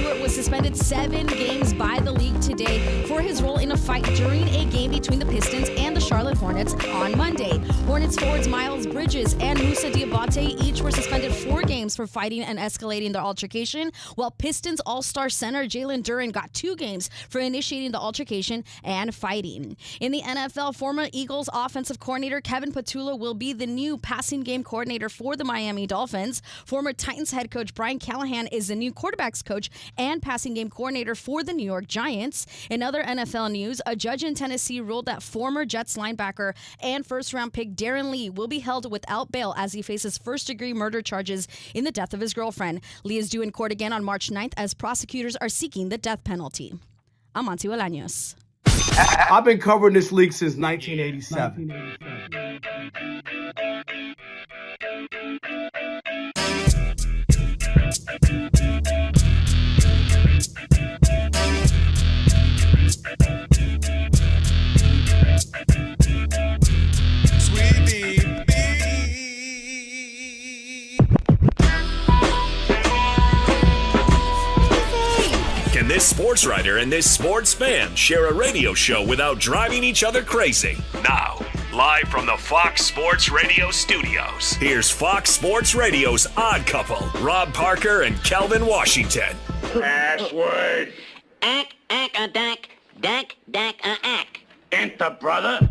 Stewart was suspended 7 games by the league today for his role in a fight during a game between the Pistons and the Charlotte Hornets on Monday. Hornets forwards Miles Bridges and Moussa Diabate each were suspended 4 games for fighting and escalating their altercation, while Pistons All-Star center Jalen Duren got 2 games for initiating the altercation and fighting. In the NFL, former Eagles offensive coordinator Kevin Patullo will be the new passing game coordinator for the Miami Dolphins. Former Titans head coach Brian Callahan is the new quarterbacks coach and passing game coordinator for the New York Giants. In other NFL news, a judge in Tennessee ruled that former Jets linebacker and first-round pick Darren Lee will be held without bail as he faces first-degree murder charges in the death of his girlfriend. Lee is due in court again on March 9th as prosecutors are seeking the death penalty. I'm Monty Olaños. I've been covering this league since 1987. Can this sports writer and this sports fan share a radio show without driving each other crazy? Now, live from the Fox Sports Radio studios, here's Fox Sports Radio's Odd Couple, Rob Parker and Kelvin Washington. Password. Ack, ack. Enter, brother.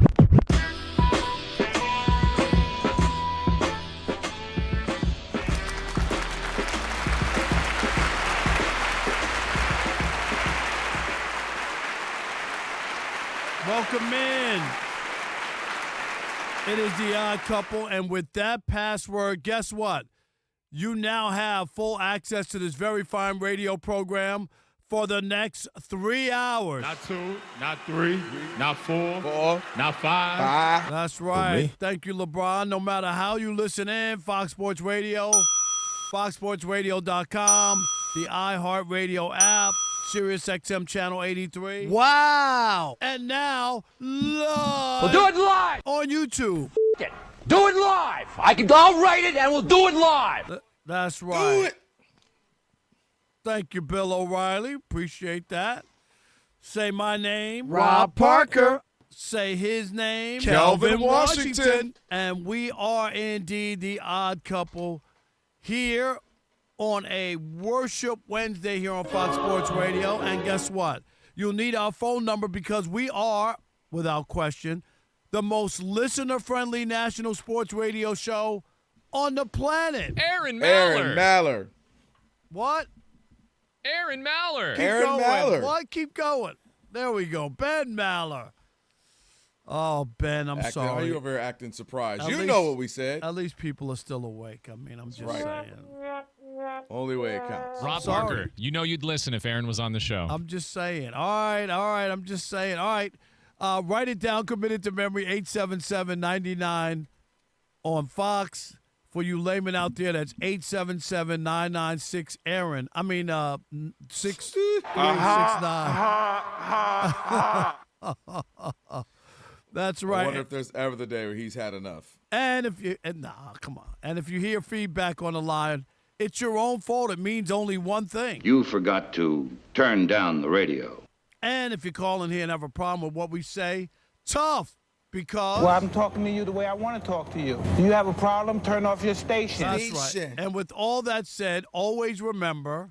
Welcome in. It is the Odd Couple, and with that password, guess what? You now have full access to this very fine radio program for the next 3 hours. Not 2, not 3, not 4, not 5. That's right. Thank you, LeBron. No matter how you listen in, Fox Sports Radio, foxsportsradio.com, the iHeartRadio app, Sirius XM Channel 83. Wow. And now, live. We'll do it live. On YouTube. Do it live. I'll write it and we'll do it live. That's right. Do it. Thank you, Bill O'Reilly. Appreciate that. Say my name. Rob Parker. Say his name. Kelvin Washington. And we are indeed the Odd Couple here on a Worship Wednesday here on Fox Sports Radio. And guess what? You'll need our phone number because we are, without question, the most listener-friendly national sports radio show on the planet. Aaron Aaron Maller. What? Aaron Maller. Keep Aaron going. Maller. What? Keep going. There we go. Ben Maller. Oh, Ben, I'm sorry. Are you over here acting surprised? At You least- know what we said. At least people are still awake. I mean, I'm just right. saying. Only way it counts. Rob sorry. Parker, you know you'd listen if Aaron was on the show. I'm just saying. All right. I'm just saying. All right. Write it down. Commit it to memory. 877-99 on Fox. For you laymen out there, that's 877-996-AARON. I mean, 6369. That's right. I wonder if there's ever the day where he's had enough. And if you, come on. And if you hear feedback on the line, it's your own fault. It means only one thing. You forgot to turn down the radio. And if you call in here and have a problem with what we say, tough, because... Well, I'm talking to you the way I want to talk to you. Do you have a problem? Turn off your station. That's right. And with all that said, always remember...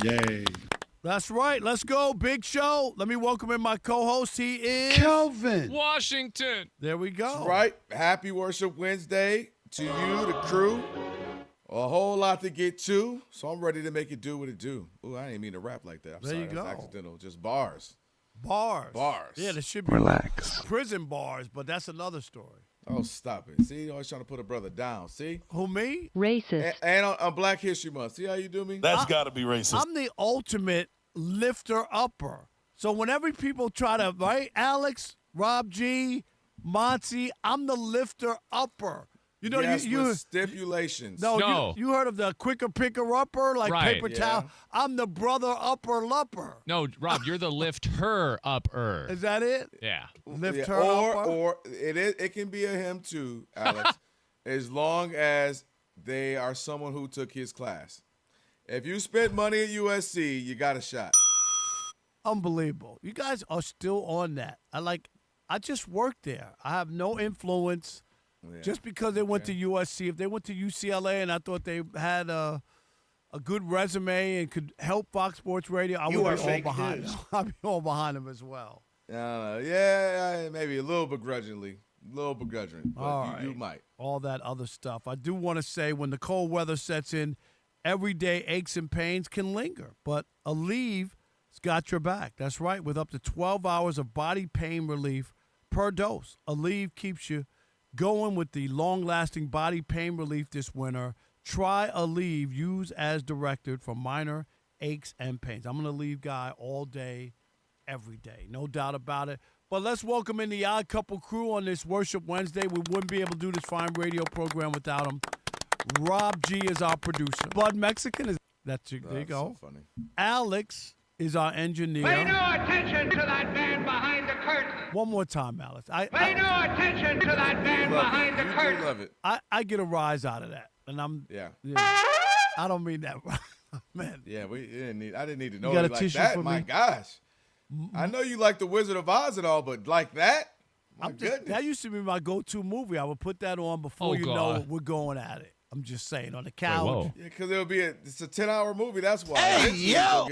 Yay. That's right. Let's go. Big show. Let me welcome in my co-host. He is... Kelvin Washington. There we go. That's right. Happy Worship Wednesday to you, the crew. A whole lot to get to, so I'm ready to make it do what it do. Ooh, I didn't mean to rap like that. I'm There sorry. you go. That's accidental. Just bars. Bars. Bars. Yeah, there should be prison bars, but that's another story. Oh, stop it. See, you're always trying to put a brother down. See? Who, me? Racist. And on Black History Month. See how you do me? That's got to be racist. I'm the ultimate lifter-upper. So whenever people try to, right, Alex, Rob G., Monty, I'm the lifter-upper. You know, yes, you with stipulations. No. You heard of the quicker picker upper, like Right. paper Yeah. towel? I'm the brother upper lupper. No, Rob, you're the lift her upper. Is that it? Yeah. Lift her upper? Or it can be a him too, Alex, as long as they are someone who took his class. If you spent money at USC, you got a shot. Unbelievable. You guys are still on that. I just worked there. I have no influence. Yeah. Just because they went to USC. If they went to UCLA and I thought they had a good resume and could help Fox Sports Radio, I would be all behind them. I'd be all behind them as well. Maybe a little begrudgingly. But you might. All that other stuff. I do want to say when the cold weather sets in, everyday aches and pains can linger, but Aleve has got your back. That's right, with up to 12 hours of body pain relief per dose. Aleve keeps you going with the long-lasting body pain relief this winter. Try Aleve. Use as directed for minor aches and pains. I'm an Aleve guy all day, every day. No doubt about it. But let's welcome in the Odd Couple crew on this Worship Wednesday. We wouldn't be able to do this fine radio program without him. Rob G is our producer. Bud Mexican is there you go. So funny. Alex is our engineer. Pay no attention to that man behind the curtain. One more time, Alex. Pay no attention to that man behind the curtain. You love it. I get a rise out of that, and Yeah. I don't mean that, man. Yeah, I didn't need to know got it a like tissue that. for My me? gosh. I know you like the Wizard of Oz and all, but like that? My goodness. That used to be my go-to movie. I would put that on before know we're going at it. I'm just saying, on the couch. whoa. Yeah, because it's a 10-hour movie. That's why. Hey, yo!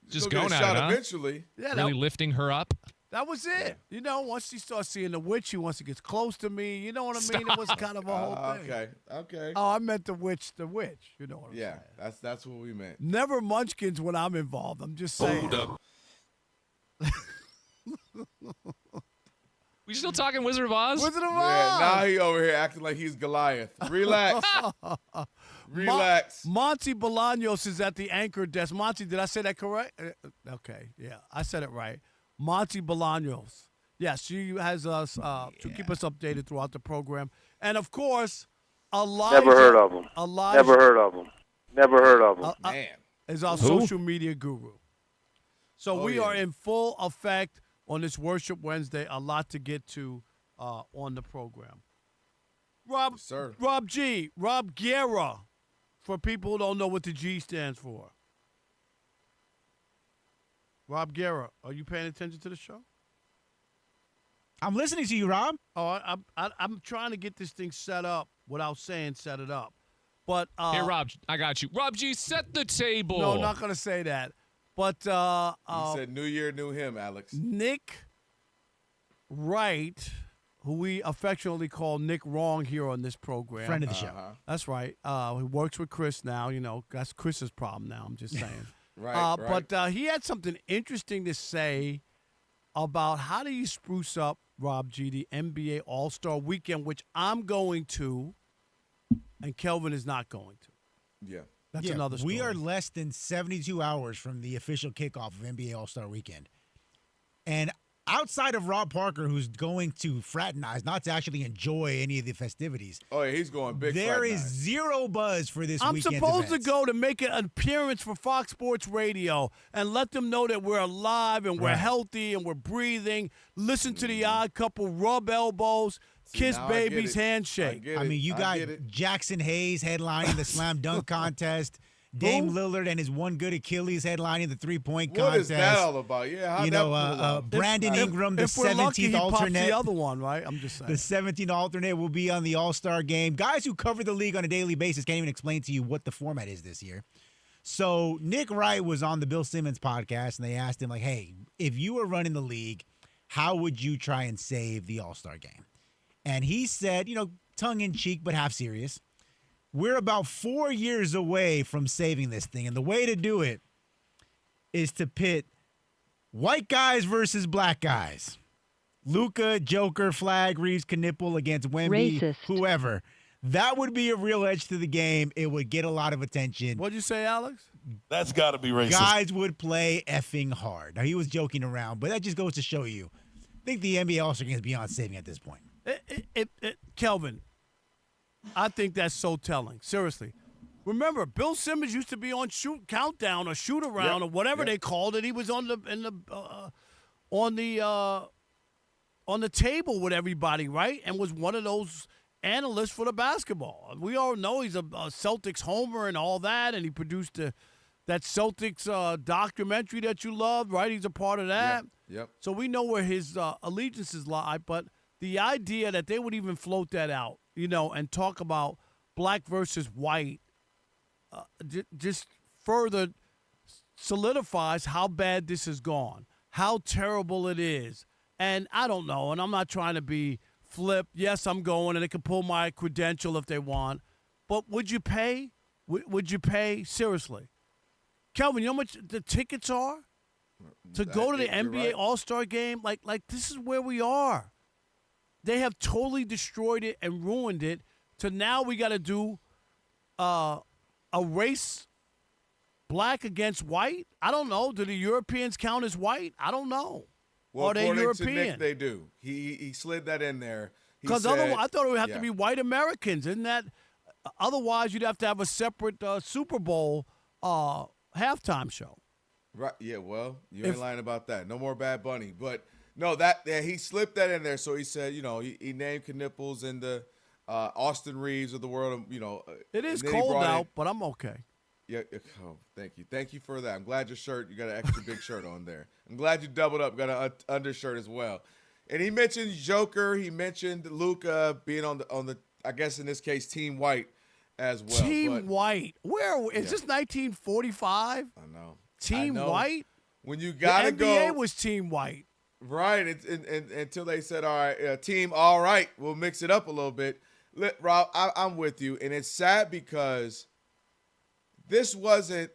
Just going going at at it, huh? eventually. Yeah, Really lifting her up? that was it. You know, once she starts seeing the witch, she wants to get close to me. You know what I mean? It was kind of a whole thing. Okay. Oh, I meant the witch. You know what I'm saying? Yeah, that's what we meant. Never munchkins when I'm involved. I'm just saying. Hold up. We still talking Wizard of Oz? Wizard of Oz. Yeah, now he over here acting like he's Goliath. Relax. Relax. Monty Bolaños is at the anchor desk. Monty, did I say that correct? Okay, yeah, I said it right. Monty Bolaños. Yes, she has us to keep us updated throughout the program. And, of course, Elijah. Never heard of him. Elijah Never heard of him. Never heard of him. Man. is our social media guru. So we are in full effect on this Worship Wednesday. A lot to get to on the program. Rob, Yes, sir. Rob G, Rob Guerra, for people who don't know what the G stands for. Rob Guerra, are you paying attention to the show? I'm listening to you, Rob. Oh, I'm trying to get this thing set up without saying set it up. But here, Rob, I got you. Rob G, set the table. No, I'm not going to say that. But you said New Year, new him, Alex. Nick Wright, who we affectionately call Nick Wrong here on this program. Friend of the show. That's right. He works with Chris now. You know, that's Chris's problem now. I'm just saying. Right. But he had something interesting to say about how do you spruce up, Rob G, the NBA All-Star Weekend, which I'm going to, and Kelvin is not going to. Yeah. That's another story. We are less than 72 hours from the official kickoff of NBA All-Star Weekend. And outside of Rob Parker, who's going to fraternize, not to actually enjoy any of the festivities. Oh, yeah, he's going big. There is zero buzz for this I'm weekend's supposed events. to go to make an appearance for Fox Sports Radio and let them know that we're alive and we're healthy and we're breathing. Listen to the Odd Couple, rub elbows, kiss babies, handshake. I mean, you got Jackson Hayes headlining the slam dunk contest. Dame Lillard and his one good Achilles headlining the three-point contest. What is that all about? Yeah, how'd that pull up? Brandon Ingram, the 17th alternate. The other one, right? I'm just saying. The 17th alternate will be on the All-Star game. Guys who cover the league on a daily basis can't even explain to you what the format is this year. So Nick Wright was on the Bill Simmons podcast, and they asked him, like, hey, if you were running the league, how would you try and save the All-Star game? And he said, tongue-in-cheek but half serious, we're about 4 years away from saving this thing. And the way to do it is to pit white guys versus black guys. Luka, Joker, Flag, Reeves, Knipple against Wemby, whoever. That would be a real edge to the game. It would get a lot of attention. What'd you say, Alex? That's got to be racist. Guys would play effing hard. Now, he was joking around, but that just goes to show you. I think the NBA All-Star Game is beyond saving at this point. Kelvin, I think that's so telling. Seriously. Remember, Bill Simmons used to be on Shoot Countdown or Shoot Around or whatever they called it. He was on the table with everybody, right? And was one of those analysts for the basketball. We all know he's a Celtics homer and all that, and he produced that Celtics documentary that you love, right? He's a part of that. Yep. So we know where his allegiances lie, but the idea that they would even float that out, and talk about black versus white, just further solidifies how bad this has gone, how terrible it is. And I don't know, and I'm not trying to be flip. Yes, I'm going, and they can pull my credential if they want. But would you pay? Would you pay? Seriously. Kelvin, you know how much the tickets are? To go to the NBA All-Star game? Like this is where we are. They have totally destroyed it and ruined it. To now we got to do a race, black against white? I don't know. Do the Europeans count as white? I don't know. Well, are they European? To Nick, they do. He slid that in there. Because otherwise, I thought it would have to be white Americans. Isn't that? Otherwise, you'd have to have a separate Super Bowl halftime show. Right. Yeah. Well, you ain't lying about that. No more Bad Bunny. But no, he slipped that in there. So he said, he named Knipples and the Austin Reeves of the world. It is cold out, but I'm okay. Yeah. Oh, thank you. Thank you for that. I'm glad you got an extra big shirt on there. I'm glad you doubled up, got an undershirt as well. And he mentioned Joker. He mentioned Luka being on the I guess in this case Team White as well. Team White. Where is this 1945? I know. Team White. When you gotta the NBA was Team White. Right. And until they said, all right, team, all right, we'll mix it up a little bit. Rob, I'm with you, and it's sad because this wasn't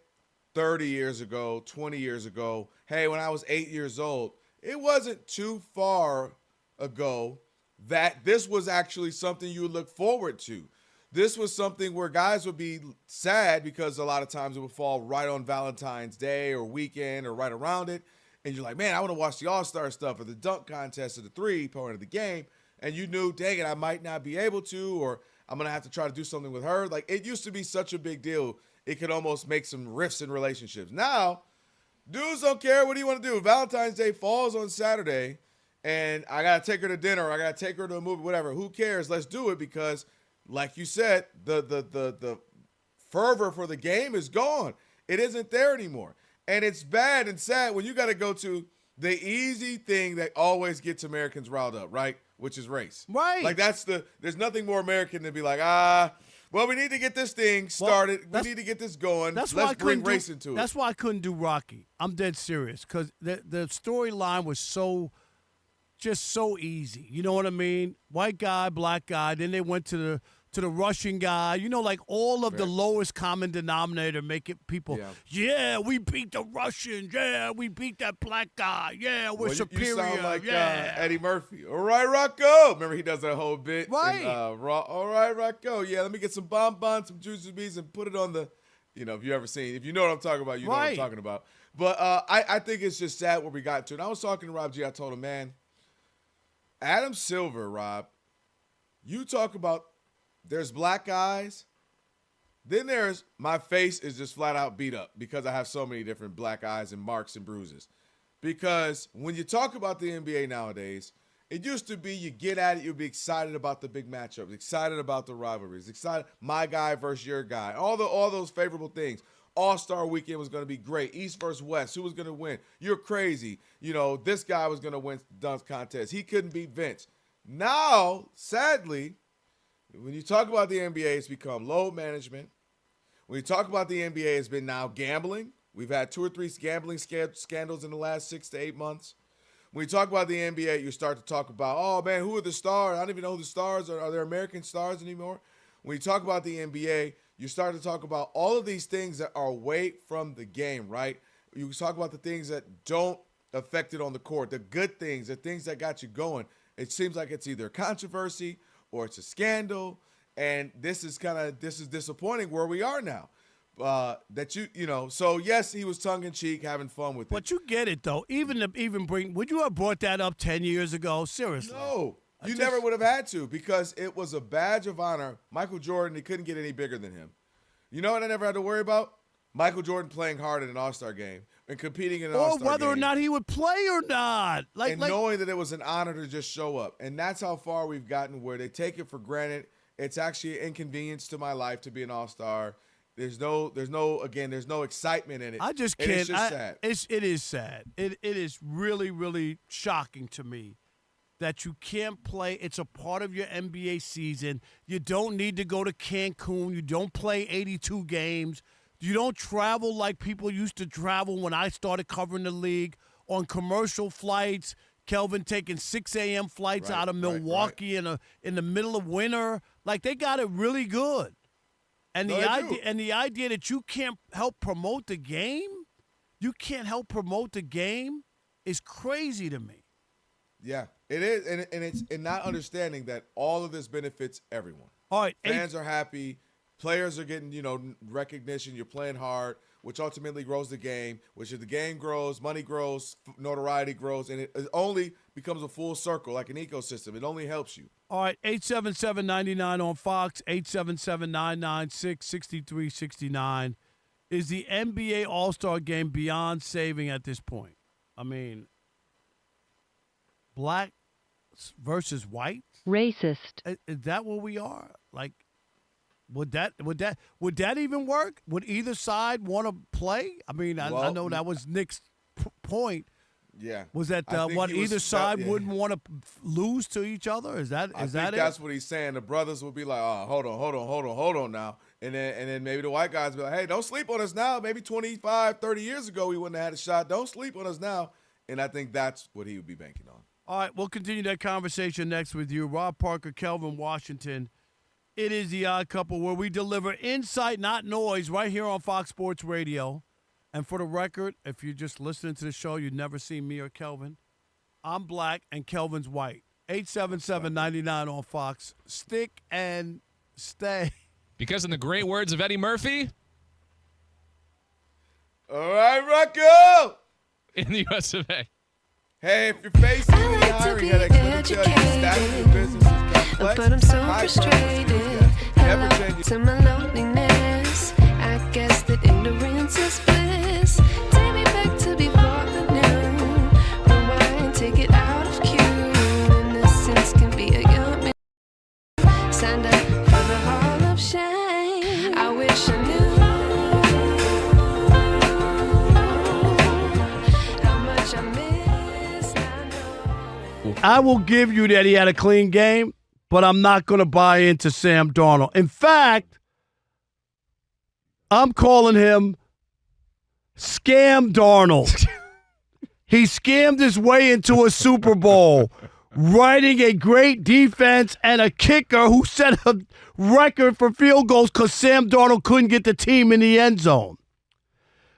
30 years ago, 20 years ago. Hey, when I was 8 years old, it wasn't too far ago that this was actually something you would look forward to. This was something where guys would be sad because a lot of times it would fall right on Valentine's Day or weekend or right around it. And you're like, man, I want to watch the All-Star stuff or the dunk contest or the three-point of the game. And you knew, dang it, I might not be able to, or I'm going to have to try to do something with her. Like, it used to be such a big deal. It could almost make some rifts in relationships. Now, dudes don't care. What do you want to do? Valentine's Day falls on Saturday, and I got to take her to dinner, or I got to take her to a movie, whatever. Who cares? Let's do it because, like you said, the fervor for the game is gone. It isn't there anymore. And it's bad and sad when you got to go to the easy thing that always gets Americans riled up, right? Which is race. Right. Like there's nothing more American than be like, well, we need to get this thing started. We need to get this going. Let's bring race into it. That's why I couldn't do Rocky. I'm dead serious because the storyline was so easy. You know what I mean? White guy, black guy. Then they went to the Russian guy. Like all of the lowest common denominator make it people, we beat the Russians. Yeah, we beat that black guy. Yeah, we're superior. You sound like Eddie Murphy. All right, Rocco. Remember he does that whole bit? Right. All right, Rocco. Yeah, let me get some bonbons, some juicy bees, and put it on the, if you ever seen, if you know what I'm talking about, you know what I'm talking about. But I think it's just sad where we got to. And I was talking to Rob G. I told him, man, Adam Silver, Rob, you talk about there's black guys. Then there's my face is just flat out beat up because I have so many different black eyes and marks and bruises. Because when you talk about the NBA nowadays, it used to be you get at it, you'd be excited about the big matchups, excited about the rivalries, excited my guy versus your guy, all those favorable things. All-Star Weekend was going to be great. East versus West, who was going to win? You're crazy. This guy was going to win the dunk contest. He couldn't beat Vince. Now, sadly, when you talk about the NBA, it's become load management. When you talk about the NBA, it's been now gambling. We've had 2 or 3 gambling scandals in the last 6 to 8 months. When you talk about the NBA, you start to talk about, oh, man, who are the stars? I don't even know who the stars are. Are there American stars anymore? When you talk about the NBA, you start to talk about all of these things that are away from the game, right? You talk about the things that don't affect it on the court, the good things, the things that got you going. It seems like it's either controversy or it's a scandal, and this is disappointing where we are now. So yes, he was tongue in cheek, having fun with it. But you get it though. Would you have brought that up 10 years ago? Seriously? No. You never would have had to because it was a badge of honor. Michael Jordan, he couldn't get any bigger than him. You know what I never had to worry about? Michael Jordan playing hard in an All-Star game and competing in an All-Star game. Or whether or not he would play or not. Knowing that it was an honor to just show up. And that's how far we've gotten where they take it for granted. It's actually an inconvenience to my life to be an All-Star. There's no excitement in it. I just can't. It's just sad. It is sad. It is really, really shocking to me that you can't play. It's a part of your NBA season. You don't need to go to Cancun. You don't play 82 games. You don't travel like people used to travel when I started covering the league on commercial flights. Kelvin taking 6 a.m. flights out of Milwaukee in the middle of winter. Like, they got it really good. And the idea that you can't help promote the game, is crazy to me. Yeah, it is, and it's not understanding that all of this benefits everyone. All right, fans are happy, players are getting recognition. You're playing hard, which ultimately grows the game. Which if the game grows, money grows, notoriety grows, and it only becomes a full circle, like an ecosystem. It only helps you. All right, 877-99 on Fox, 877-996-6369. Is the NBA All-Star Game beyond saving at this point? I mean, black versus white? Racist. Is that where we are? Like, would that even work? Would either side want to play? I mean, I know that was Nick's point. Yeah. Was that either side wouldn't want to lose to each other? Is that it? That's what he's saying. The brothers would be like, oh, hold on now. And then maybe the white guys be like, hey, don't sleep on us now. Maybe 25, 30 years ago we wouldn't have had a shot. Don't sleep on us now. And I think that's what he would be banking on. All right, we'll continue that conversation next with you. Rob Parker, Kelvin Washington. It is The Odd Couple, where we deliver insight, not noise, right here on Fox Sports Radio. And for the record, if you're just listening to the show, you've never seen me or Kelvin. I'm black and Kelvin's white. 877-99 on Fox. Stick and stay. Because in the great words of Eddie Murphy. All right, Rocco. In the US of A. Hey, if you're facing any hiring headaches, let me tell you, staffing your business is complex. But I'm so frustrated. Never change to my loneliness. I guess that ignorance is bliss. Take me back to before the noon. Rewind, take it out of cue. Innocence can be a young man. Signed up for the Hall of Shame. I wish I knew how much I missed. I will give you that he had a clean game, but I'm not going to buy into Sam Darnold. In fact, I'm calling him Scam Darnold. He scammed his way into a Super Bowl, writing a great defense and a kicker who set a record for field goals because Sam Darnold couldn't get the team in the end zone.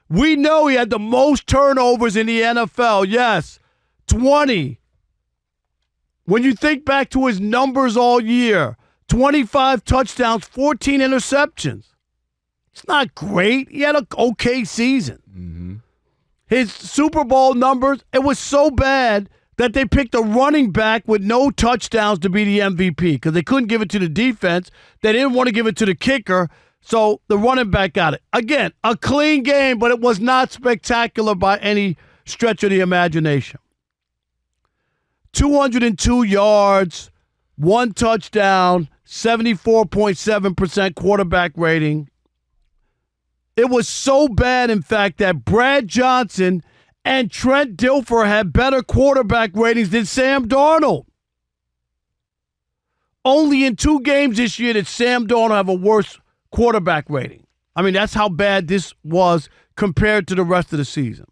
We know he had the most turnovers in the NFL. Yes, 20. When you think back to his numbers all year, 25 touchdowns, 14 interceptions. It's not great. He had an okay season. Mm-hmm. His Super Bowl numbers, it was so bad that they picked a running back with no touchdowns to be the MVP because they couldn't give it to the defense. They didn't want to give it to the kicker, so the running back got it. Again, a clean game, but it was not spectacular by any stretch of the imagination. 202 yards, 1 touchdown, 74.7% quarterback rating. It was so bad, in fact, that Brad Johnson and Trent Dilfer had better quarterback ratings than Sam Darnold. Only in 2 games this year did Sam Darnold have a worse quarterback rating. I mean, that's how bad this was compared to the rest of the season.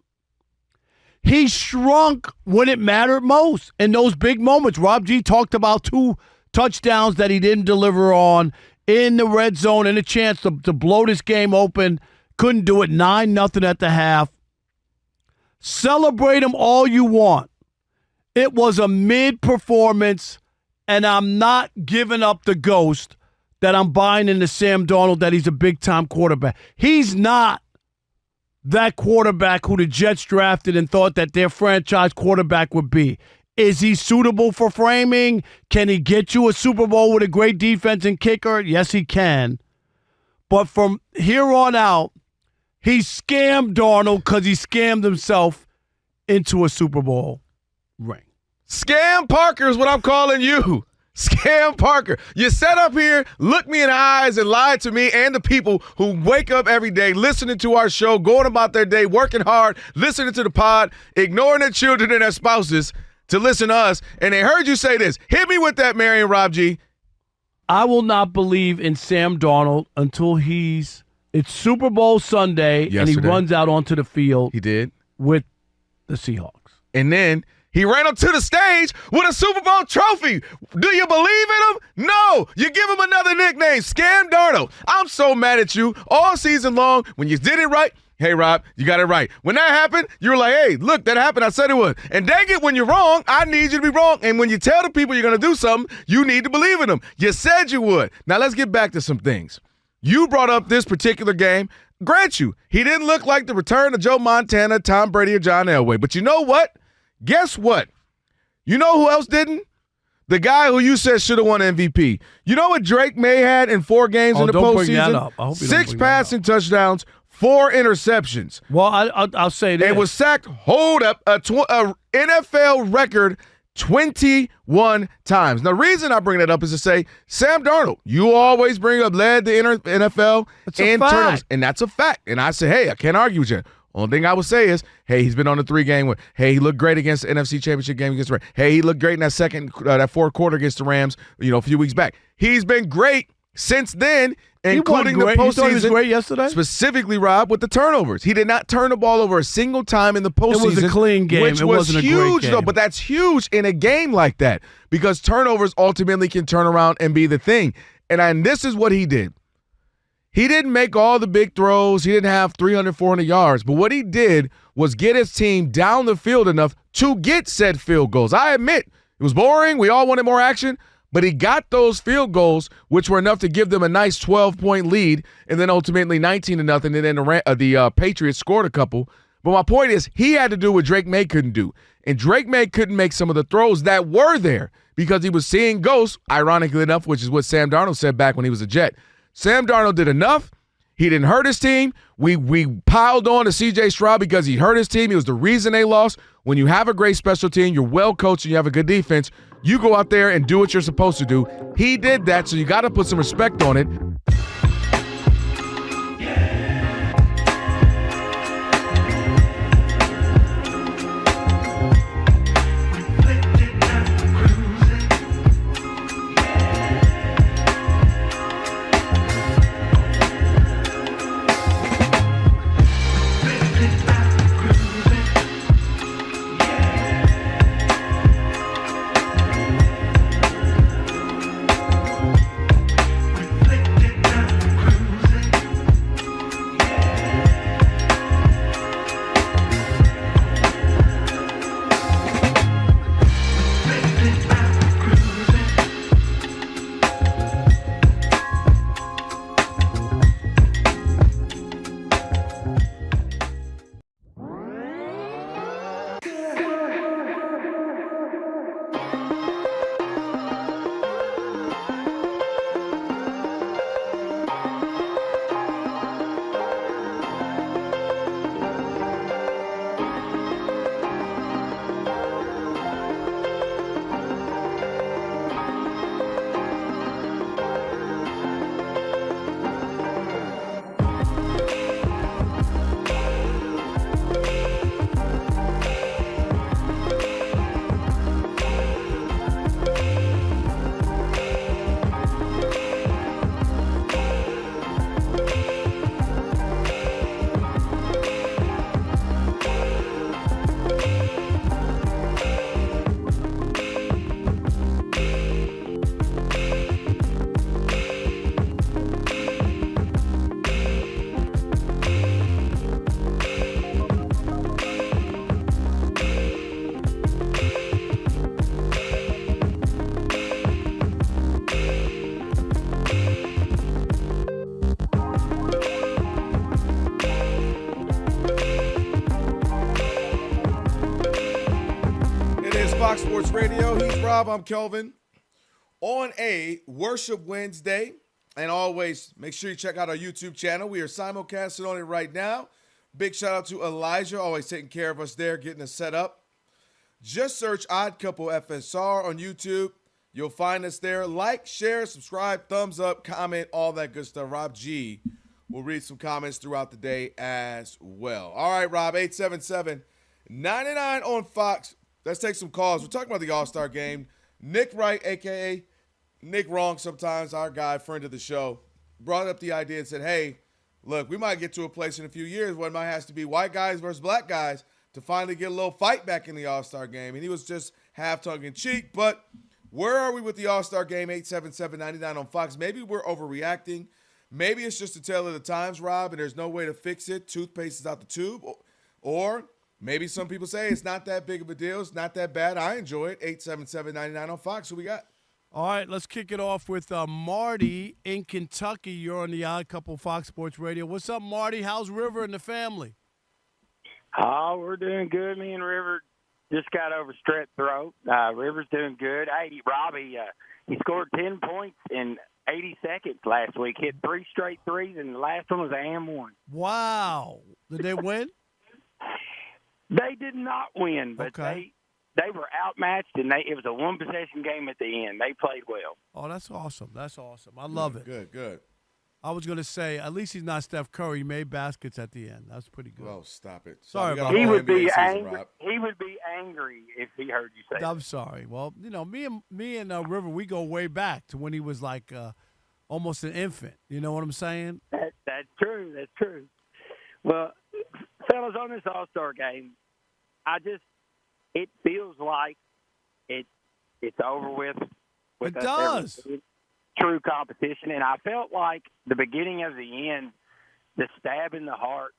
He shrunk when it mattered most in those big moments. Rob G talked about 2 touchdowns that he didn't deliver on in the red zone and a chance to blow this game open. Couldn't do it. 9-0 at the half. Celebrate him all you want. It was a mid-performance, and I'm not giving up the ghost that I'm buying into Sam Darnold that he's a big-time quarterback. He's not that quarterback who the Jets drafted and thought that their franchise quarterback would be. Is he suitable for framing? Can he get you a Super Bowl with a great defense and kicker? Yes, he can. But from here on out, he scammed Darnold because he scammed himself into a Super Bowl ring. Scam Parker is what I'm calling you. Scam Parker. You sat up here, looked me in the eyes, and lied to me and the people who wake up every day listening to our show, going about their day, working hard, listening to the pod, ignoring their children and their spouses to listen to us. And they heard you say this. Hit me with that, Mary and Rob G. I will not believe in Sam Darnold until it's Super Bowl Sunday and he runs out onto the field. He did. With the Seahawks. And then he ran up to the stage with a Super Bowl trophy. Do you believe in him? No. You give him another nickname, Scam Darnold. I'm so mad at you all season long. When you did it right, hey, Rob, you got it right. When that happened, you were like, hey, look, that happened. I said it would. And dang it, when you're wrong, I need you to be wrong. And when you tell the people you're going to do something, you need to believe in them. You said you would. Now let's get back to some things. You brought up this particular game. Grant you, he didn't look like the return of Joe Montana, Tom Brady, or John Elway. But you know what? Guess what? You know who else didn't? The guy who you said should have won MVP. You know what Drake May had in 4 games in the don't bring that postseason? up. I hope you don't 6 bring that passing touchdowns, 4 interceptions. Well, I'll say this. And was sacked, hold up, a NFL record 21 times. Now, the reason I bring that up is to say, Sam Darnold, you always bring up led the NFL in turnovers. And that's a fact. And I say, hey, I can't argue with you. Only thing I would say is, hey, he's been on the 3-game win. Hey, he looked great against the NFC Championship game against the Rams. Hey, he looked great in that fourth quarter against the Rams, a few weeks back. He's been great since then, including the postseason. You thought he was great yesterday? Specifically, Rob, with the turnovers. He did not turn the ball over a single time in the postseason. It was a clean game. Which it was wasn't huge, a great game. though. But that's huge in a game like that because turnovers ultimately can turn around and be the thing. And this is what he did. He didn't make all the big throws. He didn't have 300, 400 yards. But what he did was get his team down the field enough to get said field goals. I admit, it was boring. We all wanted more action. But he got those field goals, which were enough to give them a nice 12-point lead, and then ultimately 19-0, and then the Patriots scored a couple. But my point is, he had to do what Drake May couldn't do. And Drake May couldn't make some of the throws that were there because he was seeing ghosts, ironically enough, which is what Sam Darnold said back when he was a Jet. Sam Darnold did enough. He didn't hurt his team. We piled on to C.J. Stroud because he hurt his team. He was the reason they lost. When you have a great special team, you're well coached, and you have a good defense, you go out there and do what you're supposed to do. He did that, so you got to put some respect on it. Fox Sports Radio. He's Rob. I'm Kelvin. On a Worship Wednesday, and always make sure you check out our YouTube channel. We are simulcasting on it right now. Big shout out to Elijah, always taking care of us there, getting us set up. Just search Odd Couple FSR on YouTube. You'll find us there. Like, share, subscribe, thumbs up, comment, all that good stuff. Rob G will read some comments throughout the day as well. All right, Rob, 877-99 on Fox. Let's take some calls. We're talking about the All-Star game. Nick Wright, a.k.a. Nick Wrong sometimes, our guy, friend of the show, brought up the idea and said, hey, look, we might get to a place in a few years where it might have to be white guys versus black guys to finally get a little fight back in the All-Star game. And he was just half tongue-in-cheek. But where are we with the All-Star game, 877-99 on Fox? Maybe we're overreacting. Maybe it's just a tale of the times, Rob, and there's no way to fix it. Toothpaste is out the tube. Or maybe some people say it's not that big of a deal. It's not that bad. I enjoy it. 877-99 on Fox. Who we got? All right, let's kick it off with Marty in Kentucky. You're on the Odd Couple Fox Sports Radio. What's up, Marty? How's River and the family? Oh, we're doing good. Me and River just got over strep throat. River's doing good. Hey, Robbie, he scored 10 points in 80 seconds last week. Hit 3 straight threes, and the last one was an and one. Wow. Did they win? They did not win, but they were outmatched, and it was a one-possession game at the end. They played well. Oh, that's awesome. That's awesome. I love it. Good. I was going to say, at least he's not Steph Curry. He made baskets at the end. That's pretty good. Oh, stop it. Sorry about he that. would be angry. He would be angry if he heard you say I'm sorry. Well, you know, me and River, we go way back to when he was like almost an infant. You know what I'm saying? That's true. That's true. Well, fellas, on this All-Star game, it feels like it's over with. It does. True competition, and I felt like the beginning of the end, the stab in the heart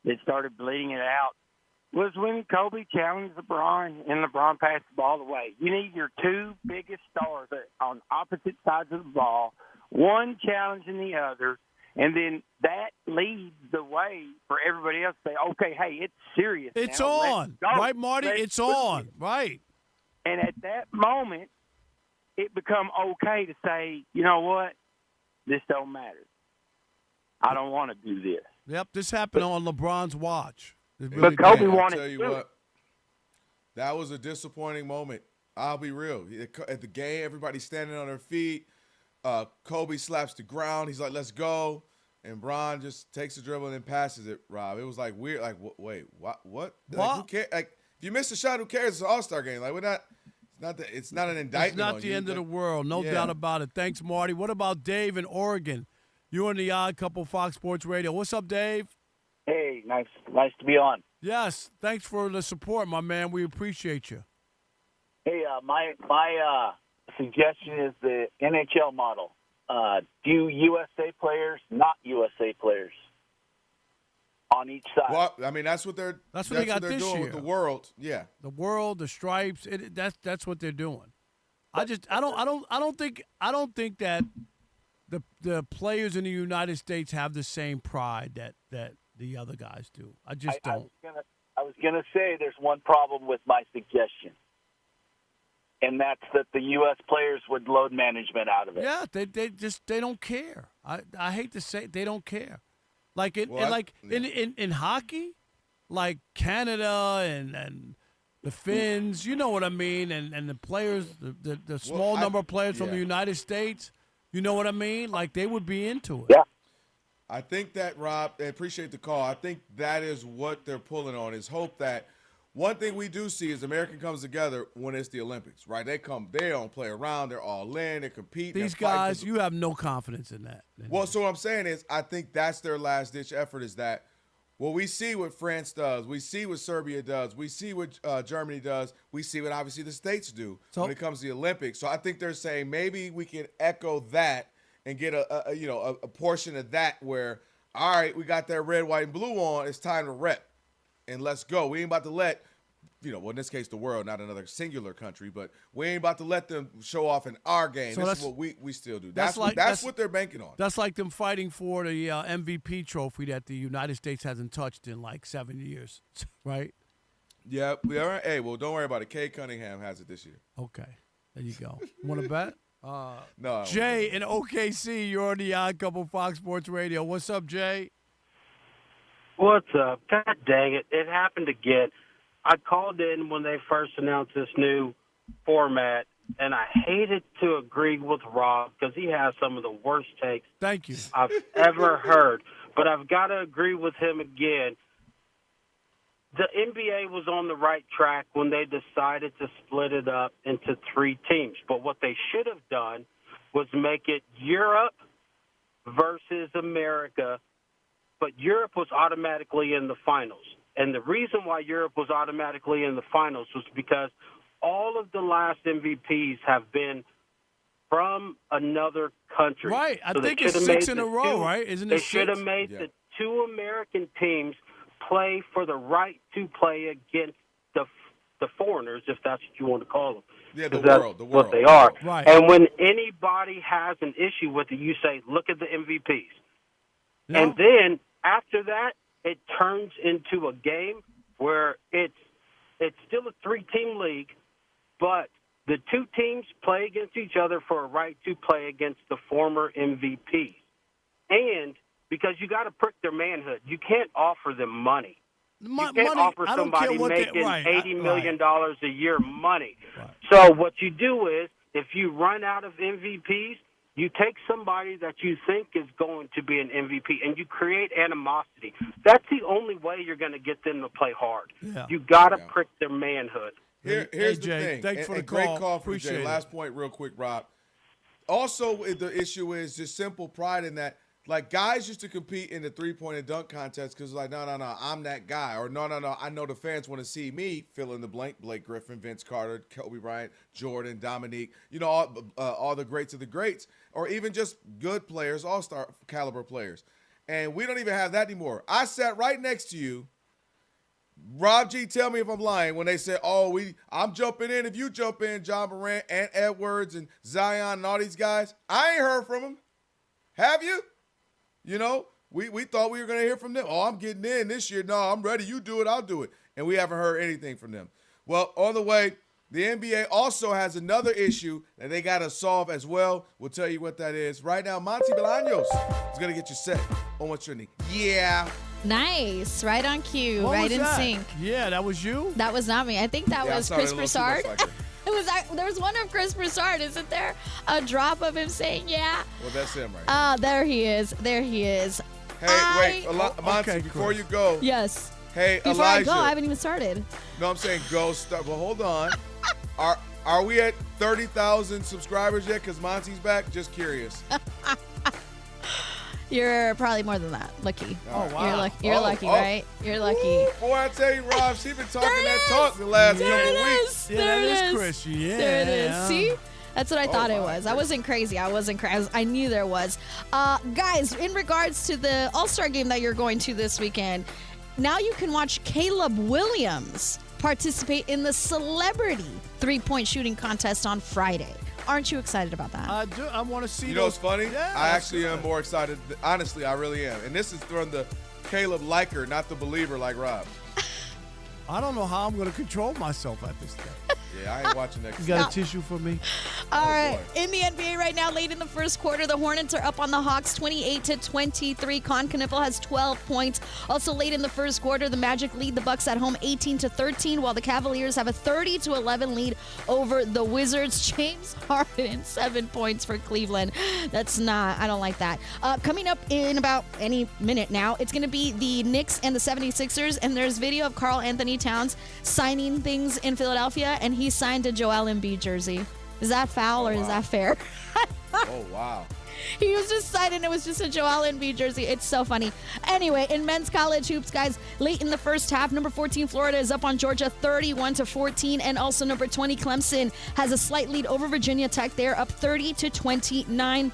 that started bleeding it out, was when Kobe challenged LeBron, and LeBron passed the ball away. You need your two biggest stars on opposite sides of the ball, one challenging the other, and then that leads the way for everybody else to say, okay, hey, it's serious. It's now. on. Right, Marty? It's on. Right. And at that moment, it become okay to say, you know what, this don't matter. I don't want to do this. Yep, this happened on LeBron's watch. But Kobe wanted to tell you what, that was a disappointing moment. I'll be real. At the game, everybody's standing on their feet. Kobe slaps the ground. He's like, let's go. And Bron just takes the dribble and then passes it, Rob. It was like weird. Like, wait, what? Like, who cares? Like, if you miss a shot, who cares? It's an All-Star game. Like, we're not. It's not an indictment. It's not the end of the world. No doubt about it. Thanks, Marty. What about Dave in Oregon? You're on the Odd Couple Fox Sports Radio. What's up, Dave? Hey, nice to be on. Yes, thanks for the support, my man. We appreciate you. Hey, my suggestion is the NHL model. Do USA players, not USA players, on each side. Well, I mean, that's what they're they got this doing year. with the world. Yeah, the world, the stripes. That's what they're doing. I don't think that the players in the United States have the same pride that the other guys do. I just don't. I was gonna say there's one problem with my suggestion, and that's that the U.S. players would load management out of it. Yeah, they don't care. I hate to say it, they don't care. Like in hockey, like Canada and the Finns, you know what I mean, and the players, the small number of players from the United States, you know what I mean? Like they would be into it. Yeah. I think that, Rob, I appreciate the call. I think that is what they're pulling on, is hope that one thing we do see is America comes together when it's the Olympics, right? They don't play around. They're all in. They compete. These guys, you have no confidence in that. Well, so what I'm saying is I think that's their last-ditch effort, is that what we see what France does, we see what Serbia does, we see what Germany does, we see what obviously the States do when it comes to the Olympics. So I think they're saying maybe we can echo that and get a portion of that where, all right, we got that red, white, and blue on. It's time to rep, and let's go. We ain't about to let, well, in this case, the world, not another singular country, but we ain't about to let them show off in our game. So this is what we still do. That's what they're banking on. That's like them fighting for the MVP trophy that the United States hasn't touched in like 7 years, right? Yeah, we are. Hey, well, don't worry about it. Kay Cunningham has it this year. Okay, there you go. Want to bet? No. Jay in OKC, you're on the Odd Couple Fox Sports Radio. What's up, Jay? What's up? God dang it. It happened again. I called in when they first announced this new format, and I hated to agree with Rob because he has some of the worst takes I've ever heard. But I've got to agree with him again. The NBA was on the right track when they decided to split it up into 3 teams. But what they should have done was make it Europe versus America, but Europe was automatically in the finals. And the reason why Europe was automatically in the finals was because all of the last MVPs have been from another country. Right. I think it's 6 in a row, right? Isn't it 6? They should have made the 2 American teams play for the right to play against the foreigners, if that's what you want to call them. Yeah, the world. What they are. Right. And when anybody has an issue with it, you say, look at the MVPs. No. And then after that, it turns into a game where it's still a 3-team league, but the 2 teams play against each other for a right to play against the former MVPs. And because you got to prick their manhood, you can't offer them money. You can't offer somebody making $80 million a year money. Right. So what you do is, if you run out of MVPs, you take somebody that you think is going to be an MVP, and you create animosity. That's the only way you're going to get them to play hard. Yeah. You got to prick their manhood. Here's the Jay, thing. Thanks for the call. Great call for Appreciate Jay. it. Last point real quick, Rob. Also, the issue is just simple pride in that. Like, guys used to compete in the three-point and dunk contest because, like, no, I'm that guy. Or, no, I know the fans want to see me, fill in the blank, Blake Griffin, Vince Carter, Kobe Bryant, Jordan, Dominique, all the greats of the greats, or even just good players, all-star caliber players. And we don't even have that anymore. I sat right next to you. Rob G, tell me if I'm lying when they said, I'm jumping in if you jump in, John Morant and Edwards and Zion and all these guys. I ain't heard from them. Have you? We thought we were going to hear from them. I'm getting in this year. No, I'm ready. You do it, I'll do it. And we haven't heard anything from them. Well, on the way, the NBA also has another issue that they got to solve as well. We'll tell you what that is. Right now, Monty Bolaños is going to get you set on what's trending. Yeah. Nice. Right on cue. What right was in that? sync. Yeah, that was you? That was not me. I think that was Chris Broussard. There was one of Chris Broussard. Isn't there a drop of him saying, yeah? Well, that's him right there he is. There he is. Hey, wait. Monty, before you go. Yes. Hey, before Elijah. I go, I haven't even started. No, I'm saying go. Well, hold on. Are we at 30,000 subscribers yet? Because Monty's back? Just curious. You're probably more than that. Lucky. Oh, wow. You're lucky, right? You're lucky. Boy, I tell you, Rob, she's been talking that talk the last couple of weeks. Yeah, that is Chris. Yeah. There it is. See? That's what I thought it was. I wasn't crazy. I knew there was. Guys, in regards to the All-Star game that you're going to this weekend, now you can watch Caleb Williams participate in the celebrity three-point shooting contest on Friday. Aren't you excited about that? I do. I want to see. You know what's funny? Yeah, I actually am more excited. Honestly, I really am. And this is from the Caleb liker, not the believer like Rob. I don't know how I'm going to control myself at this thing. Yeah, I ain't watching that. You got a tissue for me? All right. In the NBA right now, late in the first quarter, the Hornets are up on the Hawks 28-23. Con Kniffel has 12 points. Also late in the first quarter, the Magic lead the Bucks at home 18-13, while the Cavaliers have a 30-11 lead over the Wizards. James Harden, 7 points for Cleveland. I don't like that. Coming up in about any minute now, it's going to be the Knicks and the 76ers, and there's video of Karl Anthony Towns signing things in Philadelphia, and he signed a Joel Embiid jersey. Is that foul or is that fair? Oh, wow. He was just signing. It was just a Joel Embiid jersey. It's so funny. Anyway, in men's college hoops, guys, late in the first half, number 14 Florida is up on Georgia 31-14, and also number 20 Clemson has a slight lead over Virginia Tech. They're up 30-29.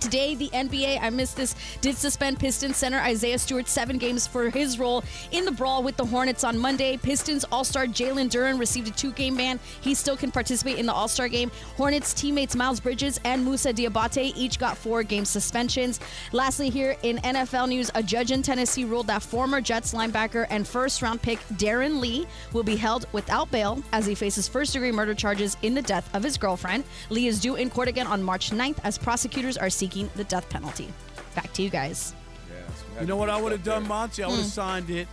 Today, the NBA, I missed this, did suspend Pistons center Isaiah Stewart 7 games for his role in the brawl with the Hornets on Monday. Pistons All-Star Jalen Duren received a 2-game ban. He still can participate in the All-Star game. Hornets teammates Miles Bridges and Musa Diabate each got 4-game suspensions. Lastly, here in NFL news, a judge in Tennessee ruled that former Jets linebacker and first-round pick Darren Lee will be held without bail as he faces first-degree murder charges in the death of his girlfriend. Lee is due in court again on March 9th as prosecutors are seeking the death penalty. Back to you guys. You know what I would have done, Monty? I would have signed it,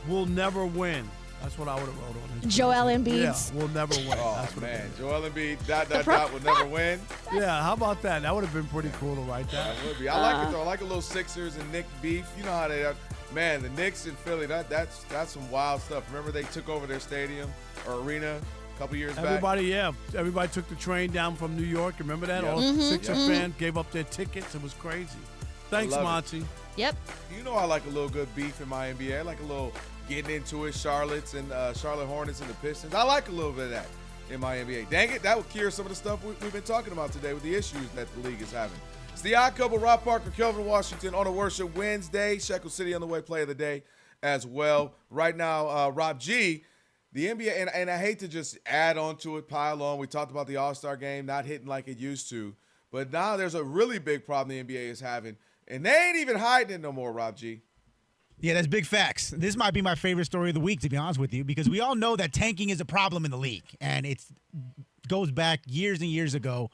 "We'll never win." That's what I would have wrote on it. Joel Embiid. Yeah, we'll never win. Oh, That's what man. Joel Embiid, ... will never win. Yeah, how about that? That would have been pretty cool to write that. That would be. I like it, though. I like a little Sixers and Knicks beef. You know how they are. Man, the Knicks in Philly, that's some wild stuff. Remember they took over their stadium or arena a couple years back? Everybody took the train down from New York. Remember that? All the Sixers fans gave up their tickets. It was crazy. Thanks, Monty. Yep. You know I like a little good beef in my NBA. I like a little getting into it, Charlotte Hornets and the Pistons. I like a little bit of that in my NBA. Dang it, that would cure some of the stuff we've been talking about today with the issues that the league is having. It's the Odd Couple, Rob Parker, Kelvin Washington on a Worship Wednesday. Shekel City on the way, play of the day as well. Right now, Rob G., the NBA, and I hate to just add on to it, pile on. We talked about the All-Star game not hitting like it used to, but now there's a really big problem the NBA is having, and they ain't even hiding it no more, Rob G. Yeah, that's big facts. This might be my favorite story of the week, to be honest with you, because we all know that tanking is a problem in the league, and it goes back years and years ago,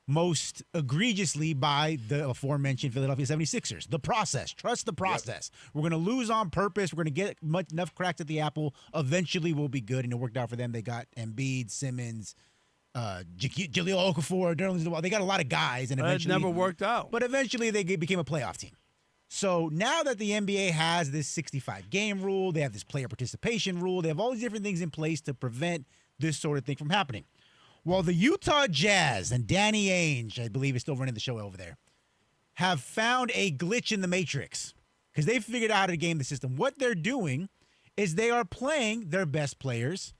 most egregiously by the aforementioned Philadelphia 76ers. The process. Trust the process. Yep. We're going to lose on purpose. We're going to get enough cracks at the apple. Eventually, we'll be good, and it worked out for them. They got Embiid, Simmons, Jahlil Okafor, Darnold Criticism. They got a lot of guys, and eventually it never worked out. But eventually, they became a playoff team. So now that the NBA has this 65-game rule, they have this player participation rule, they have all these different things in place to prevent this sort of thing from happening. Well, the Utah Jazz and Danny Ainge, I believe is still running the show over there, have found a glitch in the matrix because they figured out how to game the system. What they're doing is they are playing their best players,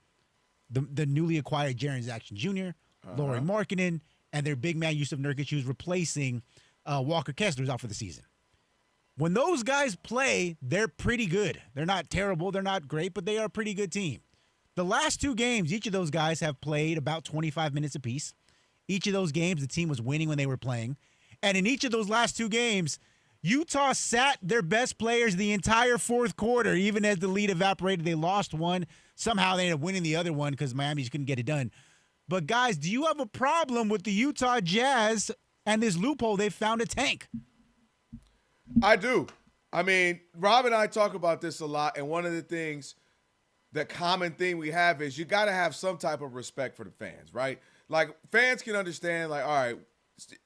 the newly acquired Jaren Jackson Jr., Lauri Markkanen, and their big man Yusuf Nurkic, who's replacing Walker Kessler, who's out for the season. When those guys play, they're pretty good. They're not terrible, they're not great, but they are a pretty good team. The last 2 games, each of those guys have played about 25 minutes apiece. Each of those games, the team was winning when they were playing. And in each of those last 2 games, Utah sat their best players the entire fourth quarter, even as the lead evaporated. They lost one. Somehow they ended up winning the other one because Miami just couldn't get it done. But, guys, do you have a problem with the Utah Jazz and this loophole they found a tank? I do. I mean, Rob and I talk about this a lot, and one of the things, the common thing we have is you got to have some type of respect for the fans, right? Like, fans can understand, like, all right,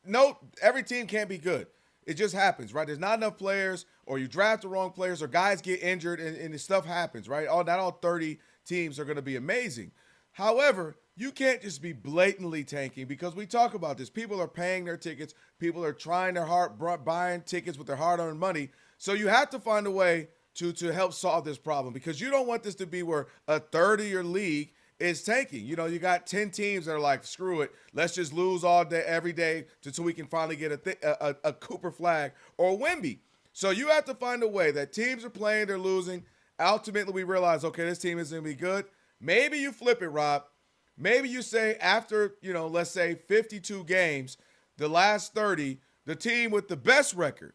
no, every team can't be good. It just happens, right? There's not enough players, or you draft the wrong players, or guys get injured, and this stuff happens, right? Not all 30 teams are going to be amazing. However, you can't just be blatantly tanking because we talk about this. People are paying their tickets. People are trying their heart, buying tickets with their hard-earned money. So you have to find a way to help solve this problem because you don't want this to be where a third of your league is tanking. You know, you got 10 teams that are like, screw it. Let's just lose all day, every day until we can finally get a Cooper Flag or a Wemby. So you have to find a way that teams are playing, they're losing. Ultimately, we realize, okay, this team isn't going to be good. Maybe you flip it, Rob. Maybe you say after, let's say 52 games, the last 30, the team with the best record,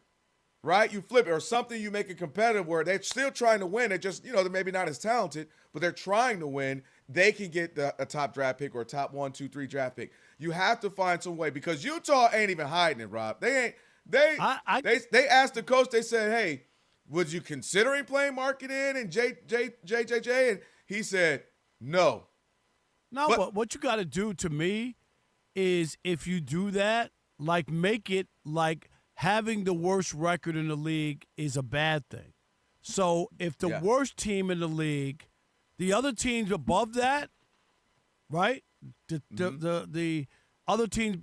right? You flip it or something, you make it competitive where they're still trying to win. They're just, they're maybe not as talented, but they're trying to win. They can get a top draft pick or a top 1, 2, 3 draft pick. You have to find some way because Utah ain't even hiding it, Rob. They asked the coach, they said, hey, would you considering playing Markkanen and JJJ? And he said, no. No, but what you got to do to me is if you do that, like make it like having the worst record in the league is a bad thing. So if the worst team in the league, the other teams above that, right? The other teams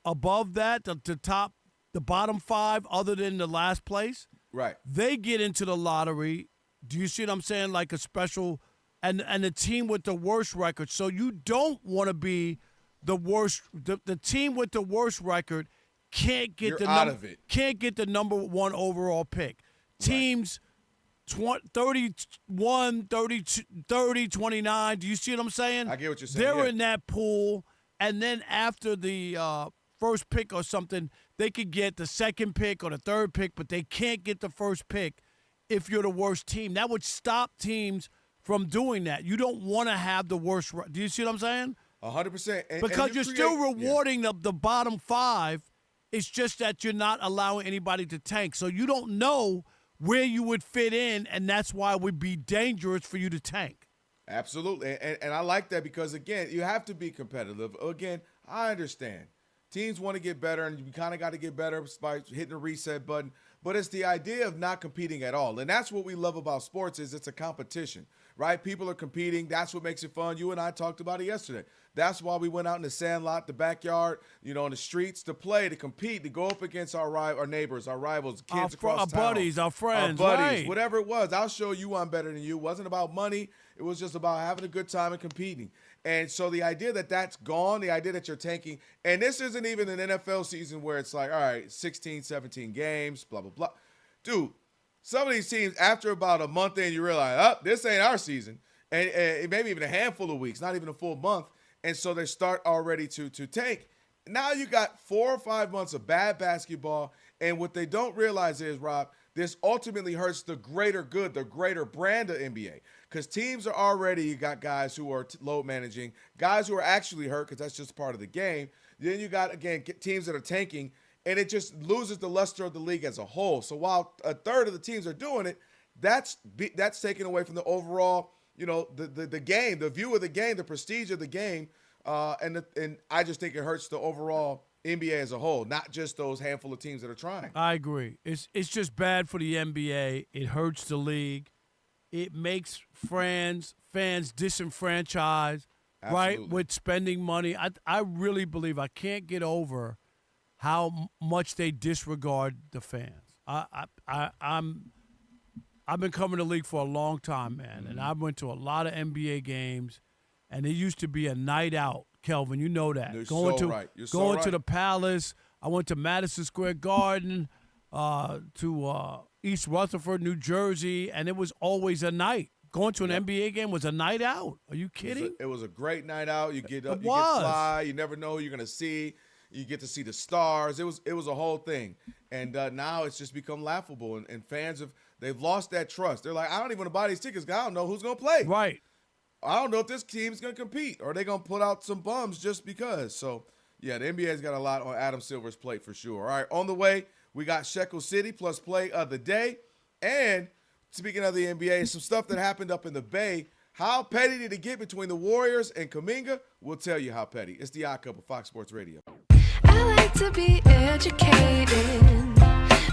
above that, the bottom 5 other than the last place, right? They get into the lottery. Do you see what I'm saying? Like a special. And the team with the worst record. So you don't want to be the worst. The team with the worst record can't get can't get the number 1 overall pick. Teams 31, 32, 30, 29. Do you see what I'm saying? I get what you're saying. They're in that pool, and then after the first pick or something, they could get the second pick or the third pick, but they can't get the first pick if you're the worst team. That would stop teams from doing that. You don't want to have the worst. Do you see what I'm saying? 100%. Because you're still rewarding the bottom 5. It's just that you're not allowing anybody to tank. So you don't know where you would fit in, and that's why it would be dangerous for you to tank. Absolutely. And I like that because, again, you have to be competitive. Again, I understand. Teams want to get better, and you kind of got to get better by hitting the reset button. But it's the idea of not competing at all. And that's what we love about sports is it's a competition, right? People are competing. That's what makes it fun. You and I talked about it yesterday. That's why we went out in the sandlot, the backyard, in the streets to play, to compete, to go up against our neighbors, our rivals, kids across town. Our buddies, our friends, our buddies, right. Whatever it was. I'll show you I'm better than you. It wasn't about money. It was just about having a good time and competing. And so the idea that that's gone, the idea that you're tanking, and this isn't even an NFL season where it's like, all right, 16, 17 games, blah, blah, blah. Dude, some of these teams, after about a month in, you realize, this ain't our season. And maybe even a handful of weeks, not even a full month. And so they start already to tank. Now you got 4 or 5 months of bad basketball. And what they don't realize is, Rob, this ultimately hurts the greater good, the greater brand of NBA. Because teams are already, you got guys who are load managing, guys who are actually hurt because that's just part of the game. Then you got, again, teams that are tanking, and it just loses the luster of the league as a whole. So while a third of the teams are doing it, that's taken away from the overall, the game, the view of the game, the prestige of the game. And I just think it hurts the overall NBA as a whole, not just those handful of teams that are trying. I agree. It's just bad for the NBA. It hurts the league. It makes fans disenfranchised, Absolutely. right, with spending money. I really believe I can't get over how much they disregard the fans. I've been covering the league for a long time, man, and I went to a lot of NBA games, and it used to be a night out. Kelvin, you know that. You're going so to right. You're going so to right. the Palace. I went to Madison Square Garden, to East Rutherford, New Jersey, and it was always a night. Going to an NBA game was a night out. Are you kidding? It was a great night out. You get up, It you was. get fly. You never know who you're gonna see. You get to see the stars. It was a whole thing. And now it's just become laughable. And fans they've lost that trust. They're like, I don't even want to buy these tickets because I don't know who's gonna play. Right. I don't know if this team's gonna compete or they're gonna put out some bums just because. So yeah, the NBA's got a lot on Adam Silver's plate for sure. All right, on the way, we got Shekel City plus play of the day. And speaking of the NBA, some stuff that happened up in the Bay. How petty did it get between the Warriors and Kuminga? We'll tell you how petty. It's the Odd Couple, Fox Sports Radio. I like to be educated,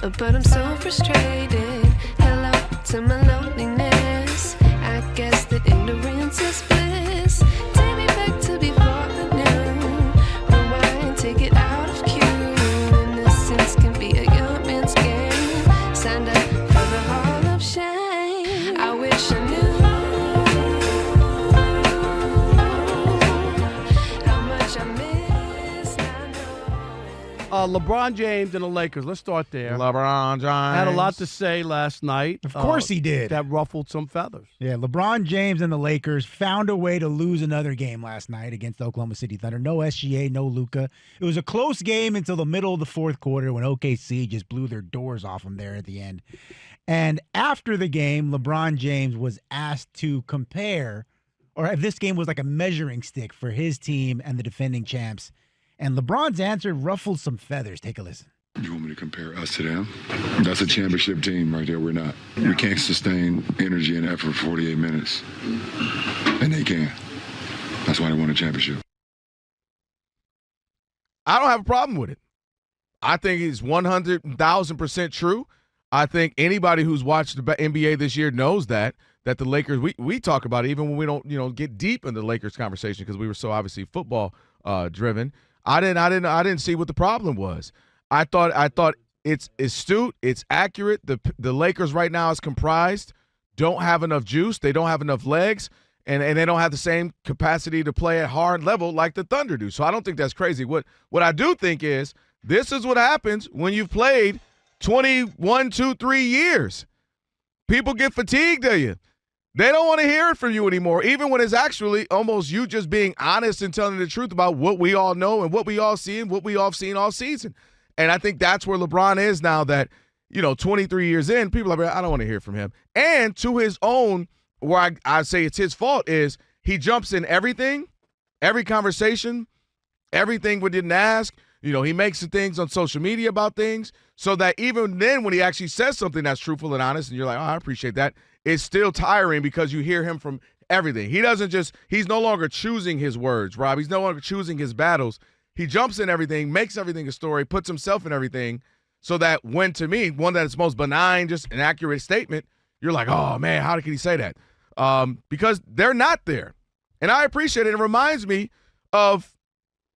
but I'm so frustrated. Hello to my loneliness. I guess that ignorance is bliss. Take me back to before the new. Rewind, take it out of cue. Innocence can be a young man's game. Signed up for the Hall of Shame. I wish I knew how much I miss. LeBron James and the Lakers. Let's start there. LeBron James had a lot to say last night. Of course he did. That ruffled some feathers. Yeah, LeBron James and the Lakers found a way to lose another game last night against the Oklahoma City Thunder. No SGA, no Luka. It was a close game until the middle of the fourth quarter when OKC just blew their doors off them there at the end. And after the game, LeBron James was asked to compare, or if this game was like a measuring stick for his team and the defending champs. And LeBron's answer ruffled some feathers. Take a listen. You want me to compare us to them? That's a championship team right there. We're not. We can't sustain energy and effort for 48 minutes. And they can. That's why they won a championship. I don't have a problem with it. I think it's 100,000% true. I think anybody who's watched the NBA this year knows that the Lakers, we talk about it even when we don't, get deep in the Lakers conversation because we were so obviously football driven. I didn't see what the problem was. I thought it's astute, it's accurate. The Lakers right now is comprised, don't have enough juice, they don't have enough legs, and they don't have the same capacity to play at hard level like the Thunder do. So I don't think that's crazy. What I do think is this is what happens when you've played 21, 2, 3 years. People get fatigued of you. They don't want to hear it from you anymore, even when it's actually almost you just being honest and telling the truth about what we all know and what we all see and what we all have seen all season. And I think that's where LeBron is now that, 23 years in, people are like, I don't want to hear from him. And to his own, where I say it's his fault, is he jumps in everything, every conversation, everything we didn't ask. He makes the things on social media about things so that even then when he actually says something that's truthful and honest and you're like, oh, I appreciate that, it's still tiring because you hear him from everything. He's no longer choosing his words, Rob. He's no longer choosing his battles. He jumps in everything, makes everything a story, puts himself in everything so that when, to me, one that's most benign, just an accurate statement, you're like, oh, man, how can he say that? Because they're not there. And I appreciate it. It reminds me of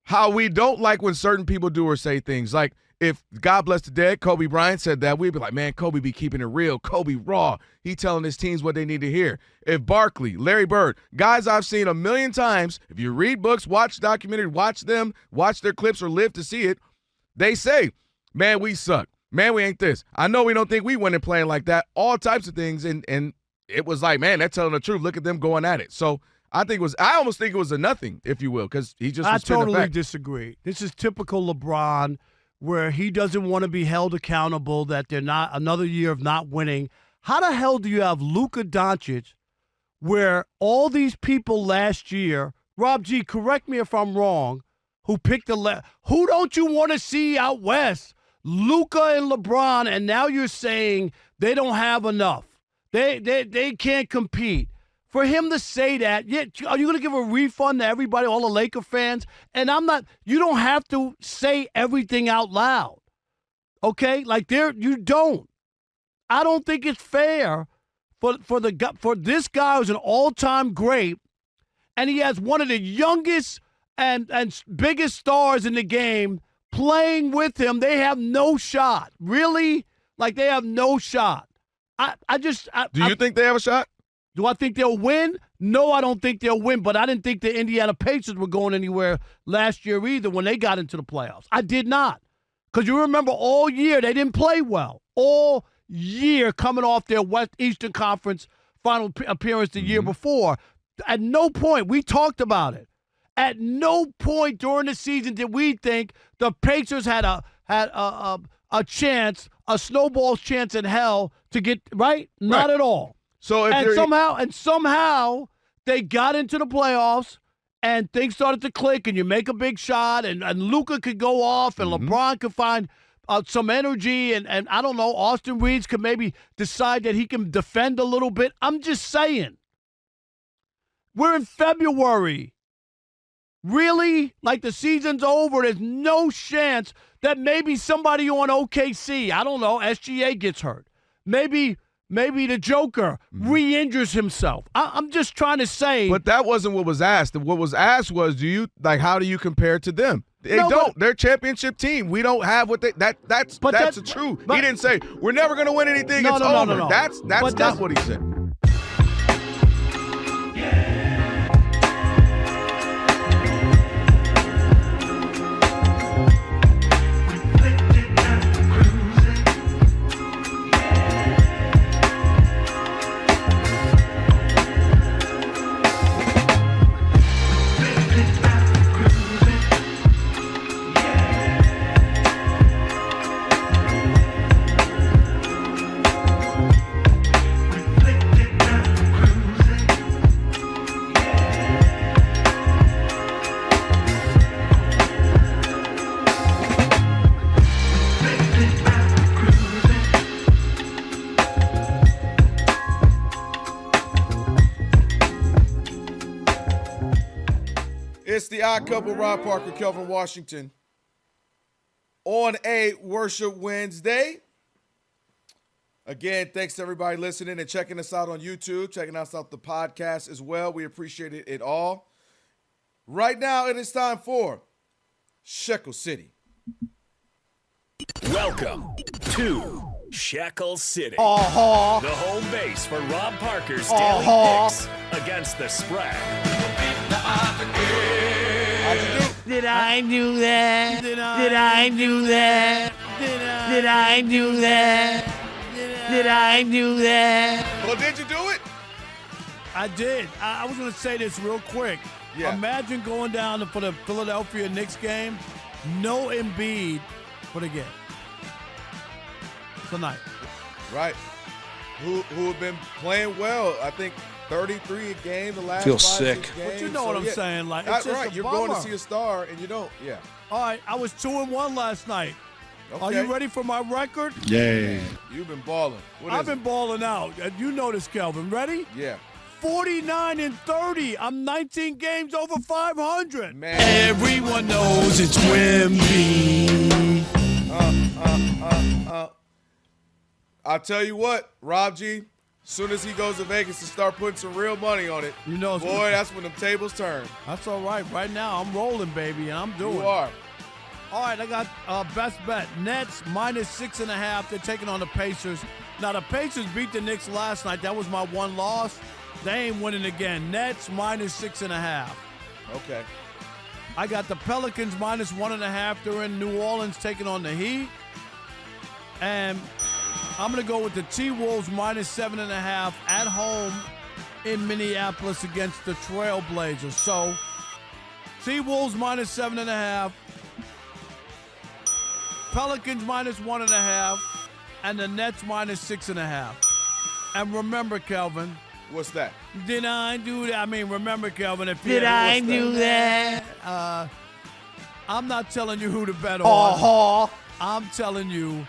how we don't like when certain people do or say things. Like if, God bless the dead, Kobe Bryant said that, we'd be like, man, Kobe be keeping it real. Kobe raw. He telling his teams what they need to hear. If Barkley, Larry Bird, guys I've seen a million times, if you read books, watch documentaries, watch them, watch their clips or live to see it, they say, man, we suck. Man, we ain't this. I know we don't think we win and playing like that. All types of things. And it was like, man, they're telling the truth. Look at them going at it. So I almost think it was a nothing, if you will, because he just was totally disagree. This is typical LeBron, where he doesn't want to be held accountable that they're not another year of not winning. How the hell do you have Luka Doncic, where all these people last year, Rob G, correct me if I'm wrong, who picked who don't you want to see out west? Luka and LeBron, and now you're saying they don't have enough. They can't compete. For him to say that, are you going to give a refund to everybody, all the Laker fans? And you don't have to say everything out loud. Okay? Like you don't. I don't think it's fair for this guy who's an all-time great, and he has one of the youngest and biggest stars in the game playing with him. They have no shot. Really? Like they have no shot. Do you think they have a shot? Do I think they'll win? No, I don't think they'll win, but I didn't think the Indiana Pacers were going anywhere last year either when they got into the playoffs. I did not. Because you remember all year they didn't play well. All year coming off their Eastern Conference final appearance the year before. At no point, we talked about it. At no point during the season did we think the Pacers had a chance, a snowball's chance in hell to get right. Not at all. So somehow they got into the playoffs and things started to click, and you make a big shot, and Luka could go off, and LeBron could find some energy, and I don't know, Austin Reeves could maybe decide that he can defend a little bit. I'm just saying. We're in February. Really? Like the season's over. There's no chance that maybe somebody on OKC, I don't know, SGA gets hurt. Maybe the Joker re-injures himself. I'm just trying to say. But that wasn't what was asked. What was asked was, how do you compare to them? They don't. They're a championship team. We don't have what that's the truth. He didn't say, we're never going to win anything. It's over. No. That's not what he said. It's the Odd Couple, Rob Parker, Kelvin Washington, on a Worship Wednesday. Again, thanks to everybody listening and checking us out on YouTube, checking us out the podcast as well. We appreciate it all. Right now, it is time for Shekel City. Welcome to Shekel City, the home base for Rob Parker's daily picks against the spread. How'd you do? Did I do that? Did I do that? Did I do that? Did I do that? Well, did you do it? I did. I was going to say this real quick. Yeah. Imagine going down for the Philadelphia Knicks game, no Embiid for the game tonight. Right. Who have been playing well. I think 33 a game the last Feel 5, sick. 6 games. But you know what I'm saying. Like, it's That's just right. a You're bummer. going to see a star, and you don't. Yeah. All right, I was 2-1 last night. Okay. Are you ready for my record? Yay. You've been balling. I've been balling out. You know this, Kelvin. Ready? Yeah. 49-30. I'm 19 games over 500. Man. Everyone knows it's Wemby. I'll tell you what, Rob G, as soon as he goes to Vegas to start putting some real money on it, you know, boy, that's when the tables turn. That's all right. Right now, I'm rolling, baby, and I'm doing it. You are. All right, I got best bet. Nets -6.5. They're taking on the Pacers. Now, the Pacers beat the Knicks last night. That was my one loss. They ain't winning again. Nets -6.5. Okay. I got the Pelicans -1.5. They're in New Orleans taking on the Heat. And I'm going to go with the T-Wolves -7.5 at home in Minneapolis against the Trailblazers. So, T-Wolves -7.5. Pelicans -1.5. And the Nets -6.5. And remember, Kelvin. What's that? Did I do that? I mean, remember, Kelvin, if Did I do that? I'm not telling you who to bet on. I'm telling you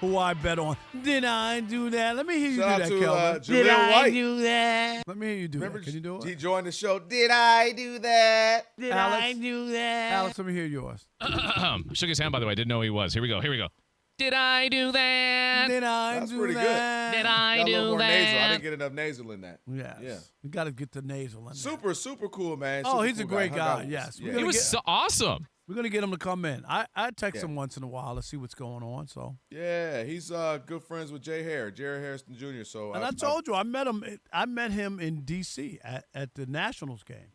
who I bet on. Did I do that? Let me hear you Shout do out that, to, Kelvin. Did I White. do that? Let me hear you do Remember, that. Can you do it? he joined the show. Did I do that? Did Alex? I do that? Alex, let me hear yours. Shook his hand, by the way. Didn't know who he was. Here we go. Did I do that? Did I That's do pretty that? Did Got I a little do more nasal. I that? didn't get enough nasal in that. Yes. Yeah. You got to get the nasal in there. Super cool, man. Oh, Super he's a cool great Hung guy. out with us. Yes. Yeah. He was so awesome. We're going to get him to come in. I text Yeah. him once in a while to see what's going on. So. Yeah, he's good friends with Jared Harrison Jr. So And I told you, I met him in D.C. at the Nationals game.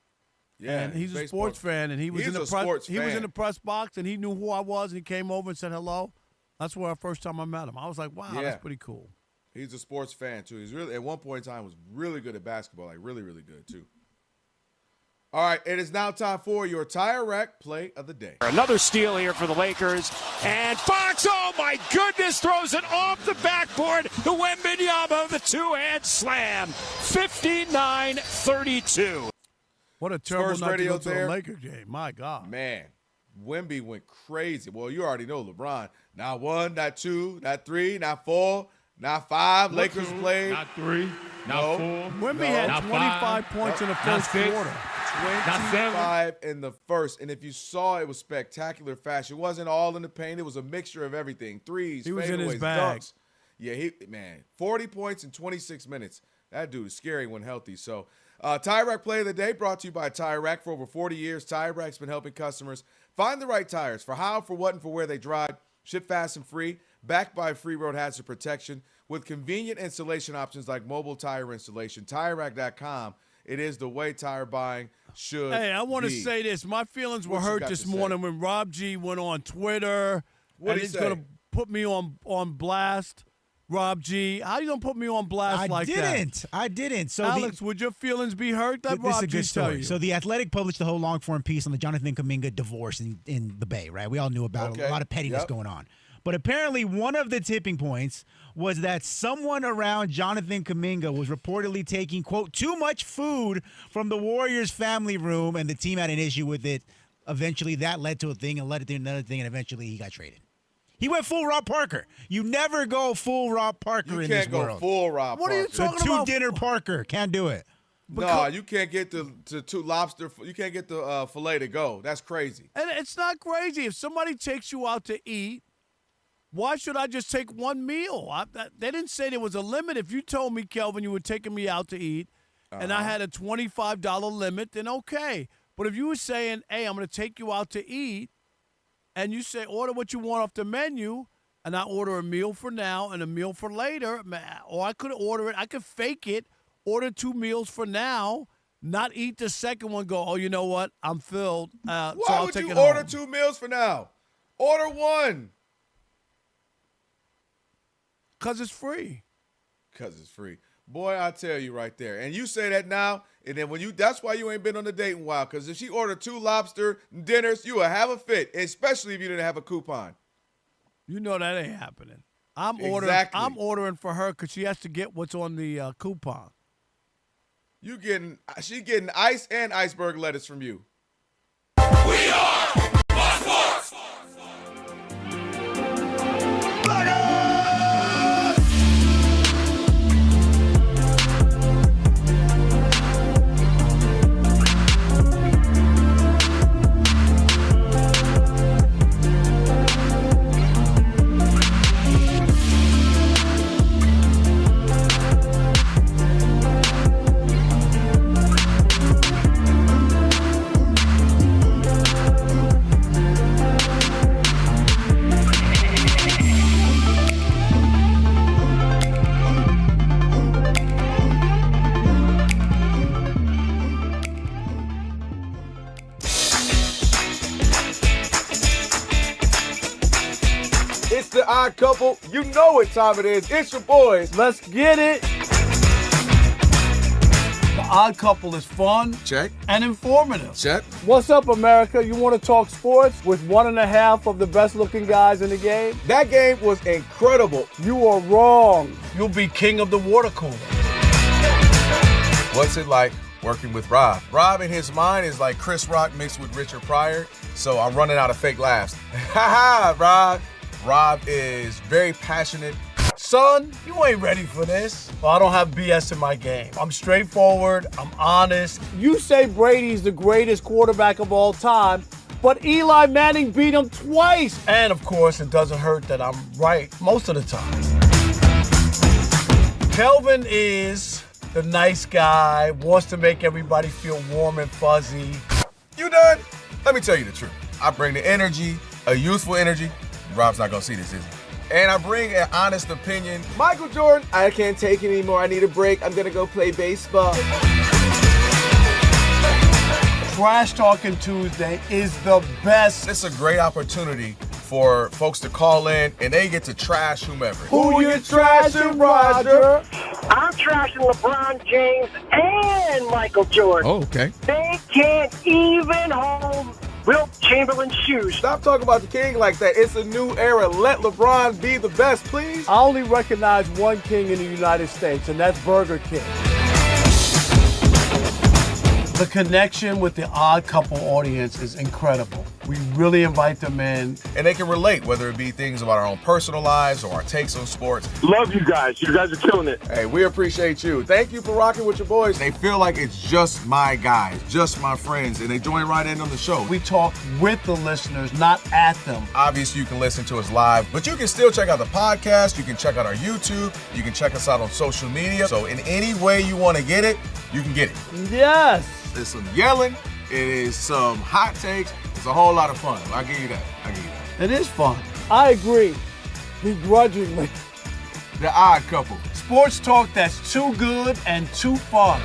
Yeah, and he's a baseball. sports fan, and he was He's in the a sports he was in fan. the press box, and he knew who I was, and he came over and said hello. That's where the first time I met him. I was like, wow, Yeah. that's pretty cool. He's a sports fan too. He's really at one point in time was really good at basketball, like really, really good too. All right, it is now time for your Tire Rack Play of the Day. Another steal here for the Lakers. And Fox, oh my goodness, throws it off the backboard. The Wembanyama, the two-hand slam. 59-32. What a terrible Spurs night to radio go to there. a Laker game. My God. Man, Wemby went crazy. Well, you already know LeBron. Not 1, not 2, not 3, not 4, not 5. Lakers played. Not 3, not 4. Wemby had not 25 5, points in the not first 6, quarter. not 7. 25 in the first. And if you saw, it was spectacular fashion. It wasn't all in the paint. It was a mixture of everything. Threes, He was in his fadeaways, bag. dunks. Yeah, 40 points in 26 minutes. That dude is scary when healthy. So, Tire Rack Play of the Day brought to you by Tire Rack. For over 40 years, Tire Rack's been helping customers find the right tires for how, for what, and for where they drive. Ship fast and free, backed by free road hazard protection with convenient installation options like mobile tire installation. TireRack.com. It is the way tire buying should Hey, I want to be. say this. My feelings were What you hurt got this to say? morning when Rob G went on Twitter. What'd and he he's say? going to put me on blast. Rob G, how you going to put me on blast like that? I didn't. So Alex, would your feelings be hurt? That this is Rob a G good tell story. you. So The Athletic published the whole long-form piece on the Jonathan Kuminga divorce in the Bay, right? We all knew about it. A lot of pettiness going on. But apparently one of the tipping points was that someone around Jonathan Kuminga was reportedly taking, quote, too much food from the Warriors' family room, and the team had an issue with it. Eventually that led to a thing and led to another thing, and eventually he got traded. He went full Rob Parker. You never go full Rob Parker in this world. You can't go full Rob What Parker. are you talking The about? two-dinner Parker. Can't do it. No, you can't get the two lobster. You can't get the filet to go. That's crazy. And it's not crazy. If somebody takes you out to eat, why should I just take one meal? They didn't say there was a limit. If you told me, Kelvin, you were taking me out to eat, and I had a $25 limit, then okay. But if you were saying, hey, I'm going to take you out to eat, and you say, order what you want off the menu, and I order a meal for now and a meal for later, or I could order it, I could fake it, order 2 meals for now, not eat the second one, go, oh, you know what? I'm filled. Why so I'll would take you it order home. 2 meals for now? Order 1. Because it's free. Because it's free. Boy, I tell you right there. And you say that now, and then that's why you ain't been on a date in a while. Because if she ordered 2 lobster dinners, you will have a fit, especially if you didn't have a coupon. You know that ain't happening. I'm ordering for her because she has to get what's on the coupon. She getting ice and iceberg lettuce from you. We are Fox Sports. It's the Odd Couple. You know what time it is. It's your boys. Let's get it. The Odd Couple is fun. Check. And informative. Check. What's up, America? You want to talk sports with 1.5 of the best-looking guys in the game? That game was incredible. You are wrong. You'll be king of the water cooler. What's it like working with Rob? Rob in his mind is like Chris Rock mixed with Richard Pryor, so I'm running out of fake laughs. Ha ha, Rob. Rob is very passionate. Son, you ain't ready for this. Well, I don't have BS in my game. I'm straightforward. I'm honest. You say Brady's the greatest quarterback of all time, but Eli Manning beat him twice. And, of course, it doesn't hurt that I'm right most of the time. Kelvin is the nice guy, wants to make everybody feel warm and fuzzy. You done? Let me tell you the truth. I bring the energy, a youthful energy. Rob's not gonna see this, is he? And I bring an honest opinion. Michael Jordan, I can't take it anymore. I need a break. I'm gonna go play baseball. Trash Talking Tuesday is the best. It's a great opportunity for folks to call in and they get to trash whomever. Who you trashing, Roger? I'm trashing LeBron James and Michael Jordan. Oh, okay. They can't even hold Wilt Chamberlain's shoes. Stop talking about the king like that. It's a new era. Let LeBron be the best, please. I only recognize one king in the United States, and that's Burger King. The connection with the Odd Couple audience is incredible. We really invite them in. And they can relate, whether it be things about our own personal lives or our takes on sports. Love you guys. You guys are killing it. Hey, we appreciate you. Thank you for rocking with your boys. They feel like it's just my guys, just my friends, and they join right in on the show. We talk with the listeners, not at them. Obviously, you can listen to us live, but you can still check out the podcast. You can check out our YouTube. You can check us out on social media. So in any way you want to get it, you can get it. Yes. There's some yelling. It is some hot takes. It's a whole lot of fun. I'll give you that. It is fun. I agree. Begrudgingly. The Odd Couple. Sports talk that's too good and too fun.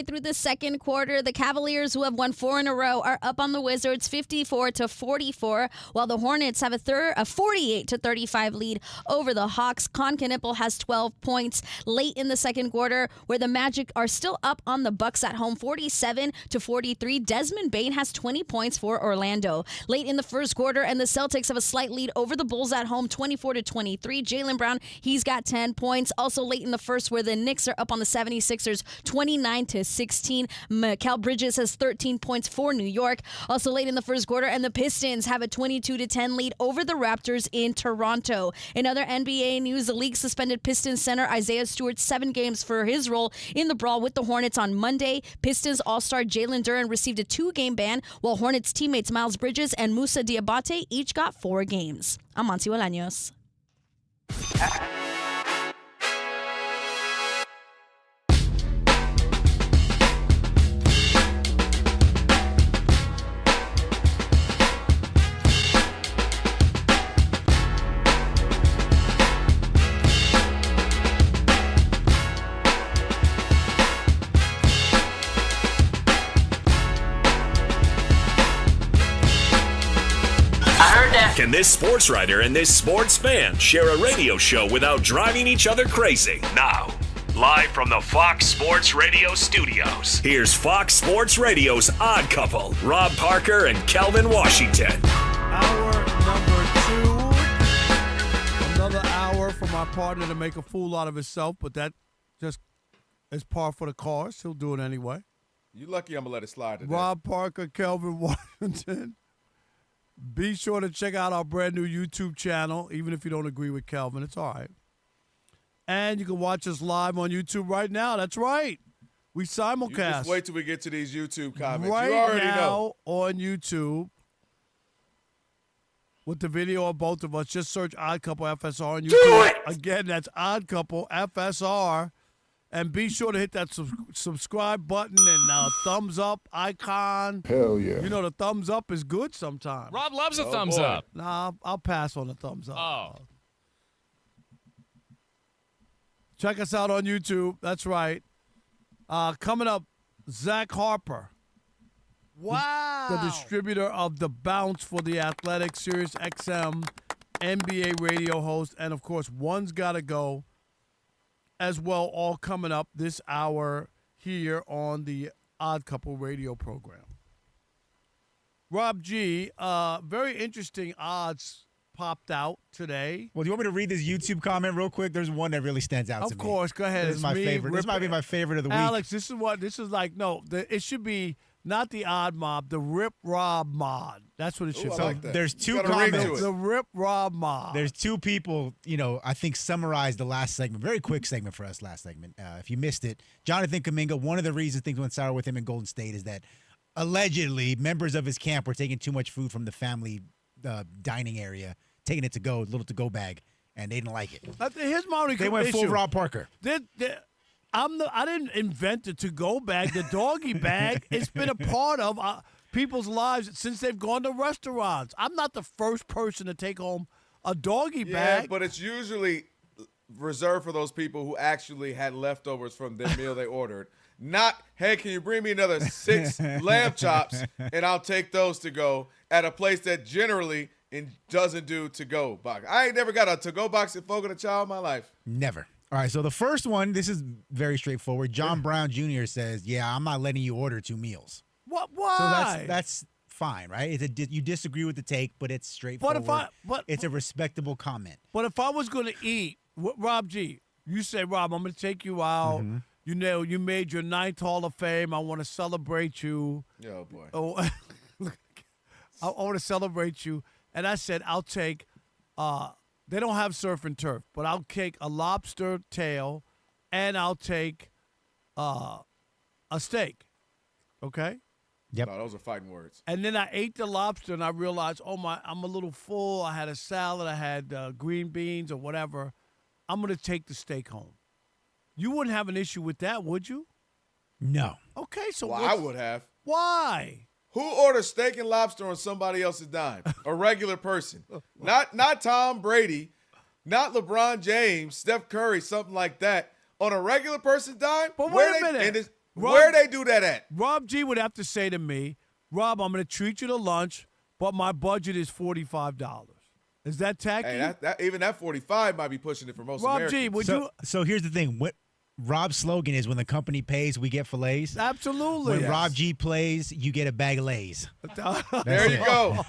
halfway through the second quarter. The Cavaliers, who have won 4 in a row, are up on the Wizards 54-44, while the Hornets have a 48-35 lead over the Hawks. Con Knipple has 12 points late in the second quarter, where the Magic are still up on the Bucks at home 47-43. Desmond Bane has 20 points for Orlando. Late in the first quarter, and the Celtics have a slight lead over the Bulls at home 24-23. Jaylen Brown, he's got 10 points. Also late in the first, where the Knicks are up on the 76ers 29-16. Mikal Bridges has 13 points for New York. Also late in the first quarter, and the Pistons have a 22-10 lead over the Raptors in Toronto. In other NBA news, the league suspended Pistons center Isaiah Stewart 7 games for his role in the brawl with the Hornets on Monday. Pistons All-Star Jalen Duren received a 2-game ban, while Hornets teammates Miles Bridges and Musa Diabate each got 4 games. I'm Monty Bolaños. Can this sports writer and this sports fan share a radio show without driving each other crazy? Now, live from the Fox Sports Radio studios, here's Fox Sports Radio's Odd Couple, Rob Parker and Kelvin Washington. Hour number 2. Another hour for my partner to make a fool out of himself, but that just is par for the course. He'll do it anyway. You lucky I'm going to let it slide today. Rob Parker, Kelvin Washington. Be sure to check out our brand new YouTube channel, even if you don't agree with Kelvin. It's all right. And you can watch us live on YouTube right now. That's right. We simulcast. You just wait till we get to these YouTube comments. Right you already now know. On YouTube with the video of both of us. Just search Odd Couple FSR on YouTube. Do it! Again, that's Odd Couple FSR. And be sure to hit that subscribe button and thumbs up icon. Hell yeah. You know, the thumbs up is good sometimes. Rob loves a thumbs up. Nah, I'll pass on the thumbs up. Oh. Check us out on YouTube. That's right. Coming up, Zach Harper. Wow. The distributor of The Bounce for The Athletic, Sirius XM, NBA radio host, and, of course, One's Gotta Go as well, all coming up this hour here on the Odd Couple radio program. Rob G, very interesting odds popped out today. Well, do you want me to read this YouTube comment real quick? There's one that really stands out to me. Of course, go ahead. This is my favorite. This might be my favorite of the week. Alex, it should be not the odd mob, the Rip Rob mod. That's what it should be. So there's 2 comments. The Rip Rob mod. There's 2 people, I think summarized the last segment. Very quick segment for us last segment. If you missed it, Jonathan Kuminga, one of the reasons things went sour with him in Golden State is that allegedly members of his camp were taking too much food from the family dining area, taking it to go, little to-go bag, and they didn't like it. Here's my only They went full Rob Parker. I didn't invent the to-go bag, the doggy bag. It's been a part of people's lives since they've gone to restaurants. I'm not the first person to take home a doggy bag. Yeah, but it's usually reserved for those people who actually had leftovers from their meal they ordered. Not, hey, can you bring me another 6 lamb chops, and I'll take those to go at a place that generally doesn't do to-go box. I ain't never got a to-go box at Fogo de Chao in my life. Never. All right, so the first one, this is very straightforward. John Brown Jr. says, yeah, I'm not letting you order 2 meals. What? Why? So that's fine, right? You disagree with the take, but it's straightforward. It's a respectable comment. But if I was going to eat, Rob G., you say, Rob, I'm going to take you out. Mm-hmm. You made your 9th Hall of Fame. I want to celebrate you. Oh, boy. I want to celebrate you. And I said, I'll take they don't have surf and turf, but I'll take a lobster tail and I'll take a steak. Okay? Yep. No, those are fighting words. And then I ate the lobster and I realized, I'm a little full. I had a salad. I had green beans or whatever. I'm going to take the steak home. You wouldn't have an issue with that, would you? No. Okay, so I would have. Why? Who orders steak and lobster on somebody else's dime? A regular person. Not Tom Brady, not LeBron James, Steph Curry, something like that. On a regular person's dime? But wait a minute. Where they do that at? Rob G would have to say to me, Rob, I'm going to treat you to lunch, but my budget is $45. Is that tacky? Hey, even that 45 might be pushing it for most Rob Americans. G, would you? So here's the thing. What Rob's slogan is, when the company pays, we get fillets. Absolutely. When Rob G plays, you get a bag of Lays. There you go.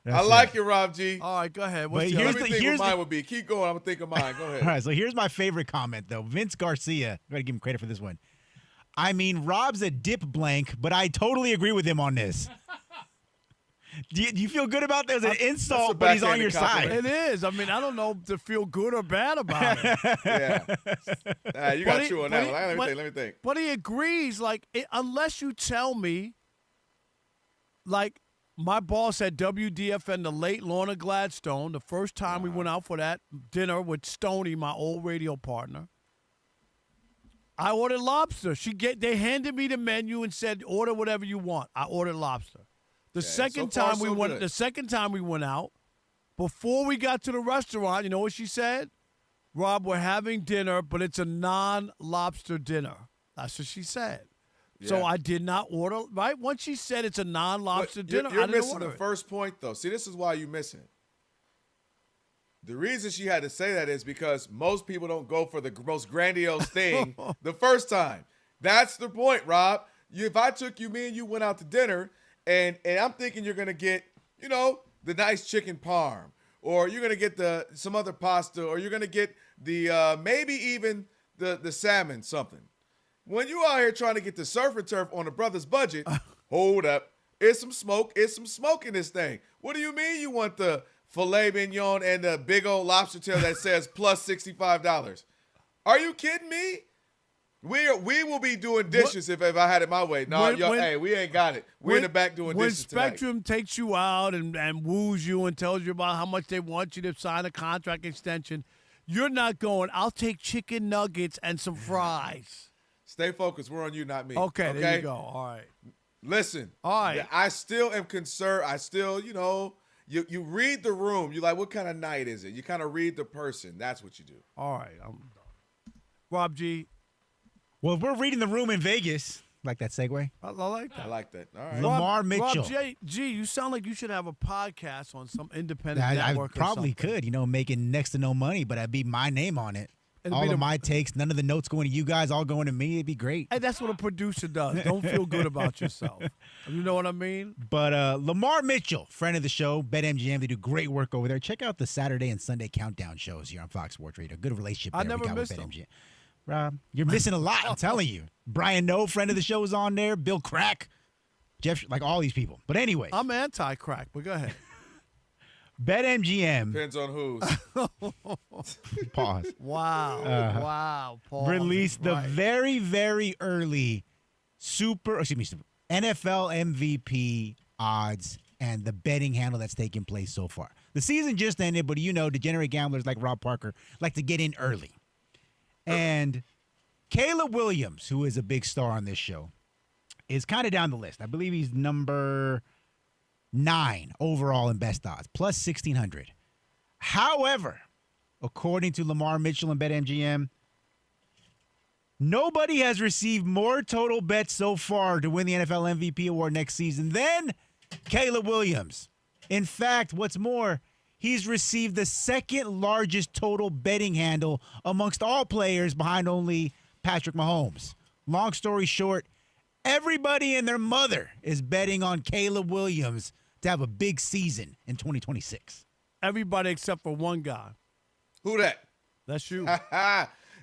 I like it, Rob G. All right, go ahead. Let me think what mine would be. Keep going. I'm going to think of mine. Go ahead. All right, so here's my favorite comment, though. Vince Garcia. I'm going to give him credit for this one. I mean, Rob's a dip blank, but I totally agree with him on this. Do you feel good about that? It's an insult, but he's on your side. It is. I mean, I don't know to feel good or bad about it. Yeah. You got you on that one. Let me think. But he agrees, unless you tell me, my boss at WDFN, the late Lorna Gladstone, the first time we went out for that dinner with Stoney, my old radio partner, I ordered lobster. They handed me the menu and said, order whatever you want. I ordered lobster. The second time we went out, before we got to the restaurant, you know what she said? Rob, we're having dinner, but it's a non-lobster dinner. That's what she said. Yeah. So I did not order, right? Once she said it's a non-lobster dinner, you're I didn't missing order the it. first point, though. See, this is why you're missing it. The reason she had to say that is because most people don't go for the most grandiose thing the first time. That's the point, Rob. If I took you, me and you went out to dinner, and I'm thinking you're going to get, the nice chicken parm, or you're going to get some other pasta, or you're going to get the maybe even the salmon something. When you out here trying to get the surf and turf on a brother's budget, hold up. It's some smoke. It's some smoke in this thing. What do you mean you want the filet mignon and the big old lobster tail that says plus $65? Are you kidding me? We will be doing dishes if I had it my way. No, hey, we ain't got it. We're in the back doing dishes tonight. When Spectrum takes you out and woos you and tells you about how much they want you to sign a contract extension, you're not going, I'll take chicken nuggets and some fries. Stay focused. We're on you, not me. Okay, there you go. All right. Listen. All right. I still am concerned. I still, you read the room. You're like, what kind of night is it? You kind of read the person. That's what you do. All right. Rob G. Well, if we're reading the room in Vegas, like that segue. I like that. I like that. All right. Lamar Mitchell. Rob G, you sound like you should have a podcast on some independent network. I probably could, making next to no money, but I'd be my name on it. All of my takes, none of the notes going to you guys, all going to me. It'd be great. Hey, that's what a producer does. Don't feel good about yourself. You know what I mean? But Lamar Mitchell, friend of the show, BetMGM, they do great work over there. Check out the Saturday and Sunday countdown shows here on Fox Sports Radio. Good relationship there we got with BetMGM. Rob, you're missing a lot, I'm telling you. Brian No, friend of the show, is on there. Bill Crack, Jeff, all these people. But anyway. I'm anti-crack, but go ahead. BetMGM. Depends on whose. Pause. Wow. Wow. Pause. Released the very, very early NFL MVP odds and the betting handle that's taken place so far. The season just ended, but degenerate gamblers like Rob Parker like to get in early. And Caleb Williams, who is a big star on this show, is kind of down the list. I believe he's number 9 overall in best odds, plus 1,600. However, according to Lamar Mitchell and BetMGM, nobody has received more total bets so far to win the NFL MVP award next season than Caleb Williams. In fact, what's more, he's received the second largest total betting handle amongst all players behind only Patrick Mahomes. Long story short, everybody and their mother is betting on Caleb Williams to have a big season in 2026. Everybody except for one guy. Who that? That's you.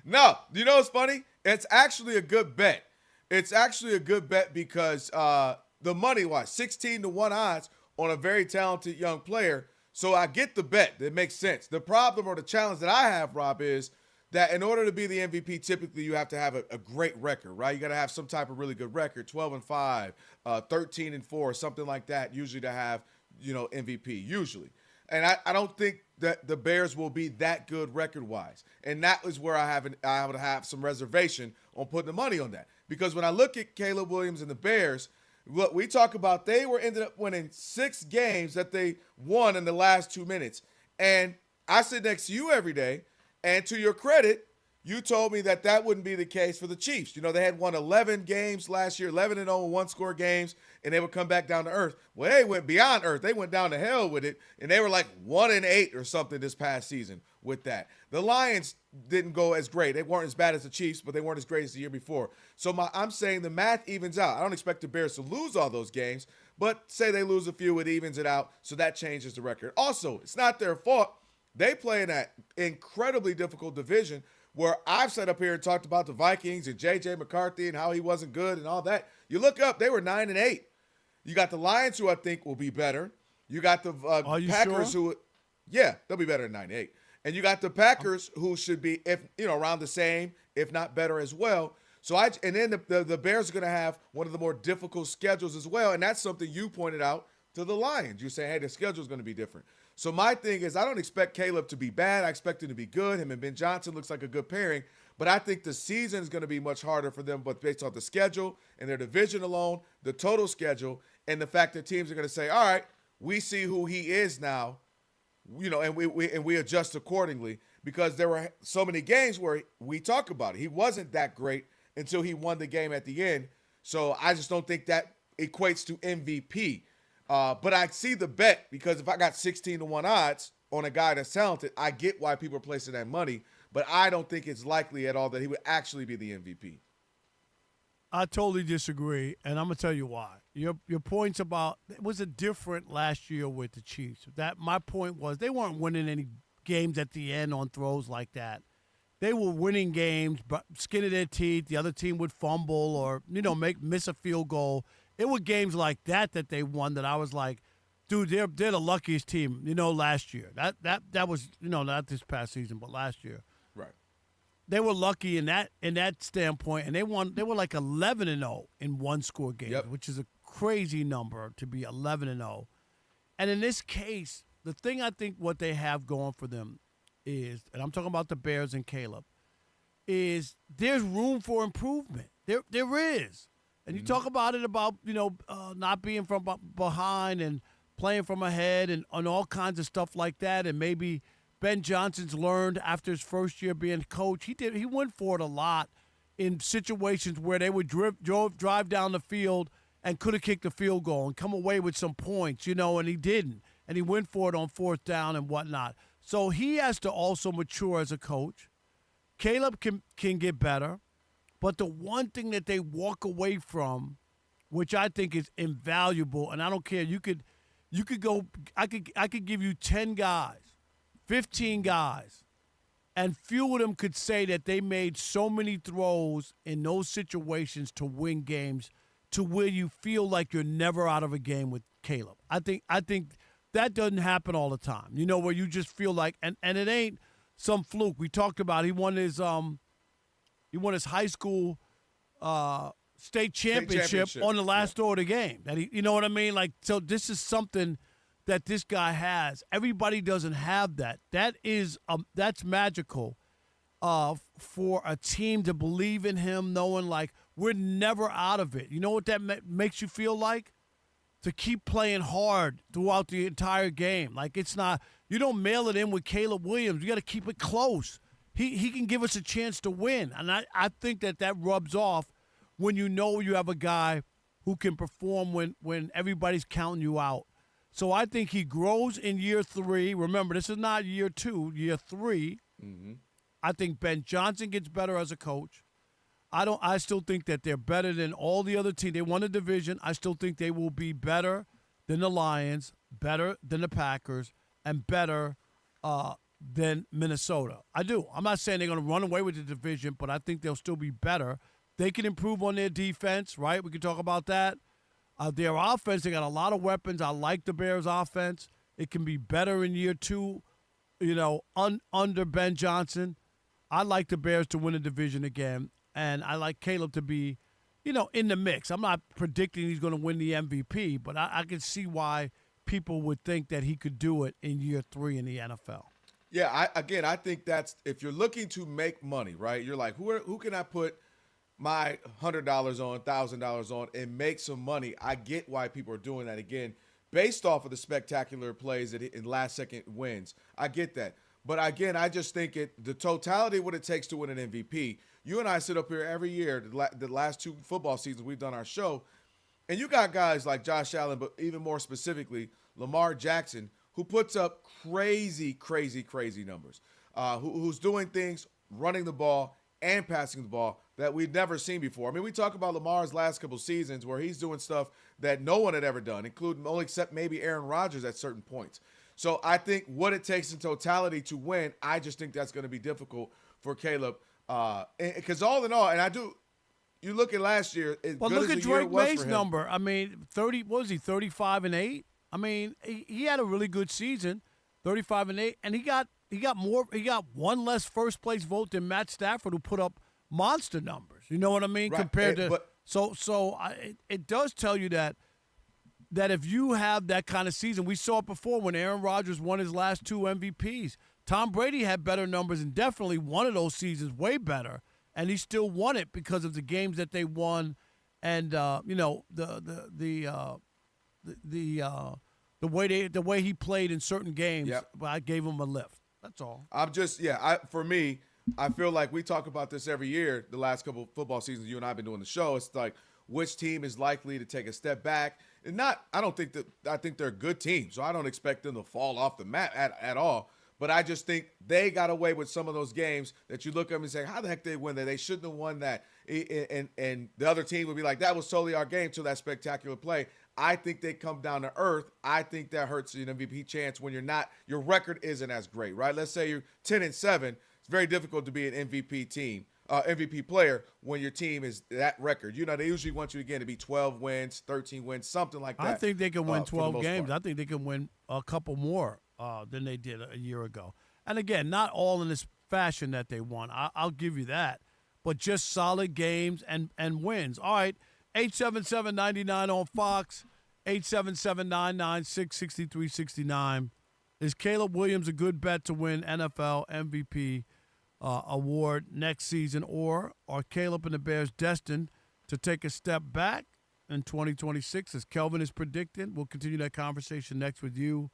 No, you know what's funny? It's actually a good bet. It's actually a good bet because the money-wise, 16-1 odds on a very talented young player. So I get the bet. It makes sense. The problem or the challenge that I have, Rob, is that in order to be the MVP, typically you have to have a great record, right? You got to have some type of really good record, 12-5, 13-4, something like that, usually to have, MVP, usually. And I don't think that the Bears will be that good record-wise. And that is where I would have some reservation on putting the money on that. Because when I look at Caleb Williams and the Bears, what we talk about, they ended up winning 6 games that they won in the last 2 minutes. And I sit next to you every day, and to your credit, you told me that wouldn't be the case for the Chiefs. You know, they had won 11 games last year, 11-0 one-score games, and they would come back down to earth. Well, they went beyond earth. They went down to hell with it, and they were like 1-8 or something this past season with that. The Lions didn't go as great. They weren't as bad as the Chiefs, but they weren't as great as the year before. So I'm saying the math evens out. I don't expect the Bears to lose all those games, but say they lose a few, it evens it out, so that changes the record. Also, it's not their fault. They play in that incredibly difficult division where I've sat up here and talked about the Vikings and J.J. McCarthy and how he wasn't good and all that. You look up, they were 9-8. You got the Lions, who I think will be better. You got the Packers, sure? they'll be better than 9-8. And you got the Packers, who should be, around the same, if not better as well. And then the Bears are going to have one of the more difficult schedules as well, and that's something you pointed out to the Lions. You say, hey, the schedule is going to be different. So my thing is, I don't expect Caleb to be bad. I expect him to be good. Him and Ben Johnson looks like a good pairing. But I think the season is going to be much harder for them, but based on the schedule and their division alone, the total schedule, and the fact that teams are going to say, all right, we see who he is now, and we adjust accordingly, because there were so many games where we talk about it. He wasn't that great until he won the game at the end. So I just don't think that equates to MVP. But I see the bet, because if I got 16-1 odds on a guy that's talented, I get why people are placing that money, but I don't think it's likely at all that he would actually be the MVP. I totally disagree, and I'm going to tell you why. Your points about it was a different last year with the Chiefs. My point was they weren't winning any games at the end on throws like that. They were winning games, but skin of their teeth. The other team would fumble or miss a field goal. It were games like that they won that I was like, dude, they're the luckiest team, last year. That was, not this past season, but last year. Right. They were lucky in that standpoint, and they were like 11-0 in one-score games, which is a crazy number to be 11-0. And in this case, the thing I think what they have going for them is, and I'm talking about the Bears and Caleb, is there's room for improvement. There is. And you talk about it about, not being from behind and playing from ahead and all kinds of stuff like that. And maybe Ben Johnson's learned after his first year being coach. He went for it a lot in situations where they would drive down the field and could have kicked the field goal and come away with some points, and he didn't. And he went for it on fourth down and whatnot. So he has to also mature as a coach. Caleb can get better. But the one thing that they walk away from, which I think is invaluable, and I don't care, you could go, I could give you 10 guys, 15 guys, and few of them could say that they made so many throws in those situations to win games to where you feel like you're never out of a game with Caleb. I think that doesn't happen all the time. Where you just feel like, and it ain't some fluke. We talked about he won his high school state championship on the last throw of the game. That you know what I mean? Like, so this is something that this guy has. Everybody doesn't have that. That's magical for a team to believe in him, knowing like we're never out of it. You know what that makes you feel like? To keep playing hard throughout the entire game. Like, it's not, you don't mail it in with Caleb Williams. You got to keep it close. He can give us a chance to win. And I think that rubs off when you have a guy who can perform when everybody's counting you out. So I think he grows in year 3. Remember, this is not year 2, year 3. Mm-hmm. I think Ben Johnson gets better as a coach. I still think that they're better than all the other teams. They won the division. I still think they will be better than the Lions, better than the Packers, and better than Minnesota. I do. I'm not saying they're going to run away with the division, but I think they'll still be better. They can improve on their defense, right? We can talk about that. Their offense, they got a lot of weapons. I like the Bears' offense. It can be better in year 2, under Ben Johnson. I like the Bears to win the division again, and I like Caleb to be, in the mix. I'm not predicting he's going to win the MVP, but I can see why people would think that he could do it in year 3 in the NFL. Yeah, I think that's, if you're looking to make money, right? You're like, who can I put my $100 on, $1,000 on, and make some money? I get why people are doing that again, based off of the spectacular plays in last-second wins. I get that. But again, I just think the totality of what it takes to win an MVP. You and I sit up here every year, the last 2 football seasons we've done our show, and you got guys like Josh Allen, but even more specifically, Lamar Jackson, who puts up crazy, crazy, crazy numbers, who's doing things, running the ball and passing the ball that we've never seen before. I mean, we talk about Lamar's last couple seasons where he's doing stuff that no one had ever done, including only except maybe Aaron Rodgers at certain points. So I think what it takes in totality to win, I just think that's going to be difficult for Caleb. Because all in all, you look at last year. Well, look at Drake May's number. I mean, 35-8. I mean, he had a really good season, 35-8, and he got one less first place vote than Matt Stafford, who put up monster numbers. You know what I mean? Right. It does tell you that if you have that kind of season, we saw it before when Aaron Rodgers won his last 2 MVPs. Tom Brady had better numbers and definitely one of those seasons way better, and he still won it because of the games that they won, and the way he played in certain games. Yep. I gave him a lift. That's all. For me, I feel like we talk about this every year. The last couple of football seasons, you and I have been doing the show. It's like which team is likely to take a step back. And I think they're a good team, so I don't expect them to fall off the map at all. But I just think they got away with some of those games that you look at them and say, how the heck did they win that? They shouldn't have won that. And the other team would be like, that was totally our game till that spectacular play. I think they come down to earth. I think that hurts an MVP chance when your record isn't as great, right? Let's say you're 10-7. It's very difficult to be an MVP player when your team is that record. They usually want you again to be 12 wins, 13 wins, something like that. I think they can win 12 games. I think they can win a couple more than they did a year ago. And again, not all in this fashion that they won. I'll give you that. But just solid games and wins. All right, 877-99 on Fox, 877-996-6369. Is Caleb Williams a good bet to win NFL MVP award next season, or are Caleb and the Bears destined to take a step back in 2026, as Kelvin is predicting? We'll continue that conversation next with you.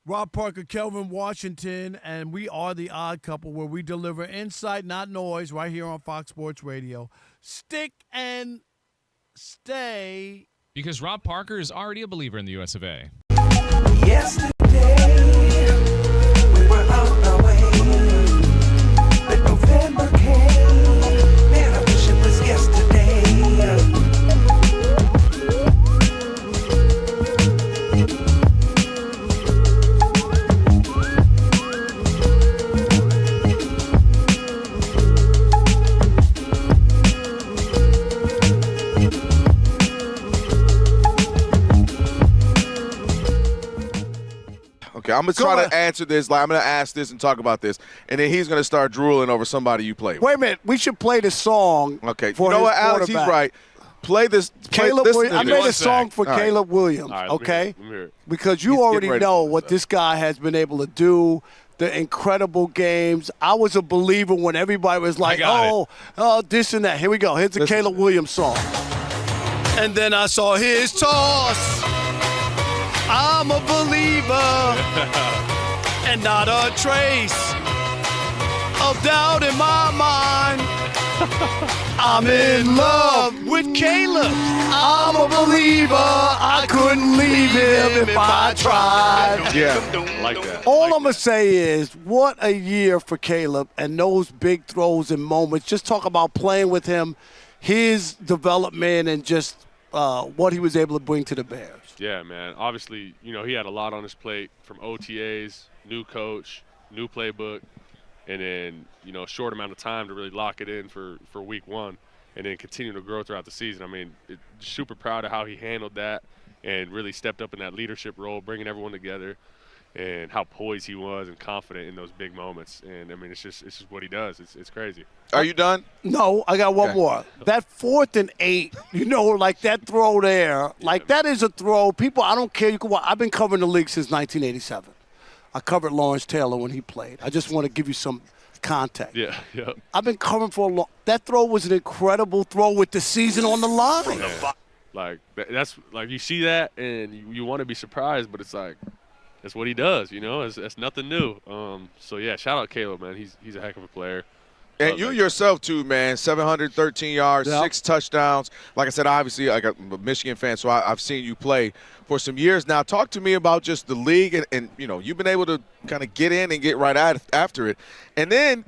Rob Parker, Kelvin Washington, and we are the Odd Couple, where we deliver insight, not noise, right here on Fox Sports Radio. Stick and stay. Because Rob Parker is already a believer in the US of A. Yesterday, we were on our way, but November came. Man, I wish it was yesterday. Okay, I'm going to try to answer this. I'm going to ask this and talk about this, and then he's going to start drooling over somebody you play with. Wait a minute. We should play the song. Okay. You know what, Alex? He's right. Play this. I made a song for Caleb Williams, okay? Let me hear it. Because you already know what this guy has been able to do, the incredible games. I was a believer when everybody was like, oh, this and that. Here we go. Here's the Caleb Williams song. And then I saw his toss. I'm a believer and not a trace of doubt in my mind. I'm in love with Caleb. I'm a believer. I couldn't leave him if I tried. Yeah, like that. All I'm going to say is, what a year for Caleb and those big throws and moments. Just talk about playing with him, his development, and just what he was able to bring to the Bears. Yeah, man. Obviously, he had a lot on his plate from OTAs, new coach, new playbook, and then, a short amount of time to really lock it in for week one and then continue to grow throughout the season. I mean, super proud of how he handled that and really stepped up in that leadership role, bringing everyone together, and how poised he was and confident in those big moments. And, I mean, it's just what he does. It's crazy. Are you done? No, I got one more. That 4th and 8, like that throw there, that is a throw. People, I don't care. I've been covering the league since 1987. I covered Lawrence Taylor when he played. I just want to give you some context. Yeah. I've been covering for a long. That throw was an incredible throw with the season on the line. Yeah. Like that's like you see that and you want to be surprised, but it's that's what he does. You know, that's nothing new. So yeah, shout out Caleb, man. He's a heck of a player. And you yourself, too, man, 713 yards, 6 touchdowns. Like I said, obviously, I'm a Michigan fan, so I've seen you play for some years now. Talk to me about just the league, and you know, you've been able to kind of get in and get right after it. And then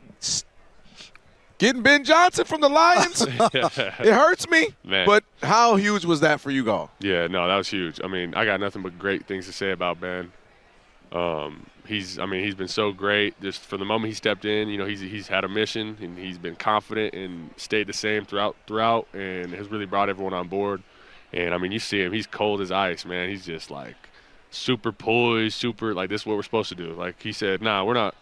getting Ben Johnson from the Lions, it hurts me. Man. But how huge was that for you, Gall? Yeah, no, that was huge. I mean, I got nothing but great things to say about Ben. He's been so great. Just from the moment he stepped in, you know, he's had a mission, and he's been confident and stayed the same throughout, and has really brought everyone on board. And I mean, you see him; he's cold as ice, man. He's just like super poised, super like this is what we're supposed to do. Like he said, nah, we're not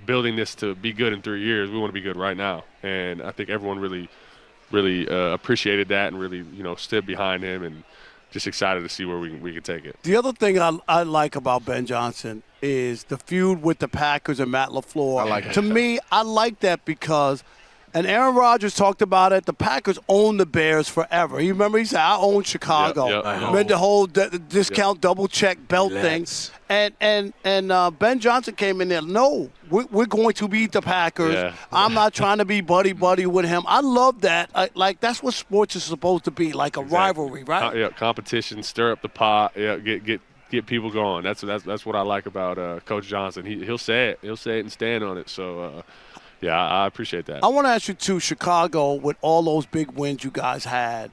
building this to be good in 3 years. We want to be good right now. And I think everyone really appreciated that and really, you know, stood behind him, and just excited to see where we can take it. The other thing I like about Ben Johnson is the feud with the Packers and Matt LaFleur. I like it. To me, I like that because, and Aaron Rodgers talked about it, the Packers own the Bears forever. You remember he said, I own Chicago. Yep. Remember the whole discount double-check belt thing. And Ben Johnson came in there, no, we're going to beat the Packers. Yeah. I'm not trying to be buddy-buddy with him. I love that. Like, that's what sports is supposed to be, like a rivalry, right? Yeah, competition, stir up the pot, yeah, get people going. That's what I like about Coach Johnson. He'll say it. He'll say it and stand on it. So, yeah, I appreciate that. I want to ask you, too, Chicago, with all those big wins you guys had,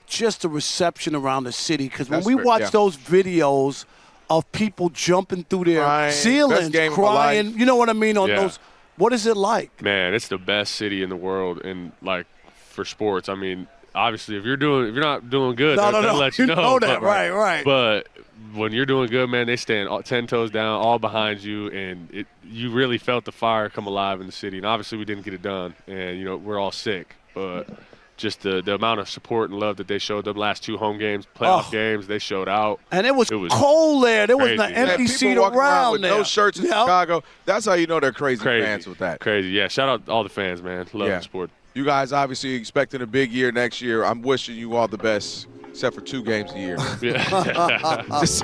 just the reception around the city. Because when we watch those videos of people jumping through their ceilings, crying, you know what I mean, on those, what is it like? Man, it's the best city in the world, and, like, for sports. I mean, obviously, if you're not doing good, they'll let you know. You know that, right. But when you're doing good, man, they stand 10 toes down, all behind you, and you really felt the fire come alive in the city. And obviously, we didn't get it done, and you know we're all sick. But just the amount of support and love that they showed them last 2 home games, playoff games, they showed out. And it was cold there. There was an empty seat around with there. no shirts in Chicago. That's how you know they're crazy fans with that. Crazy, yeah. Shout out all the fans, man. Love the sport. You guys obviously expecting a big year next year. I'm wishing you all the best, except for 2 games a year. Yeah. Just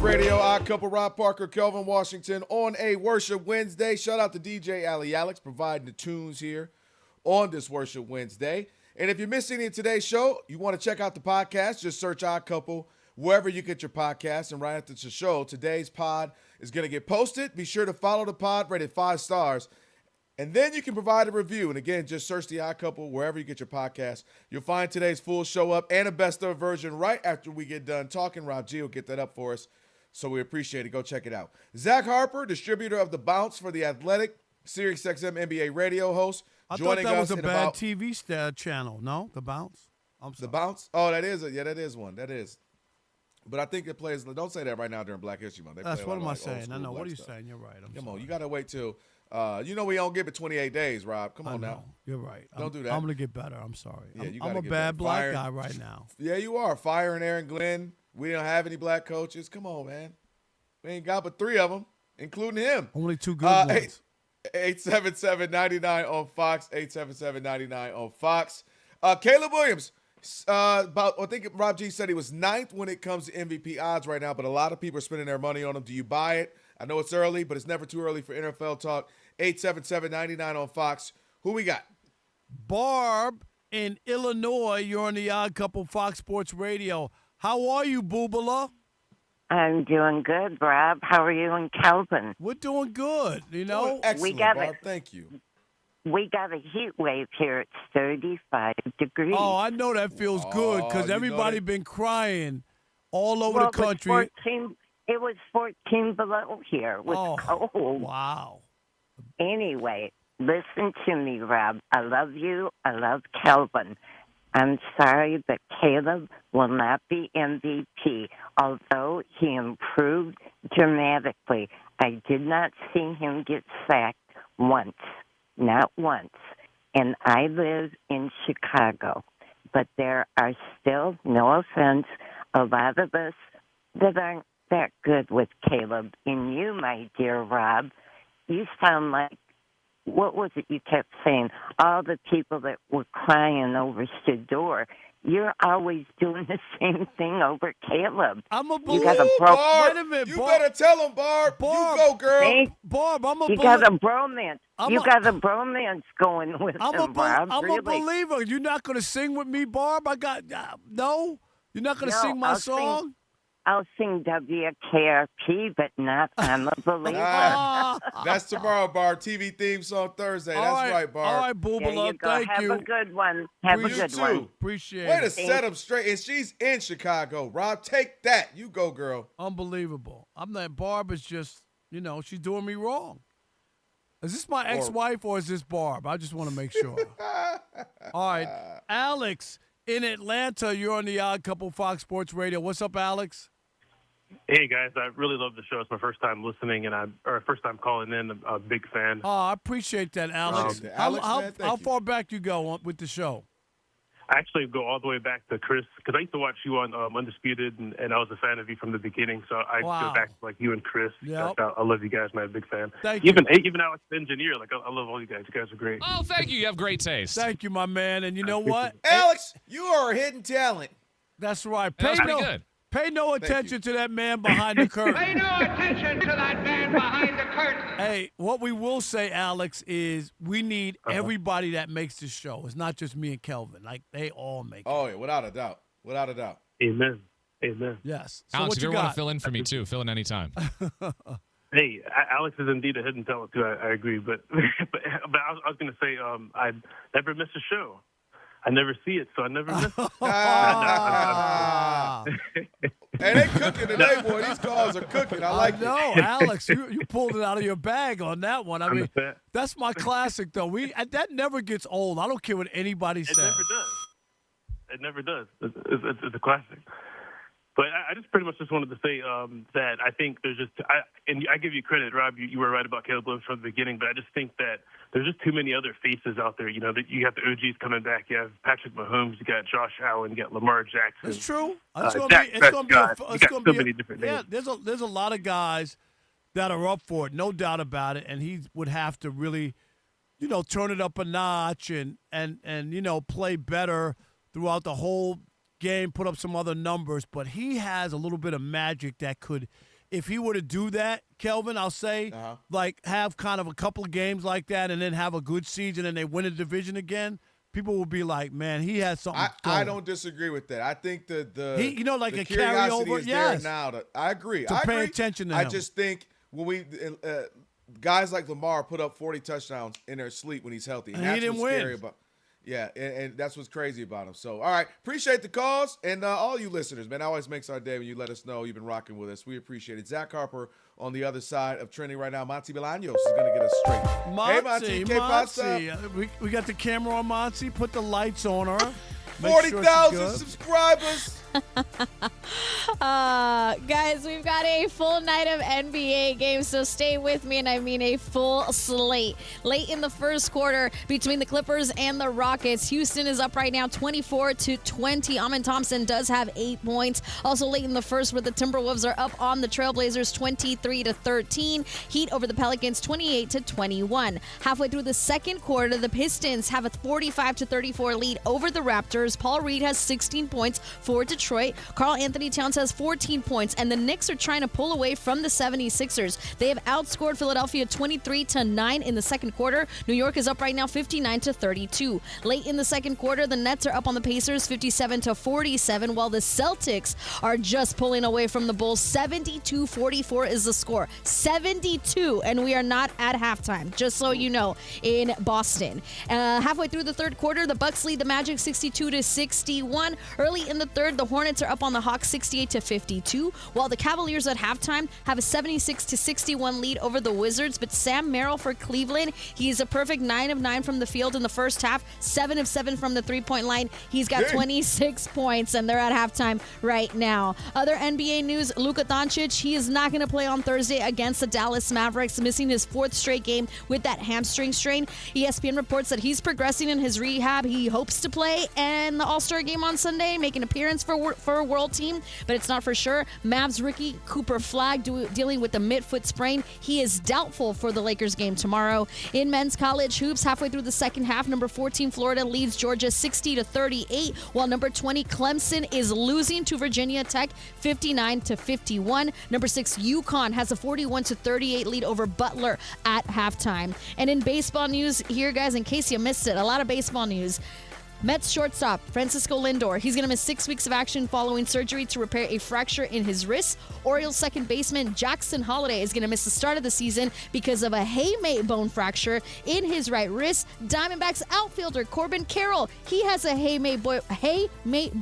Radio. Odd Couple, Rob Parker, Kelvin Washington on a Worship Wednesday. Shout out to DJ Ali Alex providing the tunes here on this Worship Wednesday. And if you're missing any of today's show, you want to check out the podcast, just search Odd Couple wherever you get your podcasts. And right after the show, today's pod is going to get posted. Be sure to follow the pod, rate it 5 stars. And then you can provide a review. And again, just search the Odd Couple wherever you get your podcast. You'll find today's full show up and a best of version right after we get done talking. Rob G will get that up for us. So we appreciate it. Go check it out. Zach Harper, distributor of The Bounce for The Athletic, Sirius XM NBA radio host. I thought that was a bad TV channel. No, The Bounce? The Bounce? Oh, that is one. That is. But I think it plays. Don't say that right now during Black History Month. That's what am I saying? I know. What are you saying? You're right. Come on. You got to wait till, we don't give it 28 days, Rob. Come on now. You're right. Don't do that. I'm going to get better. I'm sorry. Yeah, I'm a bad black guy right now. Yeah, you are. Firing Aaron Glenn. We don't have any black coaches. Come on, man. We ain't got but 3 of them, including him. Only 2 good ones. 877-99 on Fox. 877-99 on Fox. Caleb Williams. I think Rob G said he was 9th when it comes to MVP odds right now, but a lot of people are spending their money on him. Do you buy it? I know it's early, but it's never too early for NFL talk. 877-99 on Fox. Who we got? Barb in Illinois. You're on the Odd Couple Fox Sports Radio. How are you, Boobala? I'm doing good, Rob. How are you and Kelvin? We're doing good. You know, excellent, Barb. Thank you. We got a heat wave here. It's 35 degrees. Oh, I know that feels good because everybody been crying all over the country. It was 14 below here. It was cold. Wow. Anyway, listen to me, Rob. I love you. I love Kelvin. I'm sorry, but Caleb will not be MVP, although he improved dramatically. I did not see him get sacked once. Not once. And I live in Chicago. But there are still, no offense, a lot of us that aren't that good with Caleb. And you, my dear Rob, you sound like, what was it you kept saying? All the people that were crying over Shador. You're always doing the same thing over Caleb. I'm a Barb, wait a minute, you Barb. better tell him, Barb. You go, girl. Barb, I'm a You got a bromance. Got a bromance going with him, Barb. I'm really. a believer. You're not going to sing with me, Barb? I got no? You're not going to sing my song? I'll sing WKRP, but not I'm a believer. That's tomorrow, Barb. TV theme song Thursday. That's right, Barb. All right, Boobala. Thank you. Have a good one. Have a good one. Appreciate Way it. to set them straight. And she's in Chicago. Rob, take that. You go, girl. Unbelievable. I'm not. Barb is just, she's doing me wrong. Is this my ex-wife or is this Barb? I just want to make sure. All right. Alex in Atlanta, you're on the Odd Couple Fox Sports Radio. What's up, Alex? Hey guys, I really love the show. It's my first time listening, or first time calling in. I'm a big fan. Oh, I appreciate that, Alex. How far back you go with the show? I actually go all the way back to Chris because I used to watch you on Undisputed, and I was a fan of you from the beginning. So I go back to you and Chris. Yep. I love you guys, man. Big fan. Thank you. Even Alex, the engineer. I love all you guys. You guys are great. Oh, thank you. You have great taste. Thank you, my man. And you know what, Alex, you are a hidden talent. That's right. That's pretty good. Pay no attention to that man behind the curtain. Pay no attention to that man behind the curtain. Hey, what we will say, Alex, is we need everybody that makes this show. It's not just me and Kelvin. They all make it. Oh, yeah, without a doubt. Without a doubt. Amen. Amen. Yes. So Alex, what if you got? want to fill in for me, too, fill in anytime. Hey, Alex is indeed a hidden talent, too. I agree. But I was going to say I never miss a show. I never see it, so I never miss it. Hey, they cooking today, boy. These calls are cooking. I like it. No, Alex, you pulled it out of your bag on that one. I mean, that's my classic, though. That never gets old. I don't care what anybody says. It never does. It's a classic. But I just pretty much just wanted to say that I think there's and I give you credit, Rob. You were right about Caleb Williams from the beginning, but I just think that there's just too many other faces out there. That you have the OGs coming back. You have Patrick Mahomes. You got Josh Allen. You got Lamar Jackson. It's true. It's going to be so many different names. Yeah, there's a lot of guys that are up for it, no doubt about it. And he would have to really, turn it up a notch and play better throughout the whole game, put up some other numbers, but he has a little bit of magic that could if he were to do that, Kelvin, I'll say, like have kind of a couple of games like that and then have a good season and they win a division again, people will be like, man, he has something going. I don't disagree with that. I think like the a curiosity carryover, is there now. I agree. To pay attention to him. I just think when we guys like Lamar put up 40 touchdowns in their sleep when he's healthy. And he didn't win. Scary about. Yeah, and that's what's crazy about him. So, all right, appreciate the calls and all you listeners, man. It always makes our day when you let us know you've been rocking with us. We appreciate it. Zach Harper on the other side of trending right now. Monty Bolaños is going to get us straight. Monty, we got the camera on Monty. Put the lights on her. 40,000 subscribers. Guys, we've got a full night of NBA games, so stay with me, and I mean a full slate. Late in the first quarter between the Clippers and the Rockets, Houston is up right now 24-20. Amen Thompson does have 8 points. Also late in the first where the Timberwolves are up on the Trailblazers 23-13. Heat over the Pelicans 28-21. Halfway through the second quarter, the Pistons have a 45-34 lead over the Raptors. Paul Reed has 16 points for Detroit. Karl Anthony Towns has 14 points, and the Knicks are trying to pull away from the 76ers. They have outscored Philadelphia 23-9 in the second quarter. New York is up right now 59-32. Late in the second quarter, the Nets are up on the Pacers 57-47, while the Celtics are just pulling away from the Bulls. 72-44 is the score. 72, and we are not at halftime, just so you know, in Boston. Halfway through the third quarter, the Bucks lead the Magic 62-61. Early in the third, the Hornets are up on the Hawks 68-52, while the Cavaliers at halftime have a 76-61 lead over the Wizards. But Sam Merrill for Cleveland, he is a perfect 9 of 9 from the field in the first half, 7 of 7 from the three-point line. He's got 26 points, and they're at halftime right now. Other NBA news, Luka Doncic, he is not going to play on Thursday against the Dallas Mavericks, missing his 4th straight game with that hamstring strain. ESPN reports that he's progressing in his rehab. He hopes to play in the All-Star game on Sunday, make an appearance for a world team, but it's not for sure. Mavs rookie Cooper Flagg dealing with a midfoot sprain. He is doubtful for the Lakers game tomorrow. In men's college hoops, halfway through the second half, number 14 Florida leads Georgia 60-38, while number 20 Clemson is losing to Virginia Tech 59-51. Number 6 UConn has a 41-38 lead over Butler at halftime. And in baseball news here, guys, in case you missed it, a lot of baseball news. Mets shortstop Francisco Lindor, he's going to miss 6 weeks of action following surgery to repair a fracture in his wrist. Orioles second baseman Jackson Holliday is going to miss the start of the season because of a haymate bone fracture in his right wrist. Diamondbacks outfielder Corbin Carroll, he has a haymate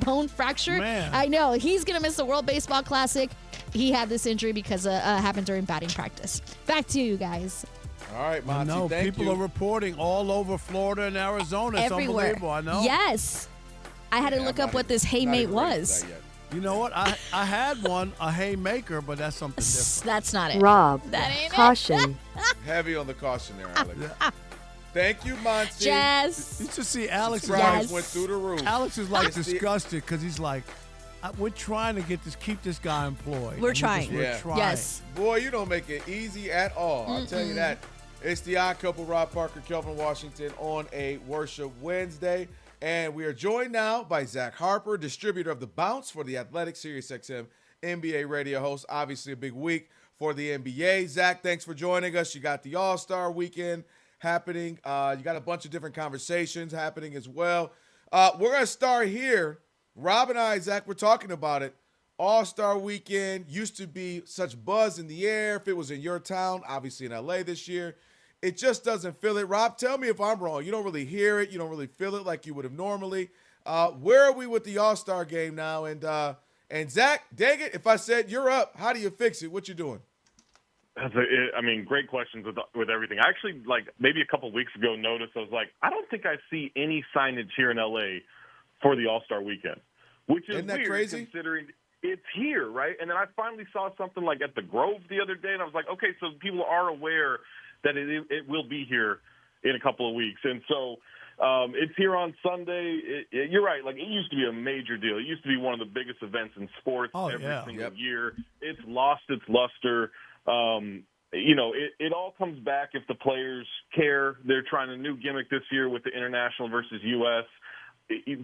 bone fracture. Man. I know, he's going to miss the World Baseball Classic. He had this injury because it happened during batting practice. Back to you guys. All right, Monty, I know. thank People you. are reporting all over Florida and Arizona. It's Everywhere. unbelievable, I know. Yes. I had to look up what this haymate was. You know what? I had one, a haymaker, but that's something different. That's not it. Rob, That ain't caution. Heavy on the caution there, Alex. Thank you, Monty. Jess. You should see Alex. Subscribers went through the roof. Alex is like disgusted because he's like, we're trying to keep this guy employed. We're And trying. we're trying. Yes. Boy, you don't make it easy at all. I'll tell you that. It's the Odd Couple, Rob Parker, Kelvin Washington, on a Worship Wednesday. And we are joined now by Zach Harper, distributor of The Bounce for the Athletic, Sirius XM NBA radio host. Obviously a big week for the NBA. Zach, thanks for joining us. You got the All-Star weekend happening. You got a bunch of different conversations happening as well. We're going to start here. Rob and I, Zach, we're talking about it. All-Star weekend used to be such buzz in the air. If it was in your town, obviously in LA this year, it just doesn't feel it. Rob, tell me if I'm wrong. You don't really hear it. You don't really feel it like you would have normally. Where are we with the All-Star game now? And Zach, dang it, if I said you're up, how do you fix it? What you doing? Great questions with everything. I actually, maybe a couple of weeks ago noticed, I was like, I don't think I see any signage here in L.A. for the All-Star weekend, which is Isn't that weird crazy? Considering it's here, right? And then I finally saw something like at the Grove the other day, and I was like, okay, so people are aware that it will be here in a couple of weeks. And so it's here on Sunday. You're right. It used to be a major deal. It used to be one of the biggest events in sports every single year. It's lost its luster. It all comes back if the players care. They're trying a new gimmick this year with the international versus U.S.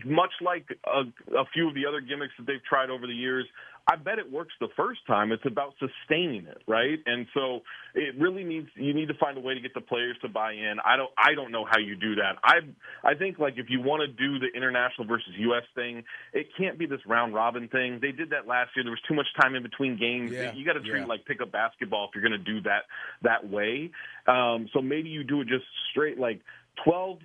much like a few of the other gimmicks that they've tried over the years, I bet it works the first time. It's about sustaining it, right? And so it really you need to find a way to get the players to buy in. I don't know how you do that. I think, like, if you want to do the international versus U.S. thing, it can't be this round robin thing. They did that last year. There was too much time in between games. Yeah. You got to treat it like pickup basketball if you're going to do that way. So maybe you do it just straight, like 12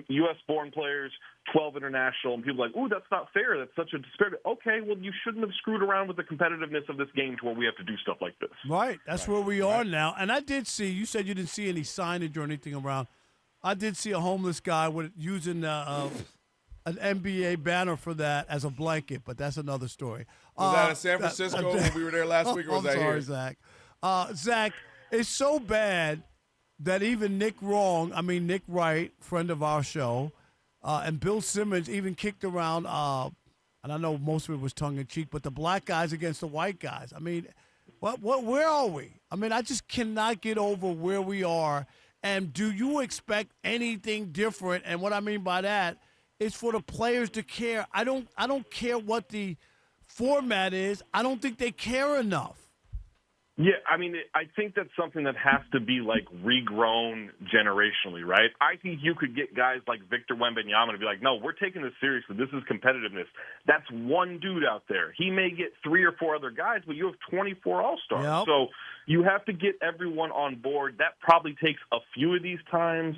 U.S.-born players, 12 international, and people are like, ooh, that's not fair. That's such a disparity. Okay, well, you shouldn't have screwed around with the competitiveness of this game to where we have to do stuff like this. Right. That's where we are now. And I did see, you said you didn't see any signage or anything around. I did see a homeless guy using an NBA banner for that as a blanket, but that's another story. Was that in San Francisco when we were there last week, or was that here? I'm sorry, Zach. Zach, it's so bad that even Nick Wright, friend of our show, and Bill Simmons even kicked around, and I know most of it was tongue-in-cheek, but the black guys against the white guys. I mean, where are we? I mean, I just cannot get over where we are. And do you expect anything different? And what I mean by that is for the players to care. I don't care what the format is. I don't think they care enough. Yeah, I mean, I think that's something that has to be, like, regrown generationally, right? I think you could get guys like Victor Wembanyama to be like, no, we're taking this seriously. This is competitiveness. That's one dude out there. He may get 3 or 4 other guys, but you have 24 All-Stars. Yep. So you have to get everyone on board. That probably takes a few of these times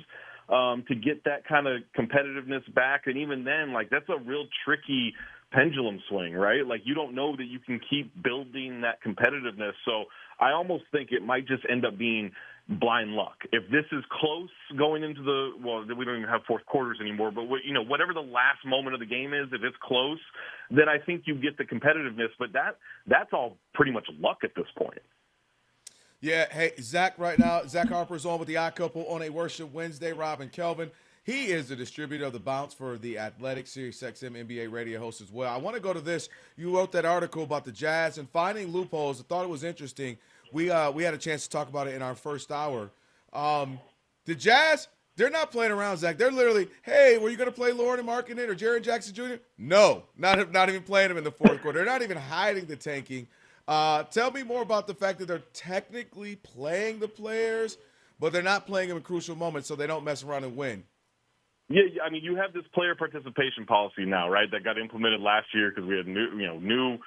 to get that kind of competitiveness back. And even then, like, that's a real tricky pendulum swing, right? Like, you don't know that you can keep building that competitiveness. So I almost think it might just end up being blind luck. If this is close going into we don't even have fourth quarters anymore, but whatever the last moment of the game is, if it's close, then I think you get the competitiveness. But that's all pretty much luck at this point. Yeah, hey, Zach right now, Zach Harper's on with the Odd Couple on a Worship Wednesday. Rob and Kelvin. He is the distributor of the Bounce for the Athletic Sirius XM NBA radio host as well. I want to go to this. You wrote that article about the Jazz and finding loopholes. I thought it was interesting. We had a chance to talk about it in our first hour. The Jazz, they're not playing around, Zach. They're literally, hey, were you going to play Lauren and Markkinen or Jaren Jackson Jr.? No, not even playing them in the fourth quarter. They're not even hiding the tanking. Tell me more about the fact that they're technically playing the players, but they're not playing them in crucial moments so they don't mess around and win. Yeah, I mean, you have this player participation policy now, right, that got implemented last year because we had new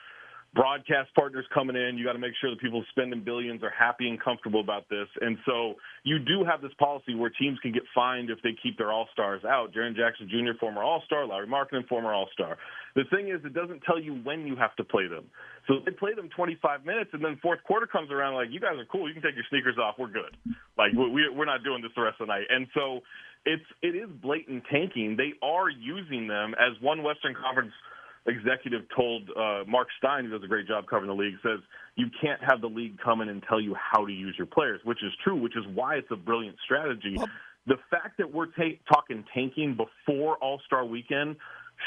broadcast partners coming in. You got to make sure that people spending billions are happy and comfortable about this. And so you do have this policy where teams can get fined if they keep their All-Stars out. Jaren Jackson Jr., former All-Star, Larry Markkinen, former All-Star. The thing is, it doesn't tell you when you have to play them. So they play them 25 minutes, and then fourth quarter comes around like, you guys are cool. You can take your sneakers off. We're good. Like, we're not doing this the rest of the night. And so it is blatant tanking. They are using them, as one Western Conference executive told Mark Stein, who does a great job covering the league, says you can't have the league come in and tell you how to use your players, which is true, which is why it's a brilliant strategy. The fact that we're talking tanking before All-Star Weekend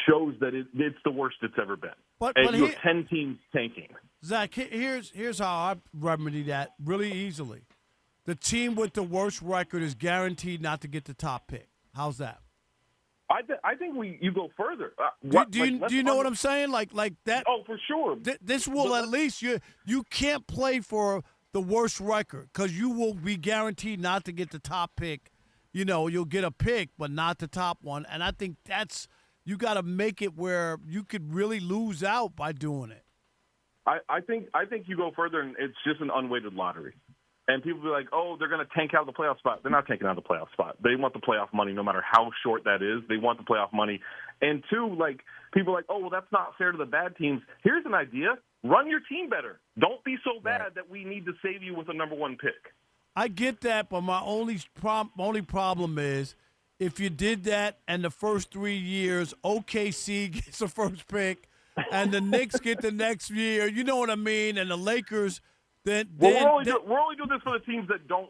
shows that it's the worst it's ever been. But you have 10 teams tanking. Zach, here's how I remedy that really easily. The team with the worst record is guaranteed not to get the top pick. How's that? I think you go further. Do you know what I'm saying? Like that. Oh, for sure. This will at least you can't play for the worst record because you will be guaranteed not to get the top pick. You'll get a pick, but not the top one. And I think you got to make it where you could really lose out by doing it. I think you go further, and it's just an unweighted lottery. And people be like, oh, they're going to tank out the playoff spot. They're not tanking out the playoff spot. They want the playoff money no matter how short that is. They want the playoff money. And two, people are like, oh, well, that's not fair to the bad teams. Here's an idea. Run your team better. Don't be so bad that we need to save you with a number one pick. I get that, but my only problem is if you did that and the first 3 years OKC gets the first pick and the Knicks get the next year, you know what I mean, and the Lakers – we're only doing this for the teams that don't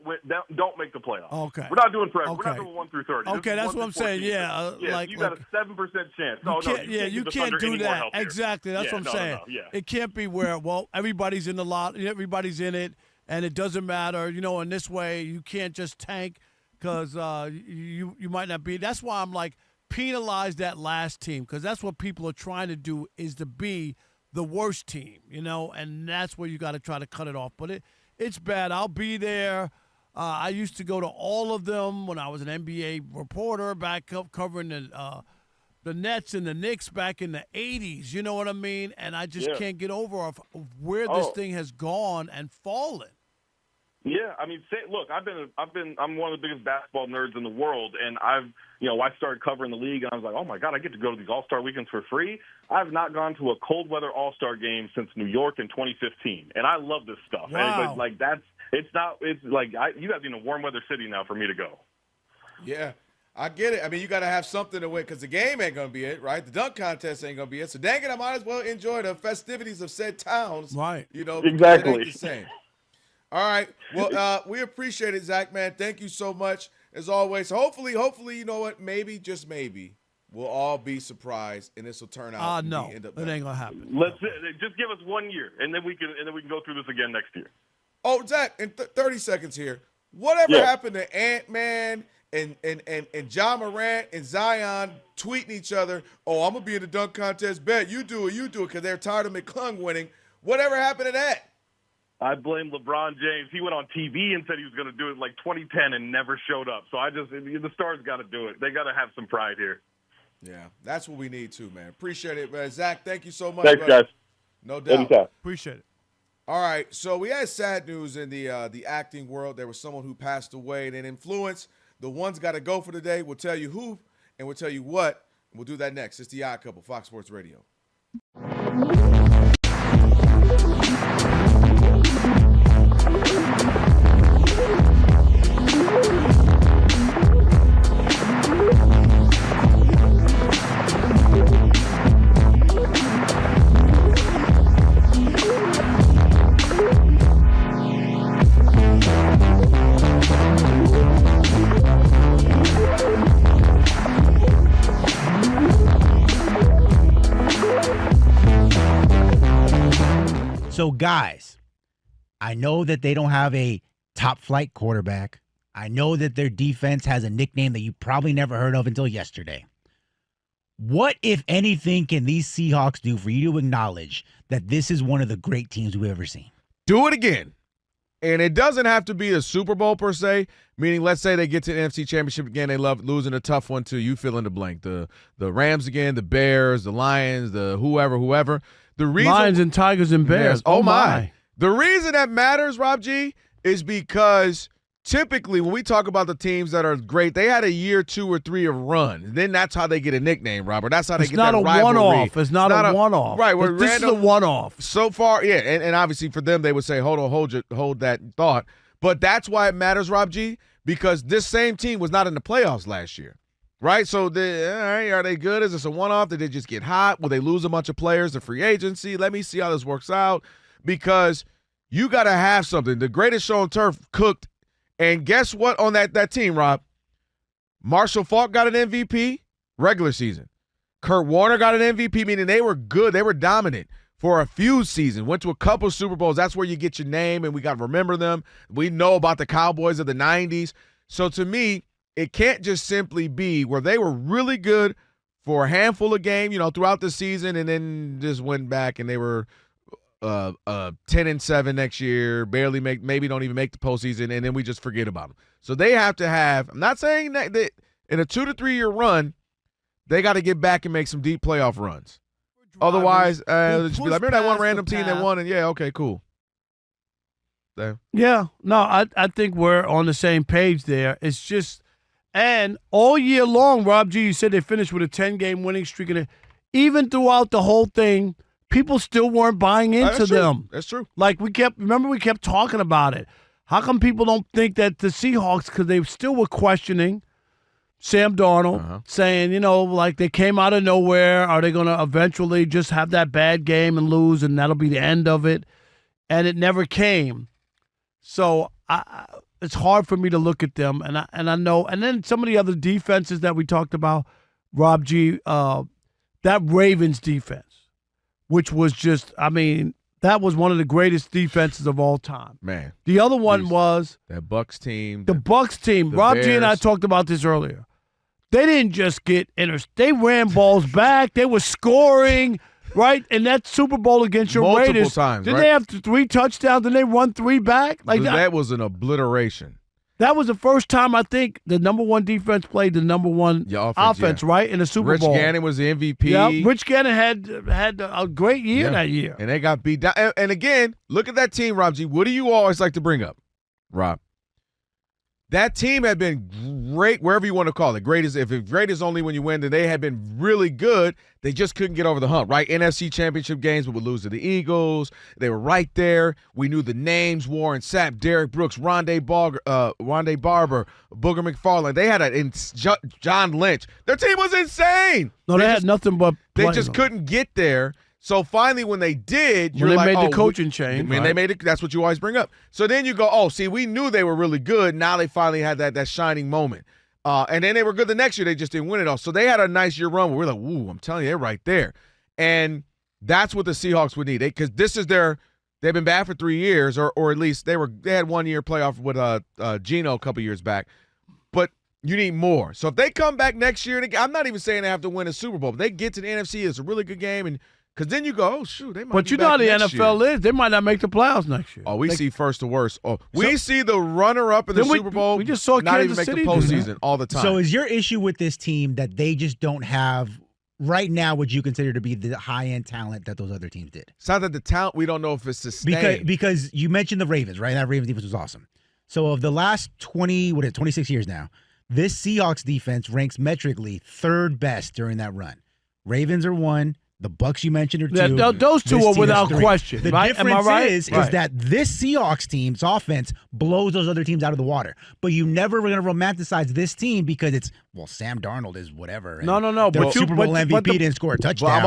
make the playoffs. Okay. We're not doing for everyone. We're not doing 1 through 30. Okay, that's what I'm saying. Yeah, you got a 7% chance. You can't do that. Exactly. That's what I'm saying. No. It can't be where everybody's in the lot, everybody's in it, and it doesn't matter. In this way, you can't just tank because you might not be. That's why I'm like, penalize that last team because that's what people are trying to do is to be the worst team, and that's where you got to try to cut it off. But it's bad. I'll be there. I used to go to all of them when I was an NBA reporter back up covering the Nets and the Knicks back in the 80s. You know what I mean? And I just can't get over where this thing has gone and fallen. Yeah, I mean, look, I'm one of the biggest basketball nerds in the world, and I started covering the league, and I was like, oh my God, I get to go to these All-Star weekends for free. I've not gone to a cold weather All-Star game since New York in 2015, and I love this stuff. Wow. And, you guys are in a warm weather city now for me to go. Yeah. I get it. I mean, you got to have something to win because the game ain't going to be it, right? The dunk contest ain't going to be it. So dang it, I might as well enjoy the festivities of said towns. Right. Exactly. It ain't the same. All right. Well, we appreciate it, Zach, man. Thank you so much, as always. Hopefully, you know what? Maybe, just maybe, we'll all be surprised, and this will turn out. No, it ain't gonna happen. Let's just give us 1 year, and then we can go through this again next year. Oh, Zach, in 30 seconds here. Whatever happened to Ant-Man and John Morant and Zion tweeting each other? Oh, I'm gonna be in the dunk contest. Bet you do it, because they're tired of McClung winning. Whatever happened to that? I blame LeBron James. He went on TV and said he was going to do it like 2010 and never showed up. So the Stars got to do it. They got to have some pride here. Yeah, that's what we need too, man. Appreciate it, man. Zach, thank you so much. Thanks, guys. No doubt. Anytime. Appreciate it. All right, so we had sad news in the acting world. There was someone who passed away and influence. The one's got to go for today. We'll tell you who and we'll tell you what. And we'll do that next. It's The Odd Couple, Fox Sports Radio. So, guys, I know that they don't have a top-flight quarterback. I know that their defense has a nickname that you probably never heard of until yesterday. What, if anything, can these Seahawks do for you to acknowledge that this is one of the great teams we've ever seen? Do it again. And it doesn't have to be a Super Bowl per se, meaning let's say they get to the NFC Championship again. They love losing a tough one to you fill in the blank. The Rams again, the Bears, the Lions, the whoever. The reason, Lions and Tigers and Bears. Yes, oh my. The reason that matters, Rob G, is because typically when we talk about the teams that are great, they had a year, 2 or 3 of run. Then that's how they get a nickname, Robert. That's how they get that rivalry. It's not a one-off. Right. This is a one-off. So far, yeah. And obviously for them, they would say, hold that thought. But that's why it matters, Rob G, because this same team was not in the playoffs last year. Right? So, all right, are they good? Is this a one-off? Did they just get hot? Will they lose a bunch of players to free agency? Let me see how this works out. Because you got to have something. The greatest show on turf cooked. And guess what on that team, Rob? Marshall Faulk got an MVP regular season. Kurt Warner got an MVP, meaning they were good. They were dominant for a few seasons. Went to a couple Super Bowls. That's where you get your name, and we got to remember them. We know about the Cowboys of the 90s. So, to me, it can't just simply be where they were really good for a handful of games, throughout the season, and then just went back and they were 10-7 next year, maybe don't even make the postseason, and then we just forget about them. So they have to have. I'm not saying that in a 2 to 3 year run, they got to get back and make some deep playoff runs. Otherwise, just be like, remember that one random team that won, and okay, cool. There. Yeah, no, I think we're on the same page there. It's just. And all year long, Rob G, you said they finished with a 10-game winning streak. And even throughout the whole thing, people still weren't buying into them. That's true. Like we kept talking about it. How come people don't think that the Seahawks, because they still were questioning Sam Darnold, saying, like they came out of nowhere. Are they going to eventually just have that bad game and lose, and that'll be the end of it? And it never came. So it's hard for me to look at them, and I know. And then some of the other defenses that we talked about, Rob G, that Ravens defense, which was just, that was one of the greatest defenses of all time. Man. The other one was that Bucs team. The Bucs team. Rob G and I talked about this earlier. they didn't just get they ran balls back. They were scoring, right? And that Super Bowl against your Multiple Raiders. times, Did right? they have 3 touchdowns? Did they run 3 back? Like that was an obliteration. That was the first time I think the number 1 defense played the number 1 offense, right, in the Super Bowl. Rich Gannon was the MVP. Yeah, Rich Gannon had a great year that year. And they got beat down. And again, look at that team, Rob G. What do you always like to bring up, Rob? That team had been great, wherever you want to call it. Great is only when you win, then they had been really good. They just couldn't get over the hump, right? NFC Championship games, we would lose to the Eagles. They were right there. We knew the names: Warren Sapp, Derek Brooks, Rondé Barber, Booger McFarland. They had John Lynch. Their team was insane. No, they had nothing but they just couldn't get there. So finally, when they did, they made the coaching change. They made it. That's what you always bring up. So then you go, oh, see, we knew they were really good. Now they finally had that shining moment. And then they were good the next year. They just didn't win it all. So they had a nice year run where we're like, ooh, I'm telling you, they're right there. And that's what the Seahawks would need. Because this is they've been bad for 3 years, or at least they had 1 year playoff with Geno a couple years back. But you need more. So if they come back next year, and I'm not even saying they have to win a Super Bowl. If they get to the NFC, it's a really good game, and because then you go, oh, shoot, they might But be you know back how the next NFL year. is. They might not make the playoffs next year. Oh, we see first to worst. Oh, we see the runner-up in the Super Bowl. We just saw not Kansas even make City the postseason all the time. So is your issue with this team that they just don't have right now what you consider to be the high-end talent that those other teams did? It's not that the talent, we don't know if it's sustained. Because you mentioned the Ravens, right? That Ravens defense was awesome. So of the last 26 years now, this Seahawks defense ranks metrically 3rd best during that run. Ravens are 1. The Bucks you mentioned are 2. Yeah, those 2 are without 3. question. The right? difference Am I right? is that this Seahawks team's offense blows those other teams out of the water. But you never are going to romanticize this team because it's, Sam Darnold is whatever. No. Their Super Bowl MVP didn't score a touchdown.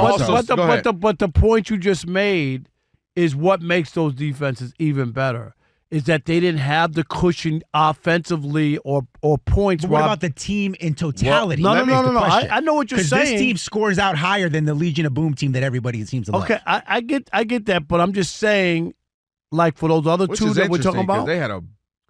But the point you just made is what makes those defenses even better. Is that they didn't have the cushion offensively or points. But what about the team in totality? No. I know what you're saying. Because this team scores out higher than the Legion of Boom team that everybody seems to love. Okay, I get that, but I'm just saying, like for those other 2 that we're talking about, they had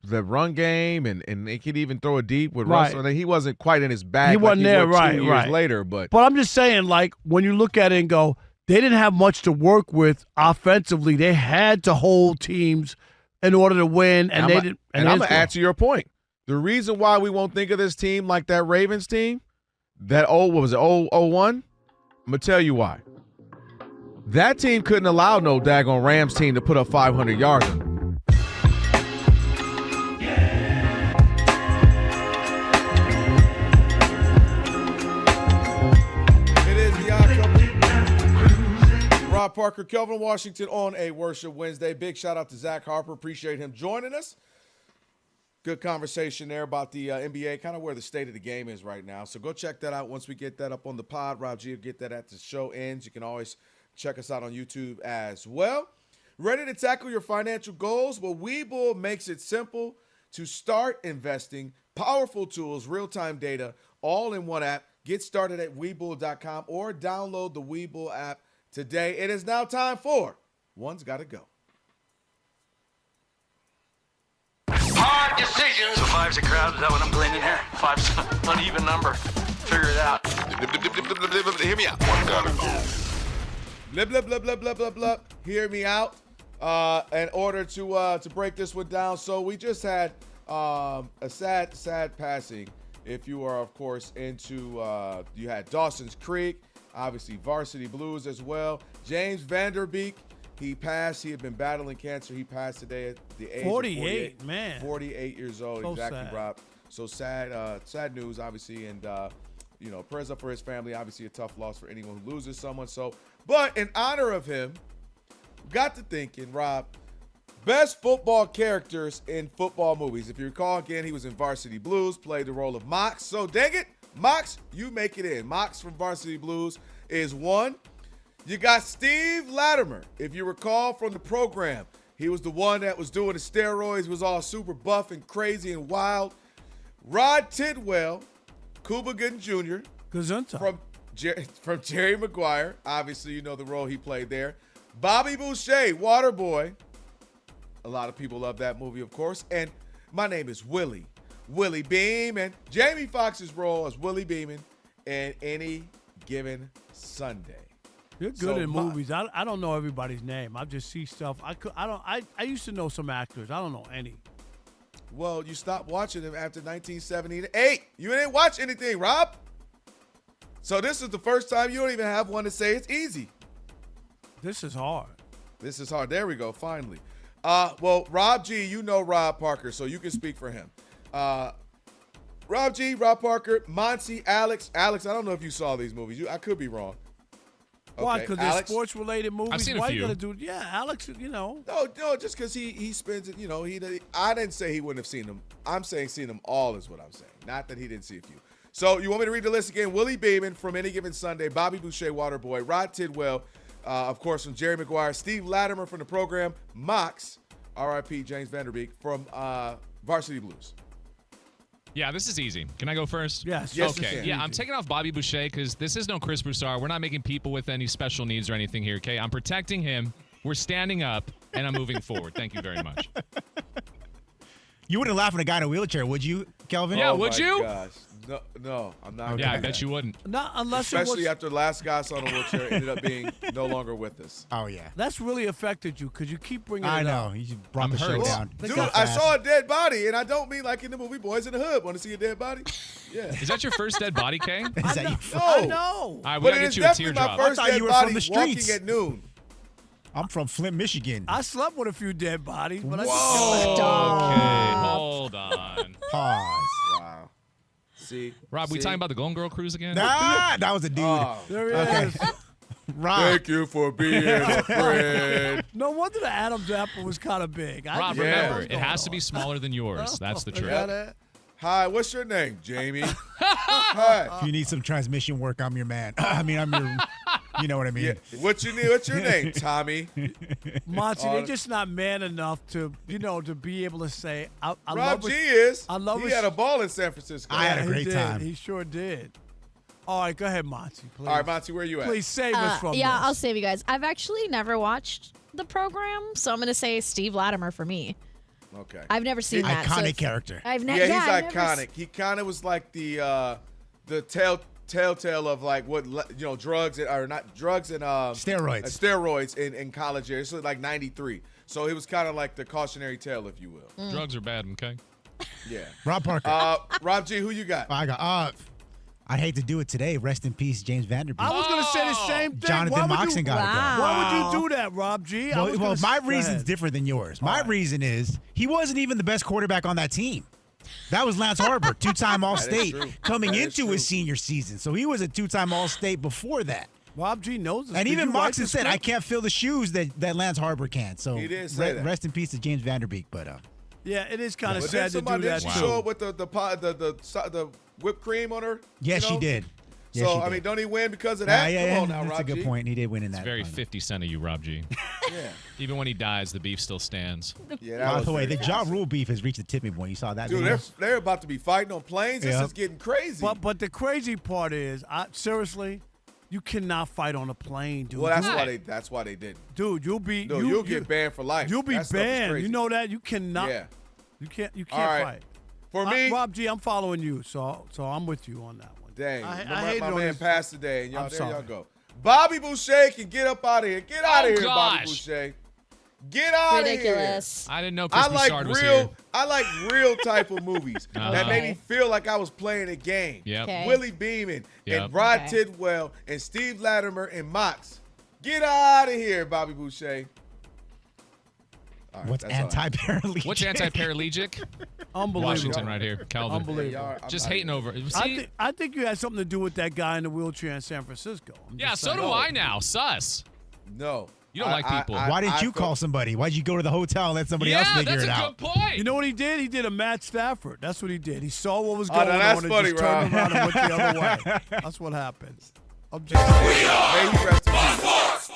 the run game and they could even throw it deep with Russell. And he wasn't quite in his bag. He wasn't there, right? 2 years later, but I'm just saying, like when you look at it and go, they didn't have much to work with offensively. They had to hold teams in order to win, and they didn't. And I'm going to add to your point. The reason why we won't think of this team like that Ravens team, that 01? I'm going to tell you why. That team couldn't allow no daggone Rams team to put up 500 yards in them. It is the Odd Couple. Rob Parker, Kelvin Washington on a Worship Wednesday. Big shout out to Zach Harper. Appreciate him joining us. Good conversation there about the NBA, kind of where the state of the game is right now. So go check that out once we get that up on the pod. Rob G will get that at the show ends. You can always check us out on YouTube as well. Ready to tackle your financial goals? Well, Webull makes it simple to start investing. Powerful tools, real-time data, all in one app. Get started at Webull.com or download the Webull app today. It is now time for One's Gotta Go. Hard decisions. So 5's a crowd. Is that what I'm gleaning here? 5's an uneven number. Figure it out. Hear me out. One gotta go. Blip, blip, blip, blip, blip, blip, blip. Hear me out. In order to break this one down, so we just had a sad passing. If you are, of course, into you had Dawson's Creek, obviously Varsity Blues as well. James Van Der Beek. He passed. He had been battling cancer. He passed today at the age of 48. Man. 48 years old. So exactly, sad. Rob. So sad news, obviously. And, prayers up for his family. Obviously a tough loss for anyone who loses someone. But in honor of him, got to thinking, Rob, best football characters in football movies. If you recall, again, he was in Varsity Blues, played the role of Mox. So, dang it, Mox, you make it in. Mox from Varsity Blues is one. You got Steve Latimer. If you recall from the program, he was the one that was doing the steroids, was all super buff and crazy and wild. Rod Tidwell, Cuba Gooding Jr. From Jerry Maguire. Obviously, you know the role he played there. Bobby Boucher, Waterboy. A lot of people love that movie, of course. And my name is Willie. Willie Beeman. Jamie Foxx's role as Willie Beeman in Any Given Sunday. You're good in movies. I don't know everybody's name. I just see stuff. I used to know some actors. I don't know any. Well, you stopped watching them after 1978. You didn't watch anything, Rob. So this is the first time you don't even have one to say it's easy. This is hard. This is hard. There we go, finally. Well, Rob G, you know Rob Parker, so you can speak for him. Rob G, Rob Parker, Monty, Alex. Alex, I don't know if you saw these movies. I could be wrong. Why? Because they're sports-related movies. I've seen a Why few. you gotta do? Yeah, Alex. You know. No, just because he spends it. You know, I didn't say he wouldn't have seen them. I'm saying seen them all is what I'm saying. Not that he didn't see a few. So you want me to read the list again? Willie Beeman from Any Given Sunday, Bobby Boucher, Waterboy, Rod Tidwell, of course, from Jerry Maguire, Steve Latimer from the program, Mox, R.I.P. James Van Der Beek from Varsity Blues. Yeah, this is easy. Can I go first? Yes, Okay. you can. Yeah, I'm taking off Bobby Boucher because this is no Chris Broussard. We're not making people with any special needs or anything here, okay? I'm protecting him. We're standing up, and I'm moving forward. Thank you very much. You wouldn't laugh at a guy in a wheelchair, would you, Kelvin? Yeah, would you? Gosh. No, I'm not. Yeah, I bet you wouldn't. Not unless Especially after the last guy saw the wheelchair ended up being no longer with us. Oh, yeah. That's really affected you because you keep bringing I it know. up. You just brought the show down. Dude, I saw a dead body, and I don't mean like in the movie Boys in the Hood. Want to see a dead body? Yeah. Is that your first dead body, Kay? Is that you? I know. All right, we But gotta it get is you a definitely my teardrop. first I thought dead you were body from the walking streets. at noon. I'm from Flint, Michigan. I slept with a few dead bodies, but I Okay, hold on. Pause. Wow. See? Rob, we talking about the Golden Girl Cruise again? Nah, that was a dude. There he Okay. is. Rob. Thank you for being a friend. No wonder the Adam's apple was kind of big. Rob, remember, it has to be smaller than yours. That's the You trick. got it? Hi, what's your name, Jamie? Hi. If you need some transmission work, I'm your man. I'm your, you know what I mean. Yeah. What's your name, Tommy? Monty, they're just not man enough to be able to say, I Rob love G what- is. I love he what had she- a ball in San Francisco. I had a He great did. time. He sure did. All right, go ahead, Monty, please. All right, Monty, where you at? Please save us from Yeah, this. I'll save you guys. I've actually never watched the program, so I'm going to say Steve Latimer for me. Okay. I've never seen that. Iconic so it's- character. I've Yeah, never. he's I've never iconic. He kind of was like the telltale of like what drugs or not drugs and Steroids. steroids in college years. So like '93. So it was kind of like the cautionary tale, if you will. Drugs are bad, okay? Yeah. Rob Parker. Rob G, who you got? I got. I'd hate to do it today. Rest in peace, James Van Der Beek. I was going to say the same thing. Jonathan Moxon got to go. Why would you do that, Rob G? Well, my go reason's ahead. different than yours. My reason is he wasn't even the best quarterback on that team. That was Lance Harper, two-time All-State, true. coming That is into true. his senior season. So he was a two-time All-State before that. Rob G knows this. And Did even you write Moxon the said, I script? can't fill the shoes that Lance Harper can. So He did say that. rest in peace to James Van Der Beek. But Yeah, it is kind of But sad to do didn't that, she too. show up with the whipped cream on her? yes, you she know? did. Yes, So she I did. mean, don't he win because of Yeah, that? yeah, Come on now, that's Rob a good G. point. He did win in that. It's very final. 50 Cent of you, Rob G. Yeah. Even when he dies, the beef still stands. Yeah. That By was the way, very the Ja Rule beef has reached the tipping point. You saw that? Dude, video? they're about to be fighting on planes. This Yeah. is getting crazy. But the crazy part is, seriously, you cannot fight on a plane, dude. Well, that's You- why they didn't. Dude, you'll be You'll get banned for life. You'll be That stuff is banned. crazy. You know that? You cannot. Yeah. You can't All right. fight. For me, Rob G, I'm following you, so I'm with you on that one. dang, I my hate man this. passed today, and y'all I'm there sorry. y'all go. Bobby Boucher can get up out of here. Get out of here, Bobby gosh. Boucher. Get out of here. Ridiculous. I didn't know Chris I like Broussard was here. I like real type of movies that made me feel like I was playing a game. Yep. Okay. Willie Beeman Yep. and Rod Okay. Tidwell and Steve Latimer and Mox. Get out of here, Bobby Boucher. All right, What's that's all I have. anti-paralegic? What's anti-paralegic? Unbelievable. Washington right here. Kelvin. Unbelievable. I'm Just not hating even- over. See? I think you had something to do with that guy in the wheelchair in San Francisco. I'm Yeah, just so saying. do I now. Sus. No. You don't like people. Why didn't you felt- call somebody? Why'd you go to the hotel and let somebody else Yeah, figure that's it a out? good point. You know what he did? He did a Matt Stafford. That's what he did. He saw what was Oh, going now that's on funny, and just turned Rob. around and went the other way. That's what happens. I'm just May he rest in peace.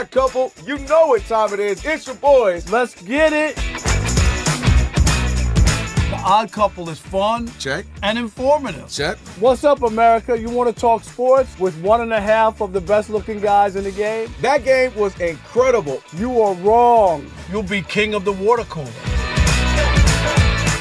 Odd Couple. You know what time it is. It's your boys. Let's get it. The Odd Couple is fun. Check. And informative. Check. What's up, America? You want to talk sports with 1.5 of the best-looking guys in the game? That game was incredible. You are wrong. You'll be king of the water cooler.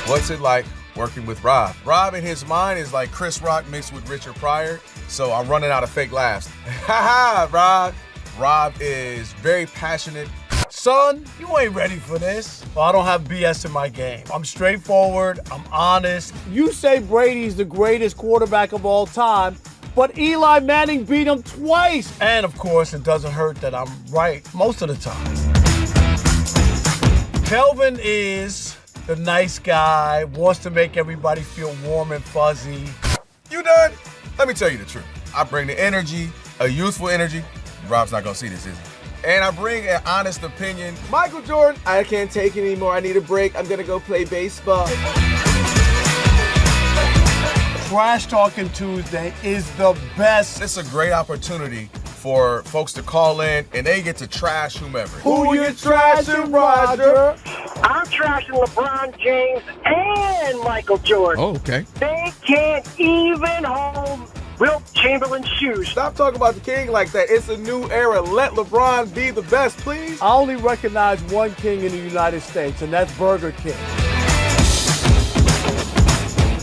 What's it like working with Rob? Rob in his mind is like Chris Rock mixed with Richard Pryor, so I'm running out of fake laughs. Ha ha, Rob. Rob is very passionate. Son, you ain't ready for this. Well, I don't have BS in my game. I'm straightforward. I'm honest. You say Brady's the greatest quarterback of all time, but Eli Manning beat him twice. And, of course, it doesn't hurt that I'm right most of the time. Kelvin is the nice guy, wants to make everybody feel warm and fuzzy. You done? Let me tell you the truth. I bring the energy, a youthful energy. Rob's not going to see this, is he? And I bring an honest opinion. Michael Jordan, I can't take it anymore. I need a break. I'm going to go play baseball. Trash Talking Tuesday is the best. It's a great opportunity for folks to call in and they get to trash whomever. Who you trashing, Roger? I'm trashing LeBron James and Michael Jordan. Oh, okay. They can't even hold Wilt Chamberlain's shoes. Stop talking about the king like that. It's a new era. Let LeBron be the best, please. I only recognize one king in the United States, and that's Burger King.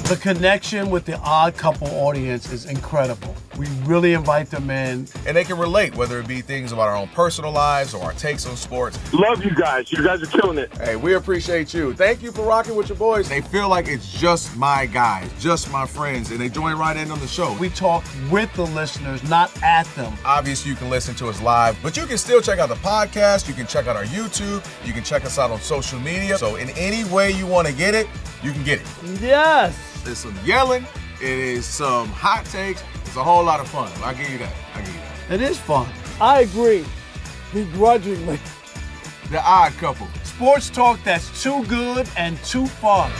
The connection with the Odd Couple audience is incredible. We really invite them in. And they can relate, whether it be things about our own personal lives or our takes on sports. Love you guys. You guys are killing it. Hey, we appreciate you. Thank you for rocking with your boys. They feel like it's just my guys, just my friends, and they join right in on the show. We talk with the listeners, not at them. Obviously, you can listen to us live, but you can still check out the podcast. You can check out our YouTube. You can check us out on social media. So in any way you want to get it, you can get it. Yes. There's some yelling. It is some hot takes. It's a whole lot of fun. I'll give you that. It is fun. I agree. Begrudgingly. The Odd Couple. Sports talk that's too good and too fun.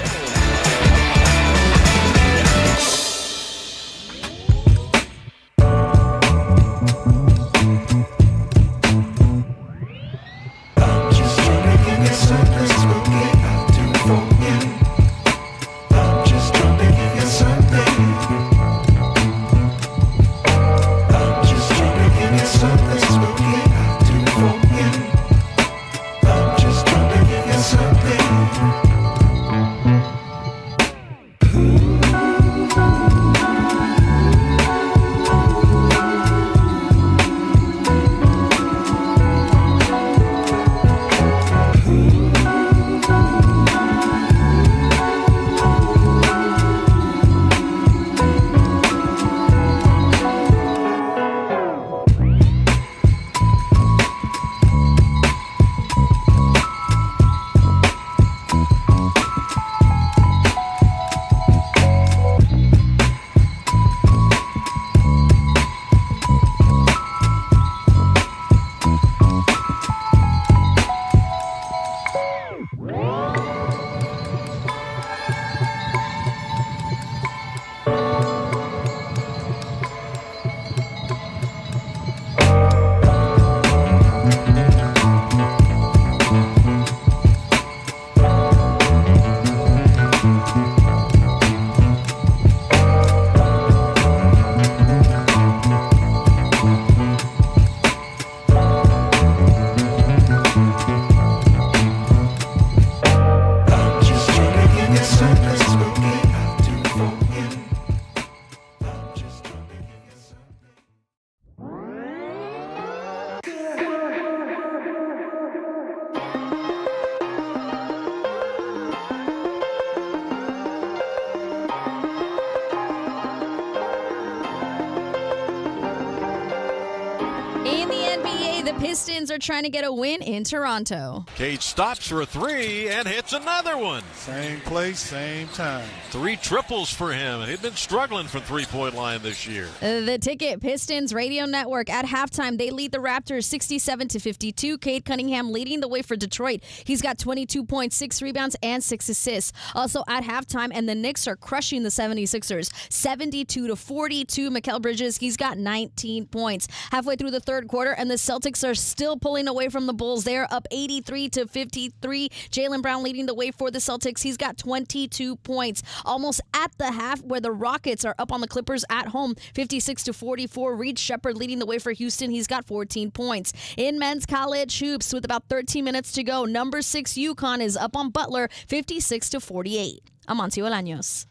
Pistons are trying to get a win in Toronto. Cage stops for a three and hits another one. Same place, same time. 3 triples for him, and he'd been struggling from three-point line this year. The Ticket Pistons radio network at halftime, they lead the Raptors 67-52. Cade Cunningham leading the way for Detroit. He's got 22 points, 6 rebounds, and 6 assists. Also at halftime, and the Knicks are crushing the 76ers 72-42. Mikal Bridges, he's got 19 points. Halfway through the third quarter, and the Celtics are still pulling away from the Bulls. They're up 83-53. Jaylen Brown leading the way for the Celtics. He's got 22 points. Almost at the half, where the Rockets are up on the Clippers at home, 56-44. Reed Shepherd leading the way for Houston. He's got 14 points. In men's college hoops, with about 13 minutes to go, number 6 UConn is up on Butler, 56-48. Amancio Bolaños.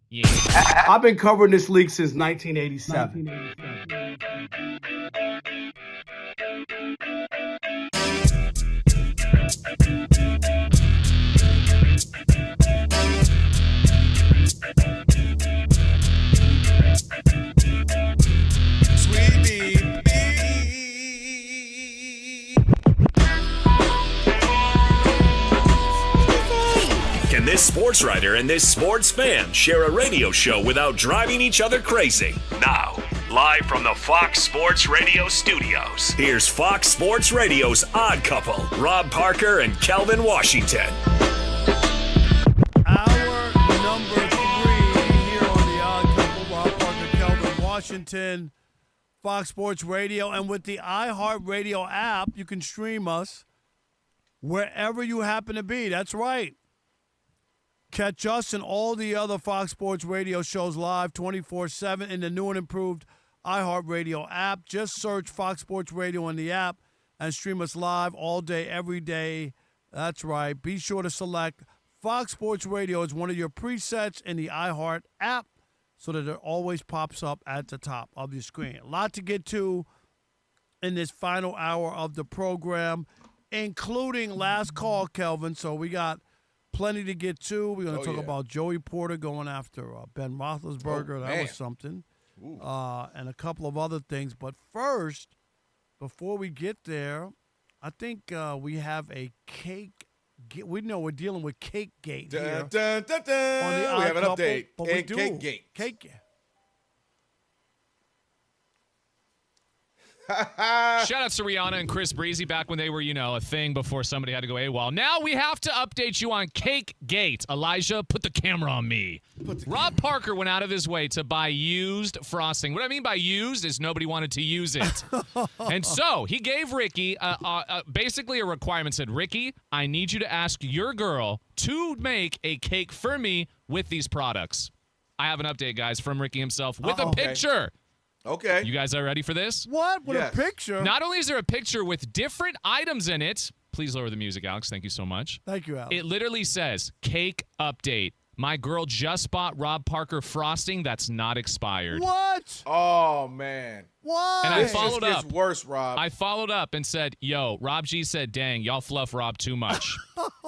Yeah. I've been covering this league since 1987. Can this sports writer and this sports fan share a radio show without driving each other crazy? Now, live from the Fox Sports Radio studios, here's Fox Sports Radio's Odd Couple, Rob Parker and Kelvin Washington. Hour number 3 here on the Odd Couple, Rob Parker, Kelvin Washington, Fox Sports Radio. And with the iHeartRadio app, you can stream us wherever you happen to be. That's right. Catch us and all the other Fox Sports Radio shows live 24/7 in the new and improved iHeartRadio app. Just search Fox Sports Radio in the app and stream us live all day, every day. That's right. Be sure to select Fox Sports Radio as one of your presets in the iHeart app so that it always pops up at the top of your screen. A lot to get to in this final hour of the program, including last call, Kelvin. So we got plenty to get to. We're going to talk about Joey Porter going after Ben Roethlisberger. That was something. And a couple of other things. But first, before we get there, I think we have a cake. We know we're dealing with Cake Gate here. Dun, dun, dun. On the We have an Couple, update. but And we do. Cake Gate. Cake. Shout out to Rihanna and Chris Breezy back when they were, a thing before somebody had to go AWOL. Now we have to update you on Cake Gate. Elijah, put the camera on me. Rob Parker went out of his way to buy used frosting. What I mean by used is nobody wanted to use it. And so he gave Ricky basically a requirement. Said, Ricky, I need you to ask your girl to make a cake for me with these products. I have an update, guys, from Ricky himself with a picture. Okay. You guys are ready for this? What? With a picture? Not only is there a picture with different items in it, please lower the music, Alex. Thank you so much. Thank you, Alex. It literally says, cake update. My girl just bought Rob Parker frosting that's not expired. What? Oh, man. What? And I followed up. It's worse, Rob. I followed up and said, yo, Rob G said, dang, y'all fluff Rob too much.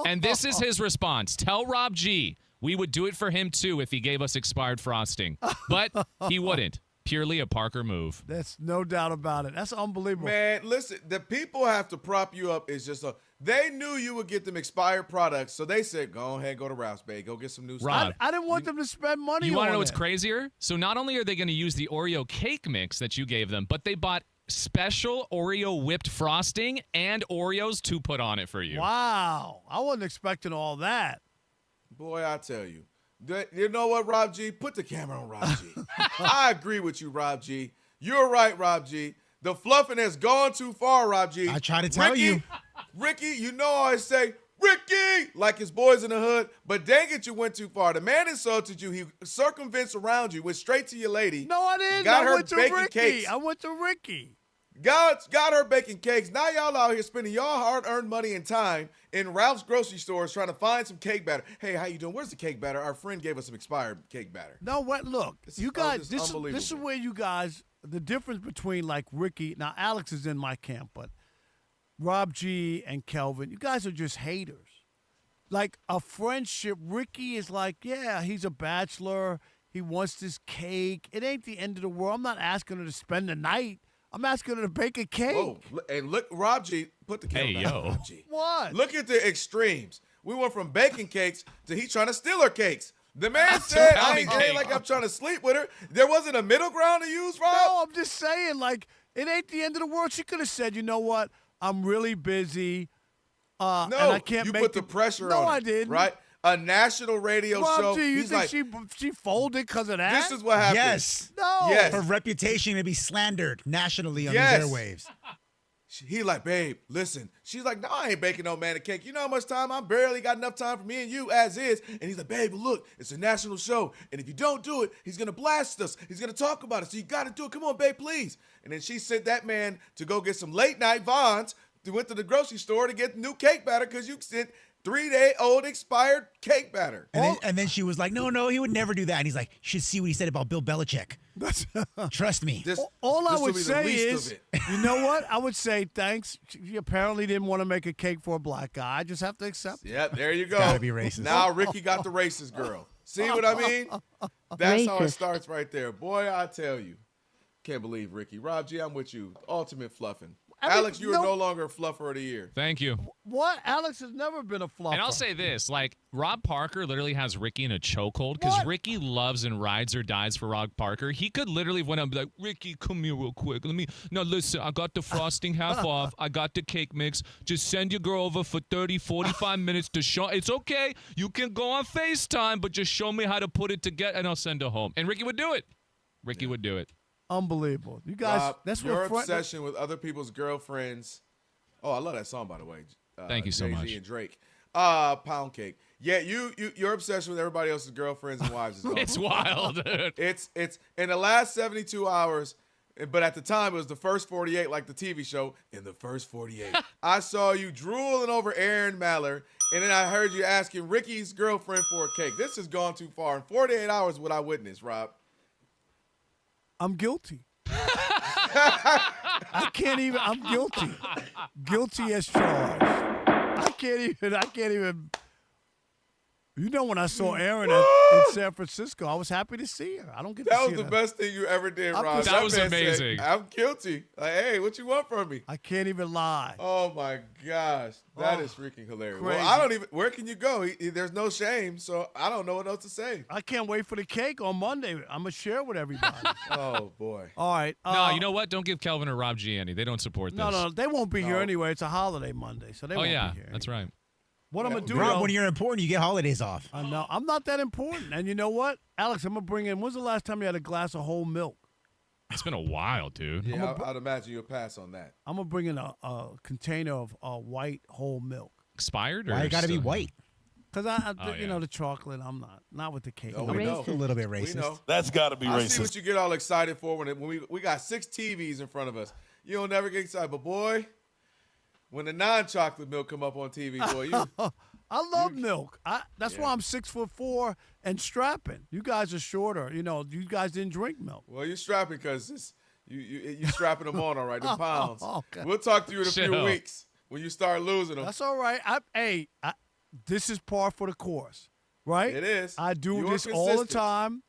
And this is his response. Tell Rob G we would do it for him, too, if he gave us expired frosting. But he wouldn't. Purely a Parker move. That's no doubt about it. That's unbelievable. Man, listen, the people have to prop you up. Is just they knew you would get them expired products, so they said, go ahead, go to Ralph's Bay, go get some new stuff. I didn't want them to spend money on it. You want to know what's crazier? So not only are they going to use the Oreo cake mix that you gave them, but they bought special Oreo whipped frosting and Oreos to put on it for you. Wow. I wasn't expecting all that. Boy, I tell you. You know what, Rob G? Put the camera on Rob G. I agree with you, Rob G. You're right, Rob G. The fluffing has gone too far, Rob G. I try to tell you. Ricky, you know I always say, Ricky, like his boys in the hood, but dang it, you went too far. The man insulted you. He circumvents around you, went straight to your lady. No, I didn't. Got I her went to baking Ricky. cakes. I went to Ricky. Got her baking cakes. Now y'all out here spending y'all hard-earned money and time in Ralph's grocery stores trying to find some cake batter. Hey, how you doing? Where's the cake batter? Our friend gave us some expired cake batter. No, what? Look, you guys. This unbelievable. is where you guys. The difference between like Ricky. Now Alex is in my camp, but Rob G and Kelvin, you guys are just haters. Like a friendship, Ricky is like, yeah, he's a bachelor. He wants this cake. It ain't the end of the world. I'm not asking her to spend the night. I'm asking her to bake a cake. Whoa. And look, Rob G, put the camera down, Rob G. What? Look at the extremes. We went from baking cakes to he trying to steal her cakes. The man said, it ain't like I'm trying to sleep with her. There wasn't a middle ground to use, Rob? No, I'm just saying, like, it ain't the end of the world. She could have said, you know what? I'm really busy. No, and I can't you make put the pressure on her. No, I didn't. Right? A national radio show. Gee, you He's think like, she folded because of that? this is what happened. Yes. No. Yes. Her reputation to be slandered nationally on Yes. these airwaves. He like, babe, listen. She's like, no, I ain't baking no man a cake. You know how much time? I barely got enough time for me and you as is. And he's like, babe, look, it's a national show. And if you don't do it, he's going to blast us. He's going to talk about it. So you got to do it. Come on, babe, please. And then she sent that man to go get some late night Vons. They went to the grocery store to get new cake batter because you sent 3-day-old expired cake batter. And then she was like, no, he would never do that. And he's like, you should see what he said about Bill Belichick. Trust me. All I would say is, you know what? I would say thanks. She apparently didn't want to make a cake for a black guy. I just have to accept it. Yep, there you go. Gotta be racist. Now Ricky got the racist girl. See what I mean? That's how it starts right there. Boy, I tell you. Can't believe Ricky. Rob G, I'm with you. Ultimate fluffing. Alex, you are no longer a fluffer of the year. Thank you. What? Alex has never been a fluffer. And I'll say this, like, Rob Parker literally has Ricky in a chokehold because Ricky loves and rides or dies for Rob Parker. He could literally went up and be like, Ricky, come here real quick. Now listen, I got the frosting half off. I got the cake mix. Just send your girl over for 30, 45 minutes to show. It's okay. You can go on FaceTime, but just show me how to put it together and I'll send her home. And Ricky would do it. Ricky would do it. Unbelievable. You guys, Rob, that's your what obsession with other people's girlfriends. Oh, I love that song, by the way. Thank you so Jay-Z much. And Drake. Pound cake. Yeah, your obsession with everybody else's girlfriends and wives is awesome. It's wild, dude. It's in the last 72 hours, but at the time it was the first 48, like the TV show. In the first 48, I saw you drooling over Aaron Maller, and then I heard you asking Ricky's girlfriend for a cake. This has gone too far. In 48 hours, what I witnessed, Rob. I'm guilty. I can't even. I'm guilty. Guilty as charged. I can't even. You know, when I saw Erin in San Francisco, I was happy to see her. I don't get to see her. That was the best thing you ever did, Rob. That was amazing. Said, I'm guilty. Like, hey, what you want from me? I can't even lie. Oh my gosh, that is freaking hilarious. Crazy. Well, I don't even. Where can you go? There's no shame, so I don't know what else to say. I can't wait for the cake on Monday. I'm gonna share with everybody. Oh boy. All right. No, you know what? Don't give Kelvin or Rob G any. They don't support this. No, they won't be here anyway. It's a holiday Monday, so they won't be here. That's right. What I'm gonna do, Rob, when you're important, you get holidays off. I know. I'm not that important. And you know what, Alex? I'm gonna bring in. When's the last time you had a glass of whole milk? It's been a while, dude. Yeah, I'd imagine you'll pass on that. I'm gonna bring in a container of white whole milk. Expired? Why or it got to be still? white? Because you know, the chocolate. I'm not with the cake. Oh, we know. A little bit racist. We know. That's got to be I racist. see what you get all excited for when we got 6 TVs in front of us. You don't never get excited, but boy, when the non-chocolate milk come up on TV, boy, you. I love milk. That's why I'm 6'4" and strapping. You guys are shorter. You know, you guys didn't drink milk. Well, you're strapping because you strapping them on all right, the pounds. Okay. We'll talk to you in a few weeks when you start losing them. That's all right. This is par for the course, right? It is. I do You're this all the consistent. time,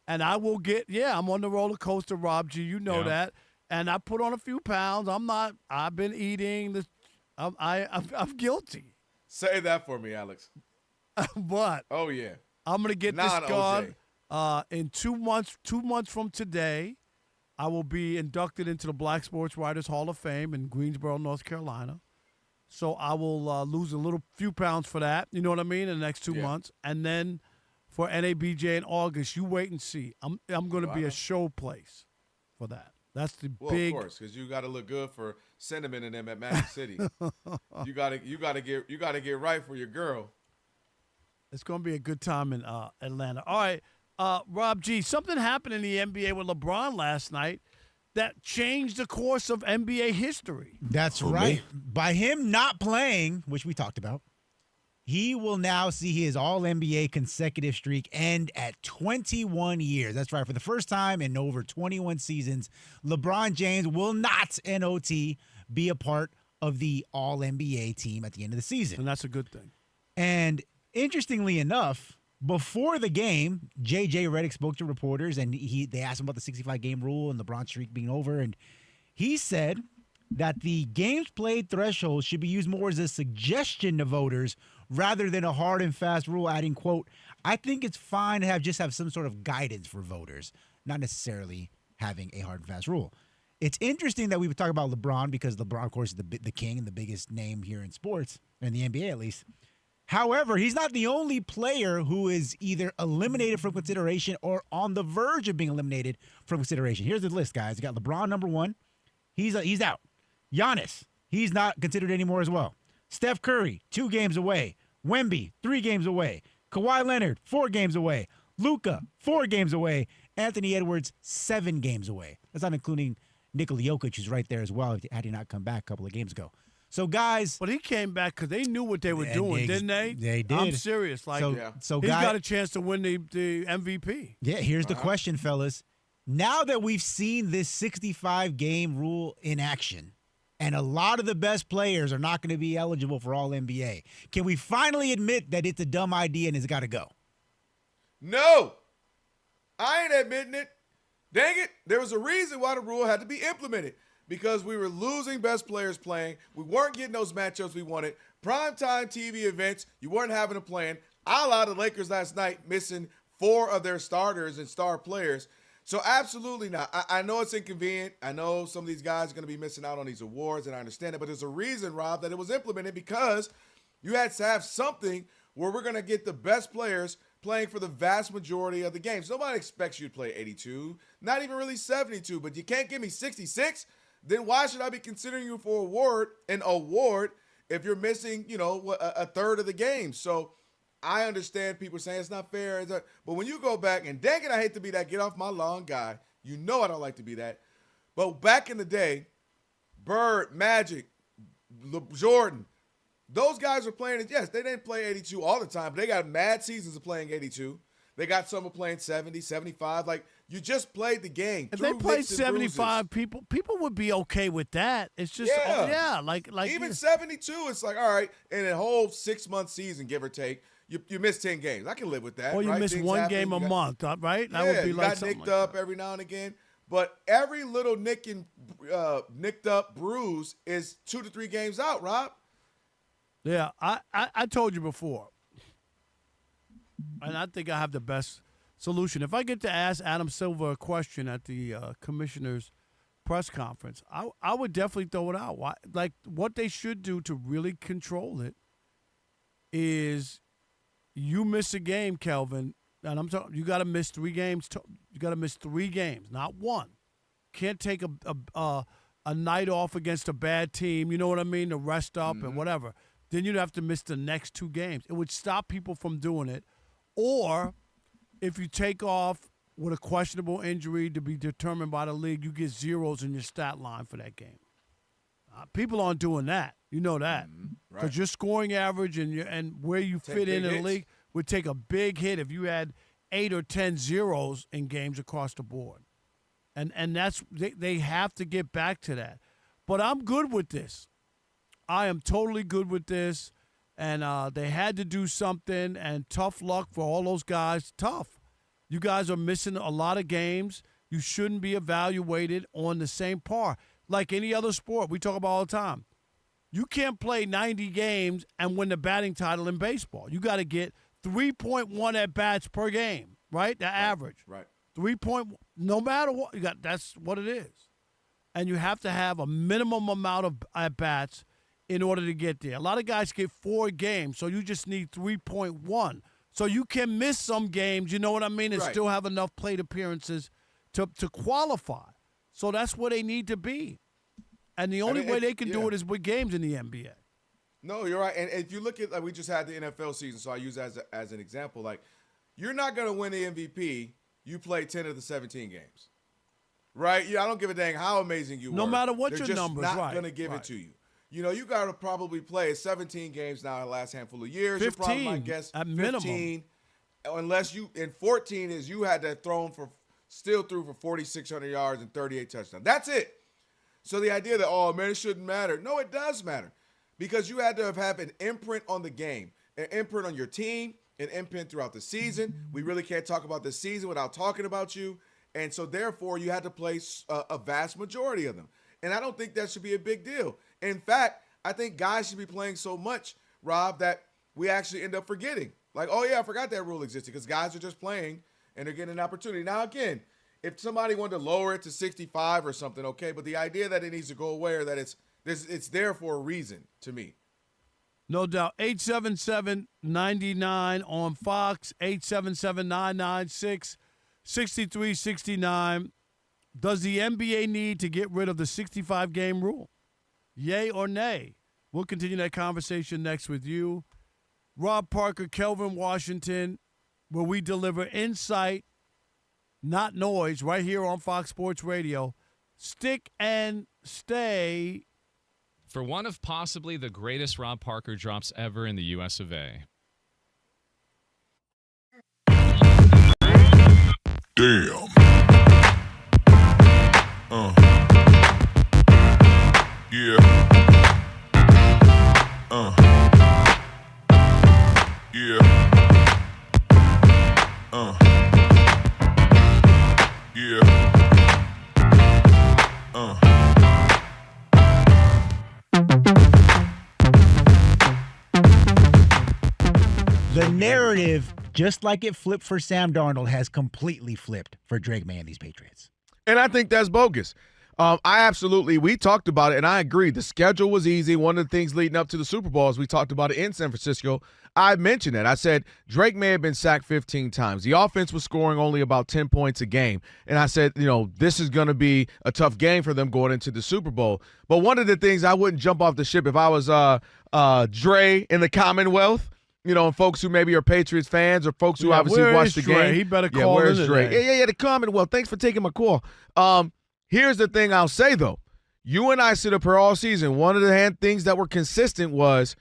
and I will get. Yeah, I'm on the roller coaster, Rob G. You know that, and I put on a few pounds. I've been eating this. I'm guilty. Say that for me, Alex. But oh yeah, I'm gonna get this done in 2 months. 2 months from today, I will be inducted into the Black Sports Writers Hall of Fame in Greensboro, North Carolina. So I will lose a few pounds for that. You know what I mean? In the next 2 months, and then for NABJ in August, you wait and see. I'm going to be a show place for that. That's the big. Of course, because you got to look good for Cinnamon and them at Magic City. you got to get right for your girl. It's going to be a good time in Atlanta. All right, Rob G. Something happened in the NBA with LeBron last night that changed the course of NBA history. That's right. By him not playing, which we talked about, he will now see his All-NBA consecutive streak end at 21 years. That's right. For the first time in over 21 seasons, LeBron James will not, NOT, be a part of the All-NBA team at the end of the season. And that's a good thing. And interestingly enough, before the game, J.J. Redick spoke to reporters, and they asked him about the 65-game rule and LeBron's streak being over, and he said that the games played threshold should be used more as a suggestion to voters rather than a hard and fast rule, adding, quote, I think it's fine to have some sort of guidance for voters, not necessarily having a hard and fast rule. It's interesting that we would talk about LeBron because LeBron, of course, is the king and the biggest name here in sports, in the NBA at least. However, he's not the only player who is either eliminated from consideration or on the verge of being eliminated from consideration. Here's the list, guys. You got LeBron, number 1. He's out. Giannis, He's not considered anymore as well. Steph Curry, 2 games away. Wemby, 3 games away. Kawhi Leonard, 4 games away. Luka, 4 games away. Anthony Edwards, 7 games away. That's not including Nikola Jokic, who's right there as well, had he not come back a couple of games ago. So, guys. But he came back because they knew what they were doing, didn't they? They did. I'm serious. Like, so he's got a chance to win the MVP. Yeah, here's the question, fellas. Now that we've seen this 65-game rule in action, and a lot of the best players are not going to be eligible for All-NBA, can we finally admit that it's a dumb idea and it's got to go? No. I ain't admitting it. Dang it. There was a reason why the rule had to be implemented. Because we were losing best players playing. We weren't getting those matchups we wanted. Primetime TV events, you weren't having a plan. A la the Lakers last night, missing 4 of their starters and star players. So absolutely not. I know it's inconvenient. I know some of these guys are going to be missing out on these awards, and I understand it. But there's a reason, Rob, that it was implemented because you had to have something where we're going to get the best players playing for the vast majority of the games. Nobody expects you to play 82, not even really 72, but you can't give me 66. Then why should I be considering you for an award if you're missing, a third of the game? So I understand people saying it's not fair. But when you go back, and dang it, I hate to be that get off my lawn guy. You know I don't like to be that. But back in the day, Bird, Magic, Jordan, those guys were playing it. Yes, they didn't play 82 all the time, but they got mad seasons of playing 82. They got some playing 70, 75. Like, you just played the game. If they played 75, people would be okay with that. It's just, like even 72, it's like, all right, in a whole 6-month season, give or take, you miss 10 games. I can live with that. Or you miss one game a month, right? That would be like something nicked up every now and again. But every little nicked up bruise is 2 to 3 games out, Rob. Yeah, I told you before. And I think I have the best solution. If I get to ask Adam Silver a question at the commissioner's press conference, I would definitely throw it out. Why? Like, what they should do to really control it is you miss a game, Kelvin, and I'm talking, you got to miss 3 games. You got to miss 3 games, not 1. Can't take a night off against a bad team, you know what I mean, to rest up and whatever. Then you'd have to miss the next 2 games. It would stop people from doing it. Or if you take off with a questionable injury to be determined by the league, you get zeros in your stat line for that game. People aren't doing that. You know that. Because your scoring average and where you fit in the league would take a big hit if you had 8 or 10 zeros in games across the board. And that's they have to get back to that. But I'm good with this. I am totally good with this. And they had to do something, and tough luck for all those guys. Tough. You guys are missing a lot of games. You shouldn't be evaluated on the same par. Like any other sport we talk about all the time. You can't play 90 games and win the batting title in baseball. You got to get 3.1 at-bats per game, right? The average. Right. 3 point, no matter what. That's what it is. And you have to have a minimum amount of at-bats in order to get there. A lot of guys get 4 games, so you just need 3.1. So you can miss some games, you know what I mean, and still have enough plate appearances to qualify. So that's where they need to be. And the only way they can do it is with games in the NBA. No, you're right. And if you look at, like, we just had the NFL season, so I use that as an example. Like, you're not going to win the MVP. You play 10 of the 17 games. Right? I don't give a dang how amazing you were. No matter what They're your numbers, just not going to give it to you. You got to probably play 17 games now in the last handful of years. 15, probably, I guess, at 15, minimum. Unless and 14 is you had that still threw for 4,600 yards and 38 touchdowns. That's it. So the idea that, oh, man, it shouldn't matter. No, it does matter. Because you had to have an imprint on the game, an imprint on your team, an imprint throughout the season. We really can't talk about the season without talking about you. And so, therefore, you had to play a vast majority of them. And I don't think that should be a big deal. In fact, I think guys should be playing so much, Rob, that we actually end up forgetting. Like, oh, yeah, I forgot that rule existed because guys are just playing and they're getting an opportunity. Now, again, if somebody wanted to lower it to 65 or something, okay, but the idea that it needs to go away or that it's there for a reason to me. No doubt. 877-99 on Fox, 877-996-6369. Does the NBA need to get rid of the 65-game rule? Yay or nay? We'll continue that conversation next with you. Rob Parker, Kelvin Washington, where we deliver insight, not noise, right here on Fox Sports Radio. Stick and stay. For one of possibly the greatest Rob Parker drops ever in the U.S. of A. Damn. Yeah. Yeah. Yeah. The narrative, just like it flipped for Sam Darnold, has completely flipped for Drake May and these Patriots. And I think that's bogus. We talked about it, and I agree. The schedule was easy. One of the things leading up to the Super Bowl, as we talked about it in San Francisco, I mentioned it. I said Drake may have been sacked 15 times. The offense was scoring only about 10 points a game. And I said, this is going to be a tough game for them going into the Super Bowl. But one of the things, I wouldn't jump off the ship if I was Dre in the Commonwealth. And folks who maybe are Patriots fans or folks who obviously watch the game. He better call where's in Dre? today. Yeah, the Commonwealth. Thanks for taking my call. Here's the thing I'll say, though. You and I sit up here all season. One of the things that were consistent was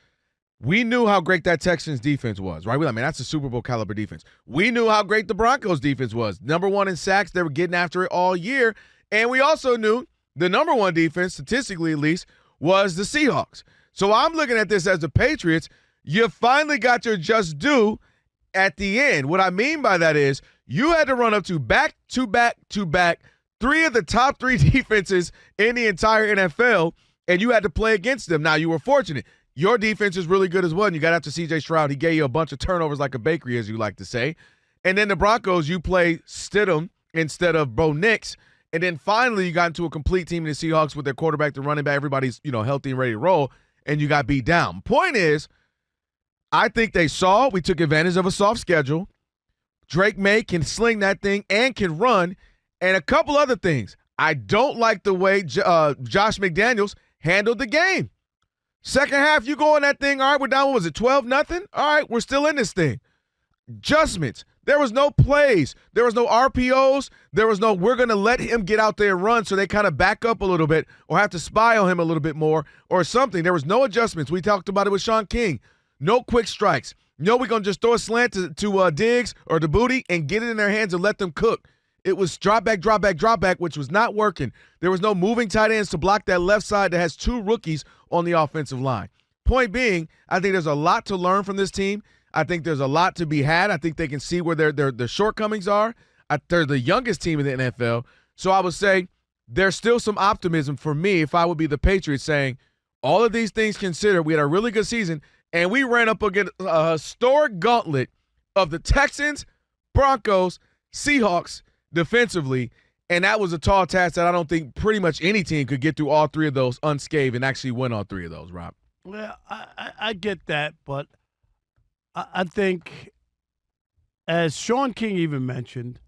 we knew how great that Texans defense was, right? That's a Super Bowl caliber defense. We knew how great the Broncos defense was. Number one in sacks. They were getting after it all year. And we also knew the number one defense, statistically at least, was the Seahawks. So I'm looking at this as the Patriots. You finally got your just due at the end. What I mean by that is you had to run up to back, three of the top three defenses in the entire NFL, and you had to play against them. Now, you were fortunate. Your defense is really good as well, and you got after C.J. Stroud. He gave you a bunch of turnovers like a bakery, as you like to say. And then the Broncos, you play Stidham instead of Bo Nix. And then finally you got into a complete team in the Seahawks with their quarterback, the running back. Everybody's, healthy and ready to roll, and you got beat down. Point is, I think they saw we took advantage of a soft schedule. Drake May can sling that thing and can run. And a couple other things. I don't like the way Josh McDaniels handled the game. Second half, you go in that thing, all right, we're down, what was it, 12-0? All right, we're still in this thing. Adjustments. There was no plays. There was no RPOs. There was no, we're going to let him get out there and run so they kind of back up a little bit or have to spy on him a little bit more or something. There was no adjustments. We talked about it with Sean King. No quick strikes. No, we're going to just throw a slant to Diggs or the booty and get it in their hands and let them cook. It was drop back, which was not working. There was no moving tight ends to block that left side that has two rookies on the offensive line. Point being, I think there's a lot to learn from this team. I think there's a lot to be had. I think they can see where their shortcomings are. They're the youngest team in the NFL. So I would say there's still some optimism for me if I would be the Patriots saying, all of these things considered, we had a really good season, and we ran up against a historic gauntlet of the Texans, Broncos, Seahawks, defensively, and that was a tall task that I don't think pretty much any team could get through all three of those unscathed and actually win all three of those, Rob. Well, I get that, but I think, as Sean King even mentioned,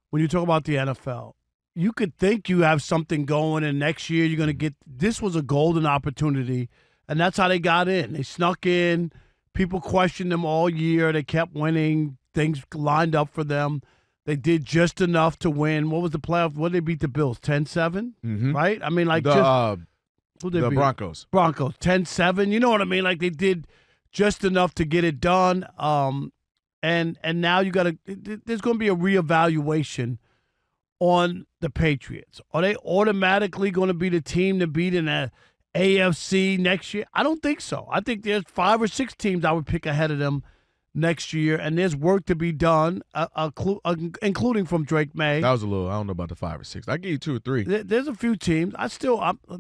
when you talk about the NFL, you could think you have something going, and next year you're going to get – this was a golden opportunity, and that's how they got in. They snuck in. People questioned them all year. They kept winning. Things lined up for them. They did just enough to win. What was the playoff? What did they beat the Bills? 10-7, right? I mean, the Broncos. Broncos, 10-7. You know what I mean? Like, they did just enough to get it done. And now you got to – there's going to be a reevaluation on the Patriots. Are they automatically going to be the team to beat in the AFC next year? I don't think so. I think there's 5 or 6 teams I would pick ahead of them next year, and there's work to be done, including from Drake May. That was a little, I don't know about the 5 or 6. I give you 2 or 3. There's a few teams.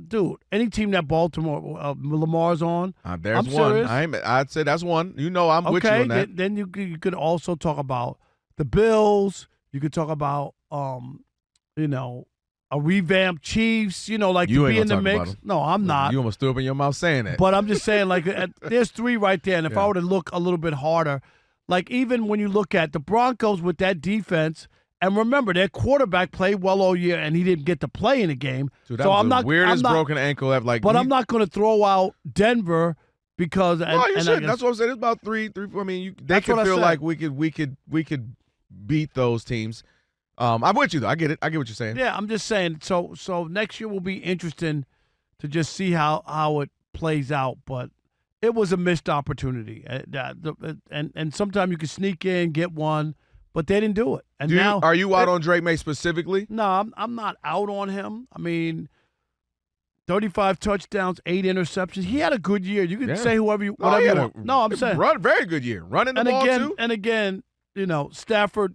Dude, any team that Baltimore, Lamar's on, there's I'm one. serious. I'd say that's one. I'm with you on that. Then you could also talk about the Bills. You could talk about, a revamped Chiefs, like you to ain't be in the gonna talk mix. about 'em. No, I'm not. You almost threw up in your mouth saying that. But I'm just saying, there's 3 right there. And if I were to look a little bit harder, like even when you look at the Broncos with that defense And remember, their quarterback played well all year, and he didn't get to play in a game. Dude, that so was I'm the not, weirdest I'm not, broken ankle ever. Like, but I'm not going to throw out Denver because. No, you shouldn't. That's what I'm saying. It's about three. I mean, they could feel like we could beat those teams. I'm with you though. I get it. I get what you're saying. Yeah, I'm just saying. So next year will be interesting to just see how it plays out. But it was a missed opportunity, and sometimes you can sneak in, get one, but they didn't do it. And now, are you out on Drake May specifically? No, I'm not out on him. I mean, 35 touchdowns, 8 interceptions. He had a good year. You can say whatever you want. No, I'm saying very good year, running the ball too. And again, Stafford.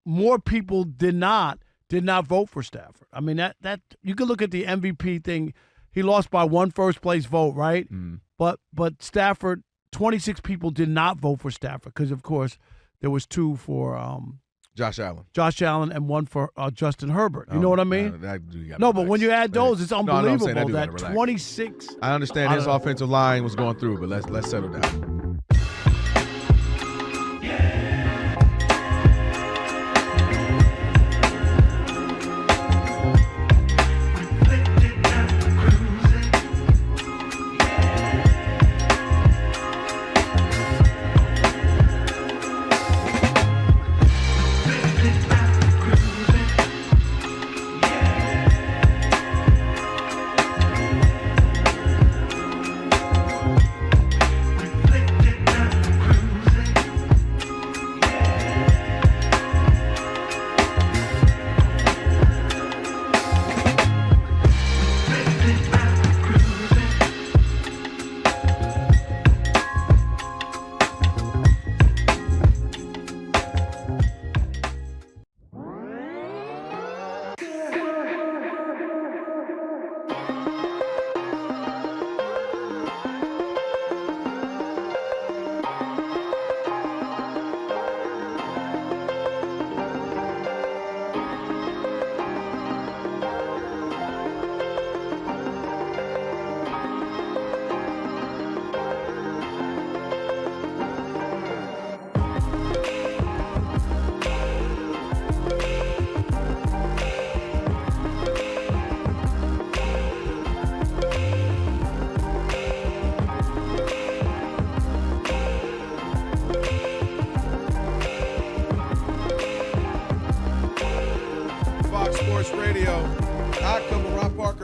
More people did not vote for Stafford. I mean that you can look at the MVP thing. He lost by 1 first place vote, right? Mm. But Stafford, 26 people did not vote for Stafford because of course there was 2 for Josh Allen. And 1 for Justin Herbert. You know what I mean? No, but when you add those, it's unbelievable that 26. I understand his offensive line was going through, but let's settle down.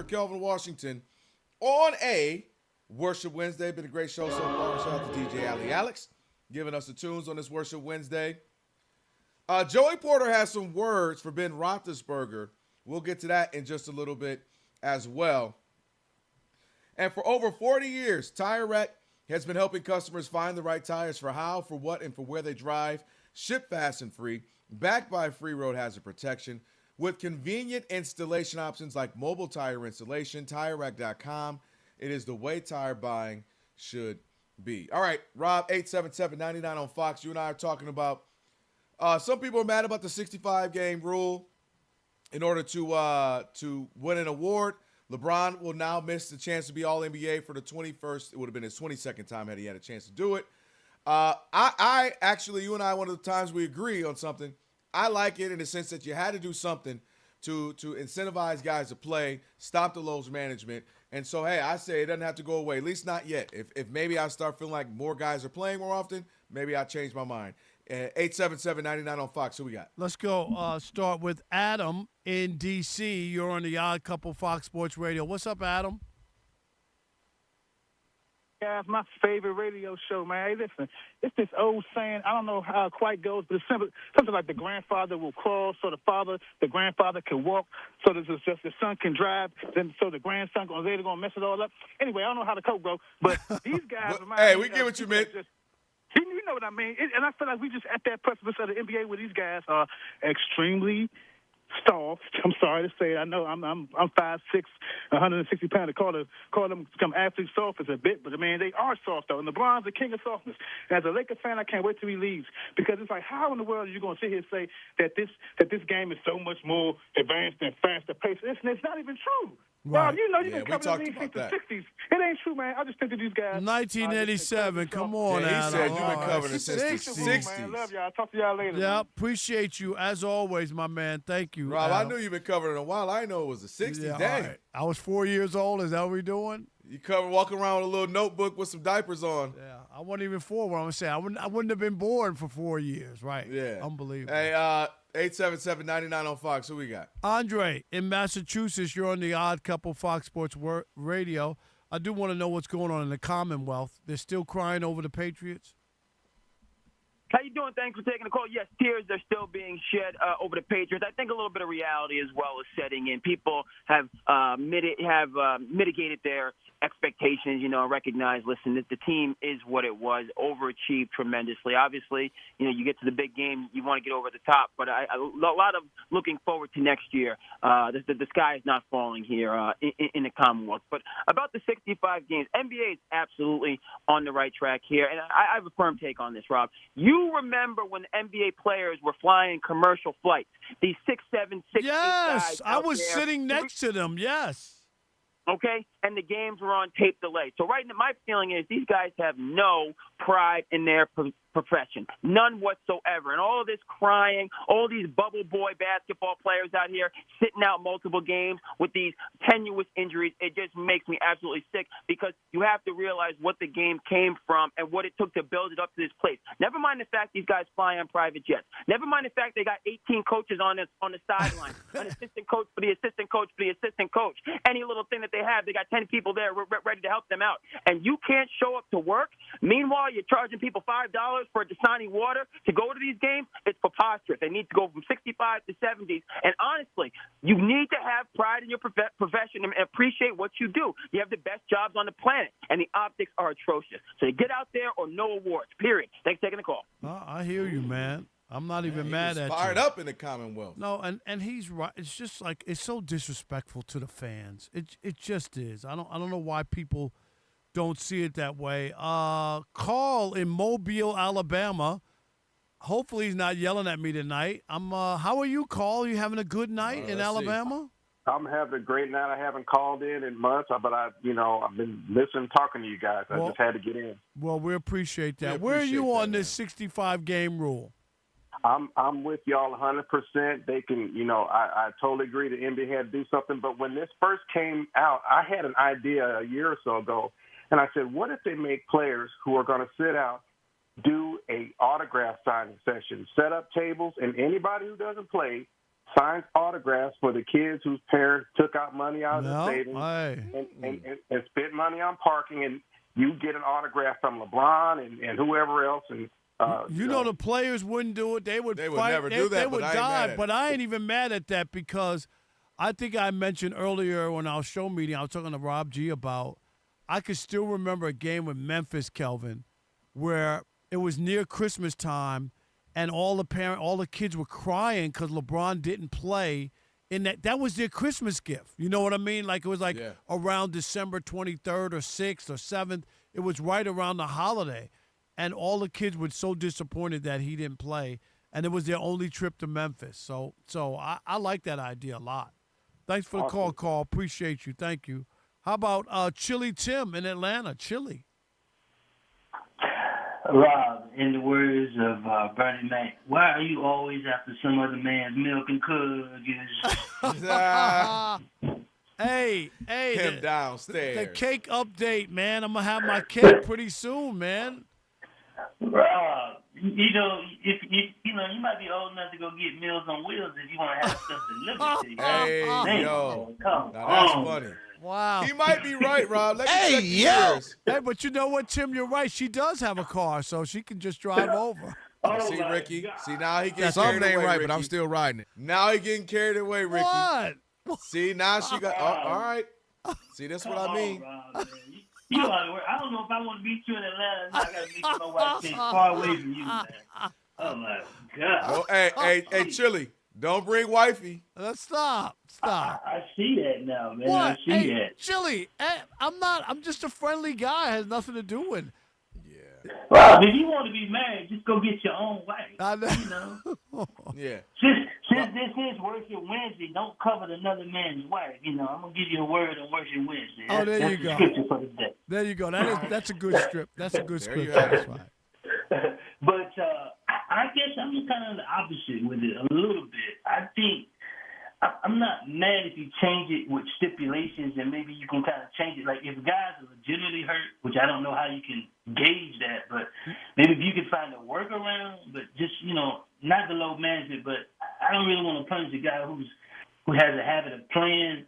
Kelvin Washington on a Worship Wednesday. Been a great show so far. Shout out to DJ Ali Alex giving us the tunes on this Worship Wednesday. Joey Porter has some words for Ben Roethlisberger. We'll get to that in just a little bit as well. And for over 40 years, Tire Rack has been helping customers find the right tires for how, for what, and for where they drive. Ship fast and free, backed by free road hazard protection. With convenient installation options like mobile tire installation, TireRack.com. It is the way tire buying should be. All right, Rob, 877-99 on Fox. You and I are talking about some people are mad about the 65-game rule in order to win an award. LeBron will now miss the chance to be All-NBA for the 21st. It would have been his 22nd time had he had a chance to do it. I actually, you and I, one of the times we agree on something. I like it in the sense that you had to do something to incentivize guys to play, stop the load management. And so, hey, I say it doesn't have to go away, at least not yet. If maybe I start feeling like more guys are playing more often, maybe I change my mind. 877-99 on Fox. Who we got? Let's go start with Adam in D.C. You're on the Odd Couple Fox Sports Radio. What's up, Adam? Guys, my favorite radio show, man. Hey, listen, it's this old saying. I don't know how it quite goes, but it's something like the grandfather will crawl so the grandfather can walk, so that just the son can drive, then so the grandson later going to mess it all up. Anyway, I don't know how the code goes, but these guys. Hey, we get what you meant. You know what I mean? And I feel like we just at that precipice of the NBA where these guys are extremely soft. I'm sorry to say it. I know I'm 5'6", 160 pounds. To call them become athletes soft is a bit, but man, they are soft though. And LeBron's the king of softness. And as a Lakers fan, I can't wait till he leaves, because it's like, how in the world are you going to sit here and say that this game is so much more advanced and faster paced? It's not even true. Rob, you know you've been we covering talked the league since about the that. 60s. It ain't true, man. I just think that these guys. 1987. Come on, Yeah, he Adam. said you've been All right. covering it since the 60s. Man, love y'all. Talk to y'all later. Yeah, man. appreciate you as always, my man. Thank you, Rob, I Al. knew you've been covering it a while. I know it was the 60s. Yeah, Dang. all right. I was 4 years old. Is that what we're doing? You walking around with a little notebook with some diapers on. Yeah, I wasn't even 4. What I'm saying, I wouldn't have been born for 4 years, right? Yeah. Unbelievable. Hey, 877-99 on Fox. Who we got? Andre, in Massachusetts, you're on the Odd Couple Fox Sports Radio. I do want to know what's going on in the Commonwealth. They're still crying over the Patriots? How you doing? Thanks for taking the call. Yes, tears are still being shed over the Patriots. I think a little bit of reality as well is setting in. People have mitigated their expectations, recognize, listen, that the team is what it was, overachieved tremendously. Obviously, you get to the big game, you want to get over the top, but a lot of looking forward to next year. The sky is not falling here in the Commonwealth. But about the 65 games, NBA is absolutely on the right track here, and I have a firm take on this, Rob. You remember when the NBA players were flying commercial flights, these 6'7", 6'8" guys. Yes, I was there. sitting next to them, yes. Okay, and the games were on tape delay. So right now, my feeling is these guys have no pride in their profession, none whatsoever. And all of this crying, all these bubble boy basketball players out here sitting out multiple games with these tenuous injuries, it just makes me absolutely sick because you have to realize what the game came from and what it took to build it up to this place. Never mind the fact these guys fly on private jets. Never mind the fact they got 18 coaches on the sideline, an assistant coach for the assistant coach for the assistant coach. Any little thing that they have, they got 10 people there ready to help them out. And you can't show up to work. Meanwhile, you're charging people $5 for Dasani water to go to these games. It's preposterous. They need to go from 65 to 70s. And honestly, you need to have pride in your profession and appreciate what you do. You have the best jobs on the planet, and the optics are atrocious. So you get out there or no awards, period. Thanks for taking the call. I hear you, man. I'm not even mad at you. Fired up in the Commonwealth. No, and he's right. It's just like it's so disrespectful to the fans. It just is. I don't know why people don't see it that way. Carl in Mobile, Alabama. Hopefully he's not yelling at me tonight. How are you, Carl? You having a good night in Alabama? I'm having a great night. I haven't called in months, but I've been listening, talking to you guys. I just had to get in. Well, we appreciate that. Where are you on this 65 game rule? I'm with y'all 100%. They can, I totally agree the NBA had to do something. But when this first came out, I had an idea a year or so ago, and I said, what if they make players who are going to sit out, do a autograph signing session, set up tables, and anybody who doesn't play signs autographs for the kids whose parents took out money out of the savings and spent money on parking, and you get an autograph from LeBron and whoever else, and you know the players wouldn't do it. They would fight. Never do that. They would die. But I it. ain't even mad at that because I think I mentioned earlier when our show meeting, I was talking to Rob G about. I could still remember a game with Memphis, Kelvin, where it was near Christmas time, and all the kids were crying because LeBron didn't play. In that was their Christmas gift. You know what I mean? Like it was around December 23rd or 6th or 7th. It was right around the holiday. And all the kids were so disappointed that he didn't play, and it was their only trip to Memphis. So I like that idea a lot. Thanks for the call, Carl. Appreciate you. Thank you. How about Chili Tim in Atlanta? Chili. Rob, in the words of Bernie Mac, why are you always after some other man's milk and cookies? Hey, him downstairs. The cake update, man. I'm gonna have my cake pretty soon, man. Rob, if you might be old enough to go get Meals on Wheels if you want to have stuff delivered to you. Hey, yo, come now that's on. funny. Wow. He might be right, Rob. Let me check yours. Hey, but you know what, Tim? You're right. She does have a car, so she can just drive over. See, Ricky. God. See, now he getting Something carried ain't away, right, Ricky. but I'm still riding it. Now he getting carried away, Ricky. What? See, now she got. All right. See, that's what I mean. Rob, you know, I don't know if I want to meet you in Atlanta. I got to make sure my wife stays far away from you, man. Oh, my God. Oh, hey, Chili, don't bring wifey. Stop. I see that now, man. What? I see that. Chili, I'm just a friendly guy. It has nothing to do with. Rob, if you want to be married, just go get your own wife. I know. You know? Yeah. Since this is Worship Wednesday, don't covet another man's wife. I'm gonna give you a word on Worship Wednesday. Oh, there that's you the go. Scripture for the day. There you go. That's a good strip. That's a good scripture. That's right. But I guess I'm kind of the opposite with it a little bit. I think I'm not mad if you change it with stipulations, and maybe you can kind of change it. Like if guys are legitimately hurt, which I don't know how you can gauge that, but maybe if you could find a workaround, but just not the low management. But I don't really want to punish a guy who has a habit of playing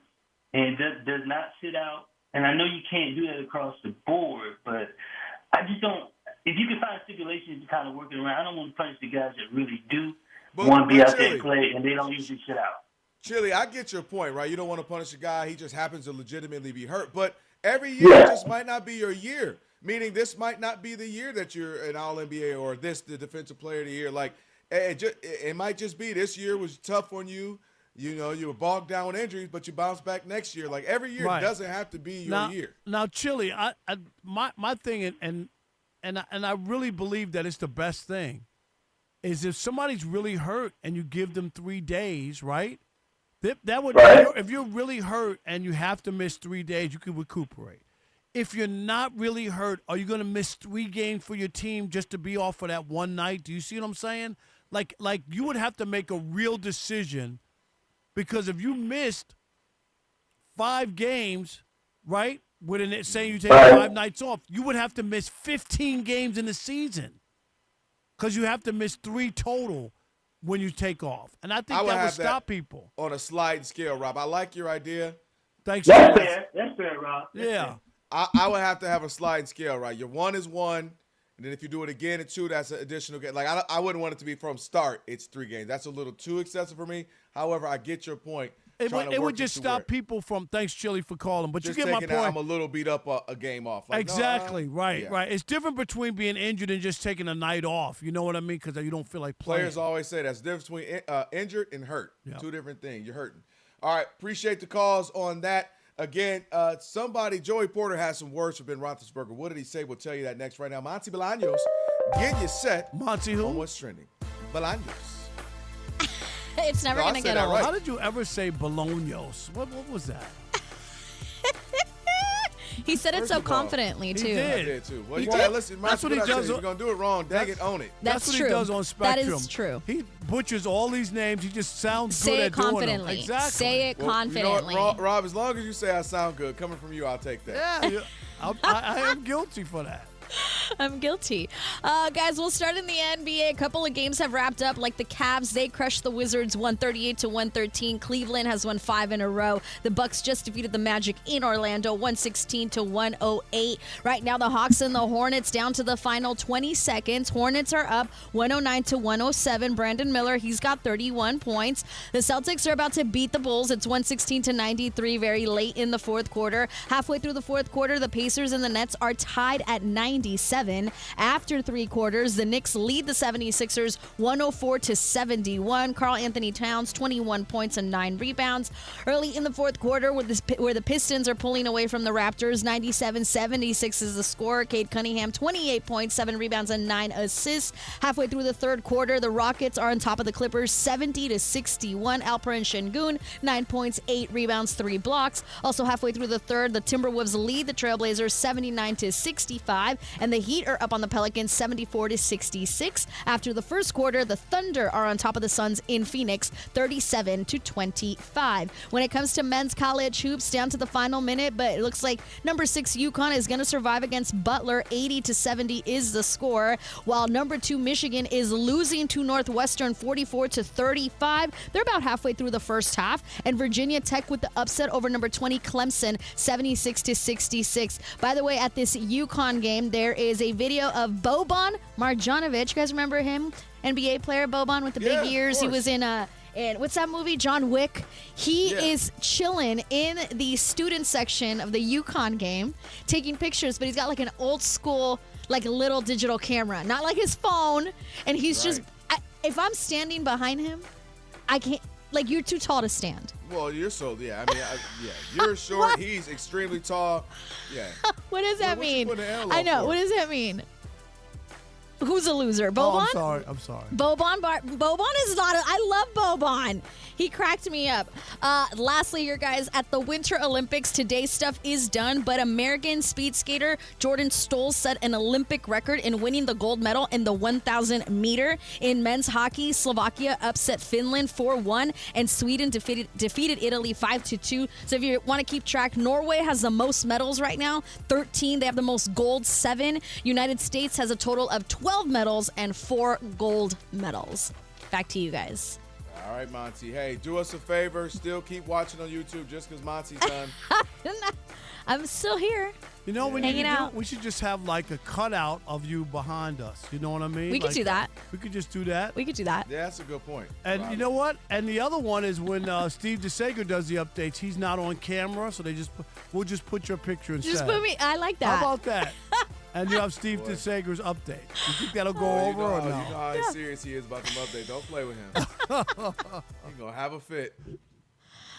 and does not sit out. And I know you can't do that across the board, but I just don't. If you can find stipulations to kind of work it around, I don't want to punish the guys that really do want to be out there and play, and they don't usually sit out. Chili, I get your point, right? You don't want to punish a guy. He just happens to legitimately be hurt. But every year just might not be your year, meaning this might not be the year that you're an All-NBA or the Defensive Player of the Year. Like, it might just be this year was tough on you. You were bogged down with injuries, but you bounce back next year. Like, every year doesn't have to be your year. Now, Chili, my thing, and I really believe that it's the best thing, is if somebody's really hurt and you give them 3 days, right? That would if you're really hurt and you have to miss 3 days, you can recuperate. If you're not really hurt, are you going to miss 3 games for your team just to be off for that one night? Do you see what I'm saying? Like you would have to make a real decision, because if you missed 5 games, right, saying you take 5 nights off, you would have to miss 15 games in the season, because you have to miss 3 total when you take off. And I think that would stop people. On a sliding scale, Rob. I like your idea. Thanks. That's fair. That's fair, Rob. Yeah. I would have to have a sliding scale, right? Your 1 is 1, and then if you do it again at 2, that's an additional game. Like, I wouldn't want it to be from start, it's 3 games. That's a little too excessive for me. However, I get your point. It would just stop people from, thanks, Chili, for calling. But just you get my point. I'm a little beat up a game off. Like, exactly, right. It's different between being injured and just taking a night off. You know what I mean? Because you don't feel like playing. Players always say that's the difference between injured and hurt. Yeah. 2 different things. You're hurting. All right, appreciate the calls on that. Again, Joey Porter has some words for Ben Roethlisberger. What did he say? We'll tell you that next. Right now, Monty Bolaños, get you set. Monty who? On what's trending. Bolaños. It's never going to get old. Right. How did you ever say Bolaños? What was that? He said it so confidently, too. He did. I did, too. Well, you gotta listen. That's what he does. You're going to do it wrong. Dang it, own it. That's what true. he does on Spectrum. That is true. He butchers all these names. He just sounds good at confidently. doing them. Exactly. Say it confidently. You know what, Rob, as long as you say I sound good, coming from you, I'll take that. Yeah, I am guilty for that. I'm guilty. Guys, we'll start in the NBA. A couple of games have wrapped up, like the Cavs. They crushed the Wizards 138-113. Cleveland has won 5 in a row. The Bucks just defeated the Magic in Orlando 116-108. Right now, the Hawks and the Hornets down to the final 20 seconds. Hornets are up 109-107. Brandon Miller, he's got 31 points. The Celtics are about to beat the Bulls. It's 116-93 very late in the fourth quarter. Halfway through the fourth quarter, the Pacers and the Nets are tied at 97. After 3 quarters, the Knicks lead the 76ers 104-71. Karl Anthony Towns, 21 points and 9 rebounds. Early in the fourth quarter, where the Pistons are pulling away from the Raptors, 97-76 is the score. Cade Cunningham, 28 points, 7 rebounds, and 9 assists. Halfway through the third quarter, the Rockets are on top of the Clippers, 70-61. Alperen Şengün, 9 points, 8 rebounds, 3 blocks. Also halfway through the third, the Timberwolves lead the Trailblazers 79-65. And the Heat are up on the Pelicans 74-66. After the first quarter, the Thunder are on top of the Suns in Phoenix 37-25. When it comes to men's college hoops, down to the final minute, but it looks like number 6 UConn is going to survive against Butler. 80-70 is the score, while number 2 Michigan is losing to Northwestern 44-35. They're about halfway through the first half, and Virginia Tech with the upset over number 20 Clemson 76-66. By the way, at this UConn game, there is a video of Boban Marjanovic. You guys remember him? NBA player Boban with the big ears. He was in what's that movie? John Wick. He is chilling in the student section of the UConn game, taking pictures, but he's got like an old school, like little digital camera, not like his phone. And he's just, if I'm standing behind him, I can't. Like, you're too tall to stand. Well, you're you're short. He's extremely tall. Yeah. What does that mean? I know. What does that mean? Who's a loser? Boban? Oh, I'm sorry. Boban is not. I love Boban. He cracked me up. Lastly, here, guys, at the Winter Olympics, today's stuff is done, but American speed skater Jordan Stoll set an Olympic record in winning the gold medal in the 1,000 meter. In men's hockey, Slovakia upset Finland 4-1, and Sweden defeated Italy 5-2. So if you want to keep track, Norway has the most medals right now, 13. They have the most gold, 7. United States has a total of 12 medals and 4 gold medals. Back to you guys. All right, Monty. Hey, do us a favor. Still keep watching on YouTube just because Monty's done. I'm still here. You know, hanging out. We should just have like a cutout of you behind us. You know what I mean? We could do that. We could just do that. We could do that. Yeah, that's a good point. And you know what? And the other one is when Steve DeSager does the updates. He's not on camera, so we'll just put your picture instead. Just put me. I like that. How about that? And you have Steve DeSager's update. You think that'll go over or no? You know how serious he is about them updates. Don't play with him. He's going to have a fit.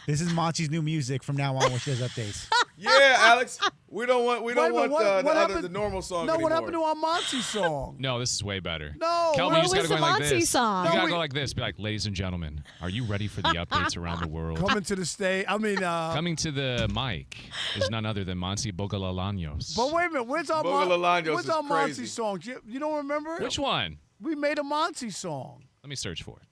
This is Monty's new music from now on when she does updates. Yeah, Alex. We don't want the normal song anymore. What happened to our Monty song? No, this is way better. No. Kelvin, you just gotta go like Monty this. song? You gotta go like this. Be like, ladies and gentlemen, are you ready for the updates around the world? Coming to the stage. Coming to the mic is none other than Monty Bogalalanos. But wait a minute. Where's our Monty song? You don't remember it? Which one? We made a Monty song. Let me search for it.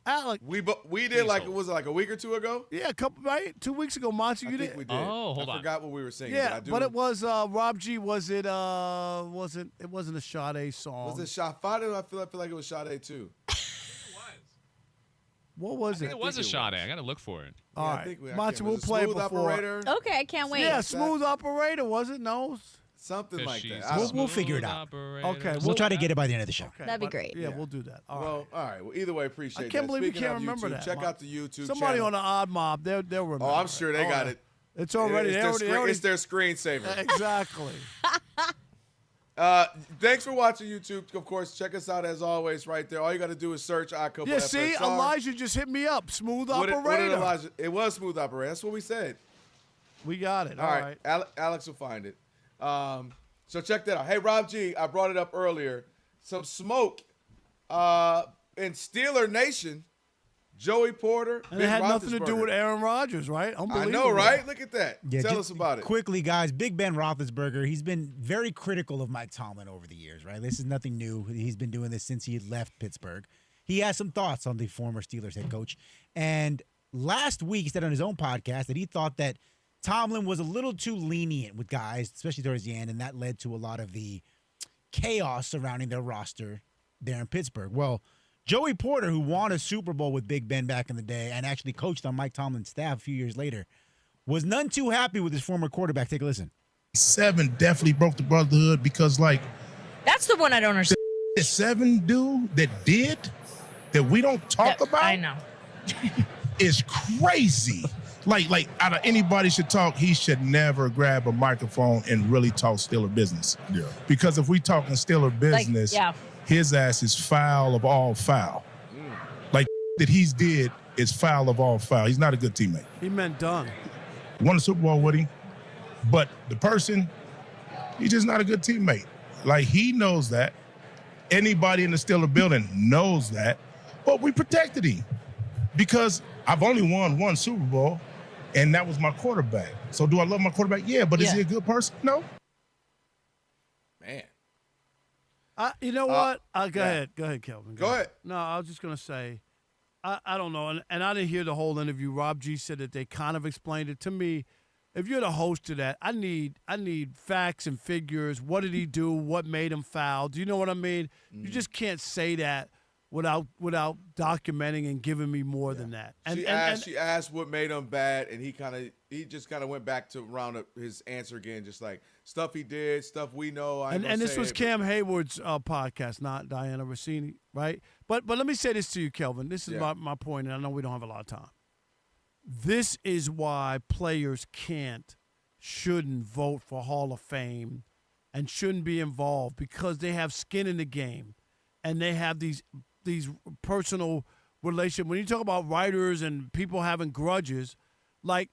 Alex, we did like a week or two ago? Yeah, 2 weeks ago, Monty. You did. We did. Oh, hold on. I forgot what we were singing. Yeah, but it was Rob G. Was it? It wasn't a Sade song. Was it Sade? I feel like it was Sade too. What was it? It was a Sade. I gotta look for it. All right, Monty, we'll play it before. Operator? Okay, I can't wait. Yeah, Smooth Operator. Was it? No. Something like that. We'll figure it out. Okay, we'll try to get it by the end of the show. That'd be great. Yeah, we'll do that. All right. Well, either way, appreciate that. I can't believe you Speaking can't of remember YouTube, that. Check out the YouTube Somebody channel. on the Odd Mob, they'll remember. Oh, I'm sure they got it. It's already. It's their screensaver. Exactly. Thanks for watching YouTube. Of course, check us out as always right there. All you got to do is search iCouple Yeah, FSR. see, Elijah just hit me up. Smooth What Operator. did Elijah? It was Smooth Operator. That's what we said. We got it. All right. Alex will find it. So check that out. Hey, Rob G, I brought it up earlier. Some smoke in Steeler Nation. Joey Porter, And it had nothing to do with Aaron Rodgers, right? I know, right? Look at that. Yeah, Tell us about it. Quickly, guys, Big Ben Roethlisberger, he's been very critical of Mike Tomlin over the years, right? This is nothing new. He's been doing this since he left Pittsburgh. He has some thoughts on the former Steelers head coach. And last week, he said on his own podcast that he thought that Tomlin was a little too lenient with guys, especially towards the end, and that led to a lot of the chaos surrounding their roster there in Pittsburgh. Well, Joey Porter, who won a Super Bowl with Big Ben back in the day and actually coached on Mike Tomlin's staff a few years later, was none too happy with his former quarterback. Take a listen. 7 definitely broke the brotherhood because, like, that's the one I don't understand. The 7 dude that we don't talk about. I know. is crazy. Like out of anybody should talk, he should never grab a microphone and really talk Steeler business. Yeah. Because if we talking Steeler business, his ass is foul of all foul. Like that he's did is foul of all foul. He's not a good teammate. He meant done. Won a Super Bowl with him, but the person, he's just not a good teammate. Like he knows that. Anybody in the Steeler building knows that, but we protected him because I've only won 1 Super Bowl, and that was my quarterback. So do I love my quarterback? Yeah, but is he a good person? No. Man. You know what? Go ahead, Kelvin. Go ahead. No, I was just going to say, I don't know, and I didn't hear the whole interview. Rob G said that they kind of explained it to me. If you're the host of that, I need facts and figures. What did he do? What made him foul? Do you know what I mean? You just can't say that without documenting and giving me more than that. And she asked what made him bad, and he just kind of went back to round up his answer again, just like stuff he did, stuff we know. And this was Cam Hayward's podcast, not Diana Rossini, right? But let me say this to you, Kelvin. This is my point, and I know we don't have a lot of time. This is why players shouldn't vote for Hall of Fame and shouldn't be involved, because they have skin in the game and they have these personal relationships. When you talk about writers and people having grudges, like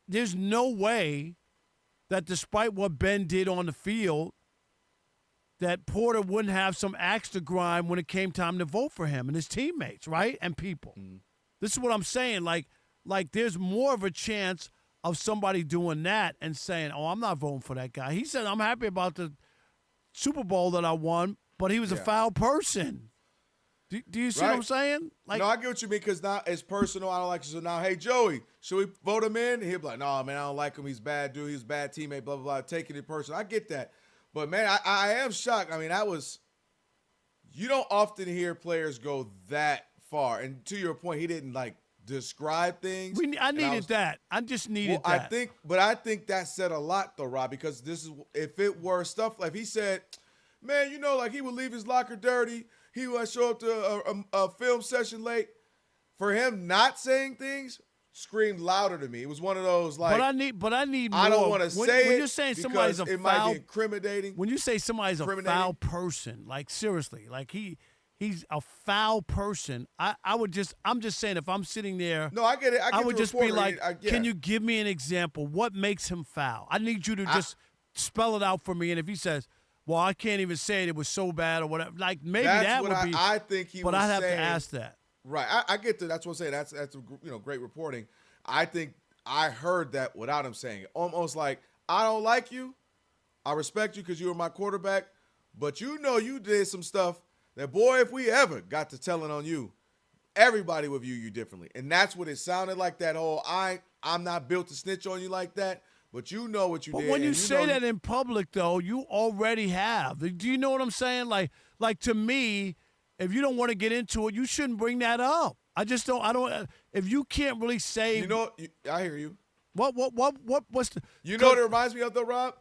there's no way that despite what Ben did on the field, that Porter wouldn't have some axe to grind when it came time to vote for him and his teammates, right, and people. This is what I'm saying. Like there's more of a chance of somebody doing that and saying, "Oh, I'm not voting for that guy." He said, "I'm happy about the Super Bowl that I won, but he was a foul person." Do you see what I'm saying? Like, no, I get what you mean because now it's personal. I don't like you. So now, hey, Joey, should we vote him in? He'll be like, no, man, I don't like him. He's a bad dude. He's a bad teammate, blah, blah, blah. Taking it personal. I get that. But, man, I am shocked. I mean, you don't often hear players go that far. And to your point, he didn't, like, describe things. I needed that. I just needed that. I think that said a lot, though, Rob, because if it were stuff like if he said, man, you know, like he would leave his locker dirty. He would show up to a film session late. For him not saying things screamed louder to me. It was one of those like. But I need more. I don't want to say when you're saying somebody's a foul, it might be incriminating. When you say somebody's a foul person, like seriously, like he's a foul person. I'm just saying if I'm sitting there. No, I get it. I would just be like, can you give me an example? What makes him foul? I need you to just spell it out for me. And if he says, well, I can't even say it was so bad or whatever. Like maybe that would be. I think he. But was I'd have saying, to ask that. Right, I get that. That's what I'm saying. That's great reporting. I think I heard that without him saying it. Almost like I don't like you. I respect you because you were my quarterback, but you know you did some stuff that boy, if we ever got to telling on you, everybody would view you differently. And that's what it sounded like. That whole I'm not built to snitch on you like that. But you know what you did. But when you say that in public, though, you already have. Do you know what I'm saying? Like to me, if you don't want to get into it, you shouldn't bring that up. I don't. If you can't really say, you know, I hear you. What's the? You know what it reminds me of, though, Rob?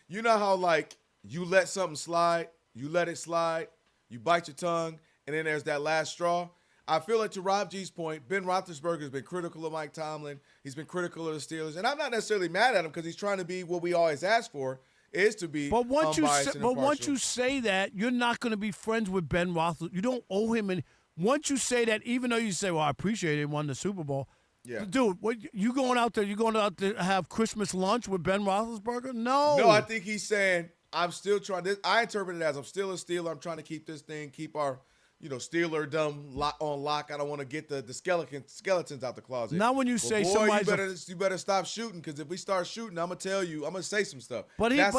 You know how like you let something slide, you let it slide, you bite your tongue, and then there's that last straw. I feel like to Rob G's point, Ben Roethlisberger has been critical of Mike Tomlin. He's been critical of the Steelers. And I'm not necessarily mad at him because he's trying to be what we always ask for, is to be unbiased and impartial. But once you say that, you're not going to be friends with Ben Roethlisberger. You don't owe him any. Once you say that, even though you say, well, I appreciate it, he won the Super Bowl. Yeah. Dude, you going out there to have Christmas lunch with Ben Roethlisberger? No. No, I think he's saying, I'm still trying this. I interpret it as I'm still a Steeler. I'm trying to keep this thing, keep our Steeler dumb on lock. I don't want to get the skeletons out the closet. Now when you say somebody's you better stop shooting because if we start shooting, I'm gonna tell you, I'm gonna say some stuff. But That's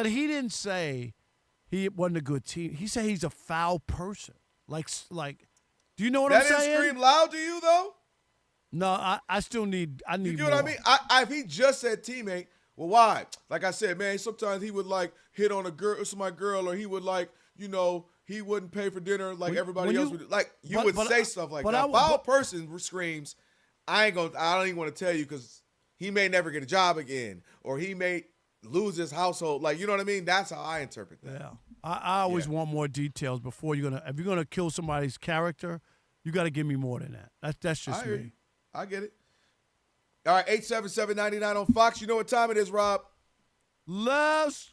he didn't say he wasn't a good team. He said he's a foul person. Like, do you know what I'm saying? That didn't scream loud to you though. No, I still need. I need. You get more. what I mean? If he just said teammate, well, why? Like I said, man, sometimes he would like hit on a girl, my girl, or he would like, he wouldn't pay for dinner like everybody else would. Like you would say stuff like that. Foul person screams, I don't even want to tell you because he may never get a job again, or he may lose his household. Like, you know what I mean? That's how I interpret that. Yeah, I always want more details before if you're gonna kill somebody's character, you got to give me more than that. That's just me. I get it. All right, 877-99 on Fox. You know what time it is, Rob? Last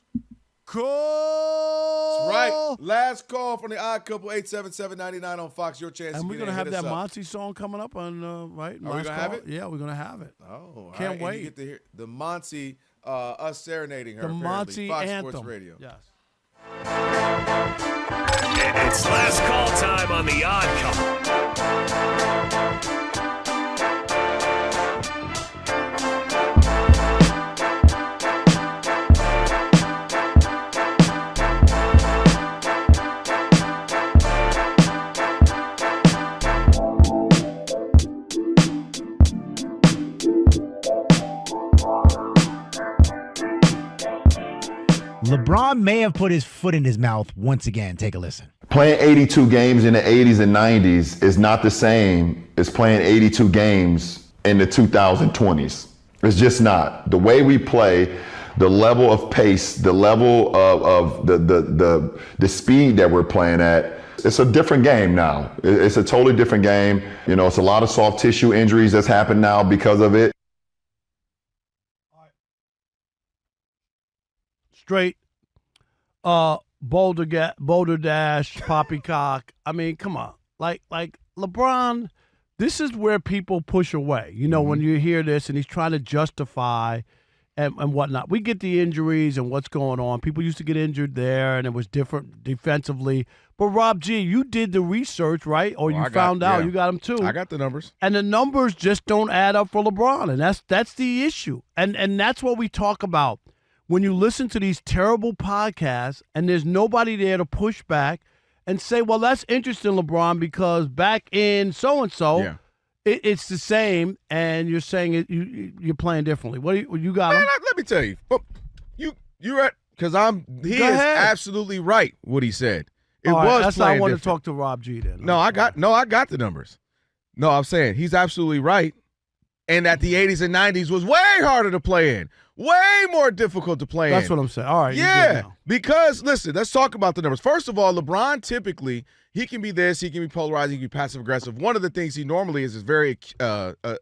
call. That's right. Last call from the Odd Couple, 877-99 on Fox. Your chance. And we're gonna have that Monty song coming up on right. Are we gonna have it? Yeah, we're gonna have it. Oh, can't wait. And you get to hear the Monty, us serenading her. The Monty Fox anthem. Sports Radio. Yes. It's last call time on the Odd Couple. LeBron may have put his foot in his mouth once again. Take a listen. Playing 82 games in the 80s and 90s is not the same as playing 82 games in the 2020s. It's just not. The way we play, the level of pace, the level of the speed that we're playing at, it's a different game now. It's a totally different game. It's a lot of soft tissue injuries that's happened now because of it. Straight, Boulder Dash, Poppycock. I mean, come on. Like LeBron, this is where people push away. When you hear this and he's trying to justify and whatnot. We get the injuries and what's going on. People used to get injured there, and it was different defensively. But, Rob G., you did the research, right? Or you found out. You got them, too. I got the numbers. And the numbers just don't add up for LeBron, and that's the issue. And that's what we talk about. When you listen to these terrible podcasts and there's nobody there to push back and say, well, that's interesting, LeBron, because back in so-and-so, it's the same, and you're saying you're playing differently. What you got? Man, let me tell you. You're right, because he is absolutely right what he said. It was that's why I want different. to talk to Rob G. Then. No, I got the numbers. No, I'm saying he's absolutely right, and that the 80s and 90s was way harder to play in. Way more difficult to play in. That's what I'm saying. All right. Yeah, because, listen, let's talk about the numbers. First of all, LeBron typically, he can be this, he can be polarizing, he can be passive-aggressive. One of the things he normally is very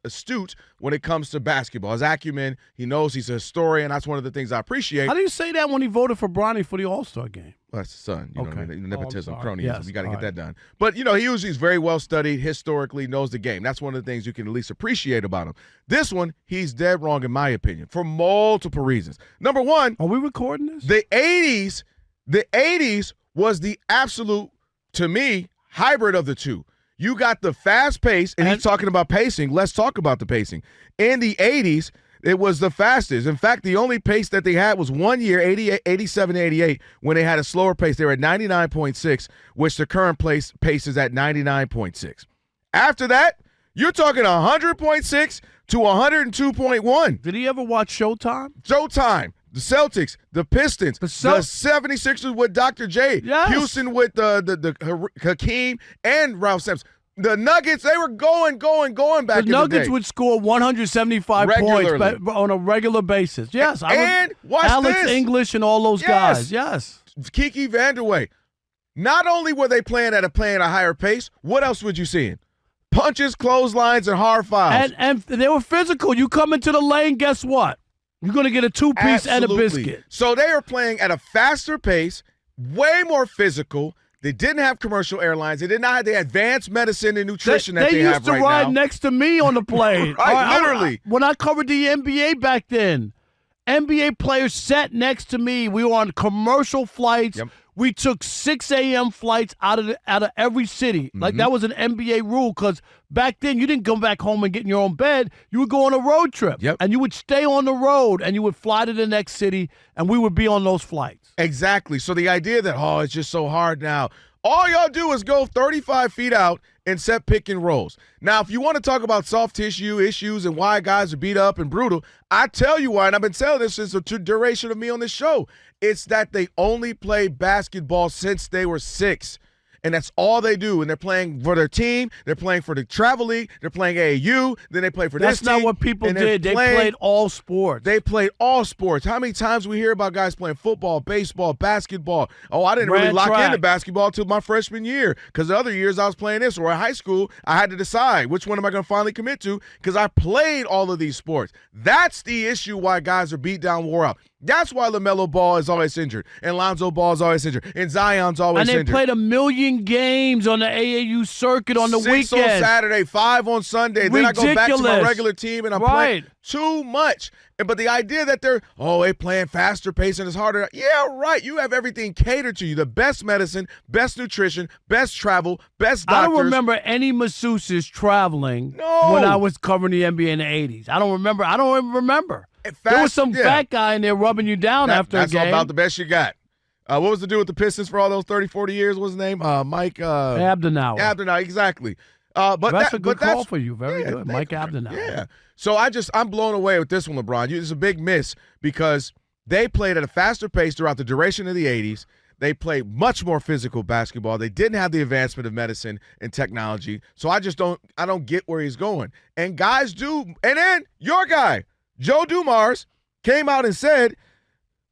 astute when it comes to basketball. His acumen, he knows he's a historian. That's one of the things I appreciate. How do you say that when he voted for Bronny for the All-Star game? Well, that's his son. You know what I mean? Nepotism, cronyism. Yes. You got to get that done. But, he usually is very well studied, historically, knows the game. That's one of the things you can at least appreciate about him. This one, he's dead wrong in my opinion, for multiple reasons. Number one. Are we recording this? The 80s was the absolute, to me, hybrid of the two. You got the fast pace, and he's talking about pacing. Let's talk about the pacing. In the 80s, it was the fastest. In fact, the only pace that they had was 1 year, 87 to 88, when they had a slower pace. They were at 99.6, which the current pace is at 99.6. After that, you're talking 100.6 to 102.1. Did he ever watch Showtime? Showtime. The Celtics, the Pistons, the 76ers with Dr. J, Houston with the Hakeem and Ralph Sampson. The Nuggets, they were going back in the day. The Nuggets would score 175 points on a regular basis. Yes. Watch Alex this. English and all those guys. Yes. Kiki Vanderway. Not only were they playing at a higher pace, what else would you see? Punches, clotheslines, and hard fouls. And they were physical. You come into the lane, guess what? You're going to get a two-piece and a biscuit. So they are playing at a faster pace, way more physical. They didn't have commercial airlines. They did not have the advanced medicine and nutrition that they have right now. They used to ride next to me on the plane. Literally. When I covered the NBA back then, NBA players sat next to me. We were on commercial flights. Yep. We took 6 a.m. flights out of every city. Like, that was an NBA rule, because back then you didn't come back home and get in your own bed. You would go on a road trip. Yep. And you would stay on the road, and you would fly to the next city, and we would be on those flights. Exactly. So the idea that, it's just so hard now. All y'all do is go 35 feet out and set pick and rolls. Now, if you want to talk about soft tissue issues and why guys are beat up and brutal, I tell you why, and I've been telling this since the duration of me on this show. It's that they only play basketball since they were 6. And that's all they do. And they're playing for their team. They're playing for the travel league. They're playing AAU. Then they play for this team. That's not what people did. They played all sports. They played all sports. How many times we hear about guys playing football, baseball, basketball? Oh, I didn't really lock into basketball until my freshman year, because the other years I was playing this. Or in high school, I had to decide which one am I going to finally commit to, because I played all of these sports. That's the issue why guys are beat down, wore out. That's why LaMelo Ball is always injured, and Lonzo Ball is always injured, and Zion's always injured. And they played 1 million games on the AAU circuit on the weekend. 6 on Saturday, 5 on Sunday. Ridiculous. Then I go back to my regular team, and I'm playing too much. But the idea that they're playing faster pace and it's harder. Yeah, right. You have everything catered to you. The best medicine, best nutrition, best travel, best doctors. I don't remember any masseuses traveling when I was covering the NBA in the 80s. I don't remember. I don't even remember. There was some fat guy in there rubbing you down after a game. That's about the best you got. What was the dude with the Pistons for all those 30, 40 years? What was his name? Mike Abdenauer. Abdenauer, exactly. That's a good call for you. Very good. Mike Abdenauer. Yeah. So I'm blown away with this one, LeBron. It's a big miss, because they played at a faster pace throughout the duration of the 80s. They played much more physical basketball. They didn't have the advancement of medicine and technology. So I don't get where he's going. And guys do. And then your guy, Joe Dumars, came out and said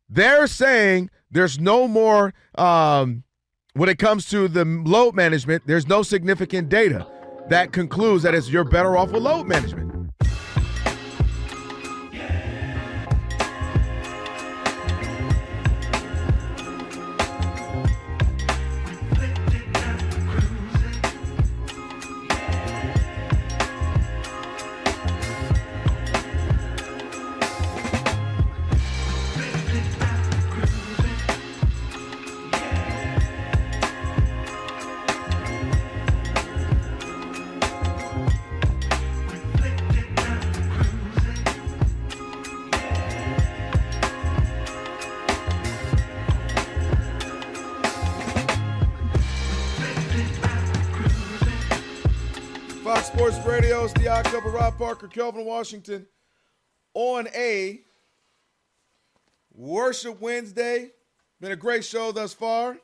they're saying there's no more, when it comes to the load management, there's no significant data that concludes that you're better off with load management. Fox Sports Radio, it's the Odd Couple, Rob Parker, Kelvin Washington, on a Worship Wednesday. Been a great show thus far.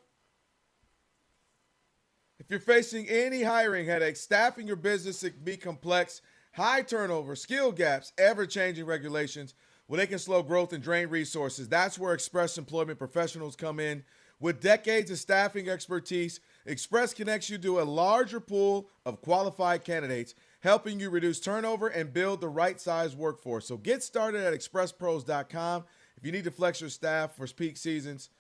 If you're facing any hiring headaches, staffing your business can be complex, high turnover, skill gaps, ever-changing regulations, well, they can slow growth and drain resources. That's where Express Employment Professionals come in. With decades of staffing expertise, Express connects you to a larger pool of qualified candidates, helping you reduce turnover and build the right size workforce. So get started at expresspros.com. If you need to flex your staff for peak seasons,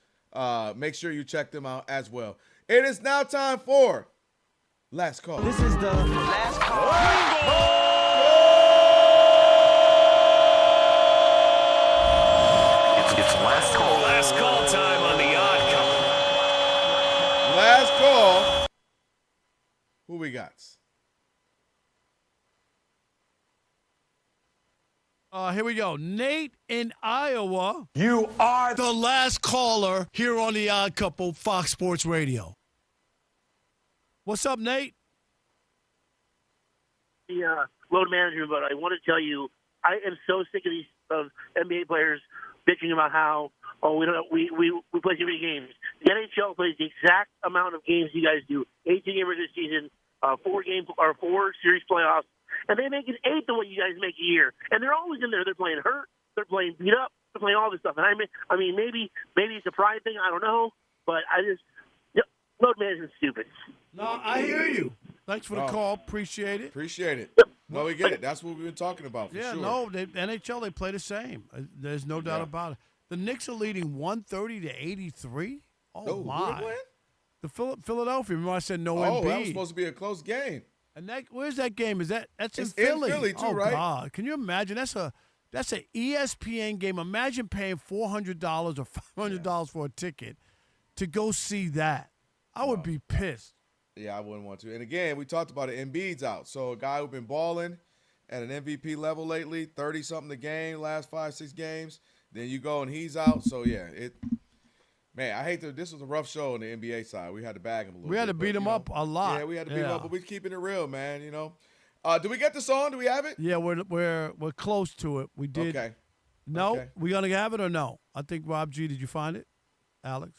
make sure you check them out as well. It is now time for Last Call. This is the Last Call. It's Last Call. Last Call time on the Odd Couple. Last call. Who we got? Here we go. Nate in Iowa. You are the last caller here on the Odd Couple, Fox Sports Radio. What's up, Nate? The load management, but I want to tell you, I am so sick of these NBA players bitching about how we play too many games. The NHL plays the exact amount of games you guys do. 18 gamers this season, 4 series playoffs, and they make it 8 the way you guys make a year. And they're always in there. They're playing hurt. They're playing beat up. They're playing all this stuff. And I mean, maybe it's a pride thing. I don't know. But load management's stupid. No, I hear you. Thanks for the call. Appreciate it. Appreciate it. No, we get it. That's what we've been talking about for sure. No, NHL, they play the same. There's no doubt about it. The Knicks are leading 130-83. Oh, my. The Philadelphia. Remember I said no Embiid. Oh, that was supposed to be a close game. And where's that game? That's in It's Philly. in Philly, too, oh, right? God. Can you imagine? That's an ESPN game. Imagine paying $400 or $500 for a ticket to go see that. I would be pissed. Yeah, I wouldn't want to. And again, we talked about it. Embiid's out. So a guy who's been balling at an MVP level lately, 30-something a game, last 5-6 games. Then you go and he's out. So, yeah, man, I hate to – this was a rough show on the NBA side. We had to bag him a little bit. We had to beat him up a lot. Yeah, we had to beat him up, but we're keeping it real, man, you know. Do we get the song? Do we have it? Yeah, we're close to it. We did. Okay. No? Okay. We going to have it or no? I think, Rob G., did you find it? Alex?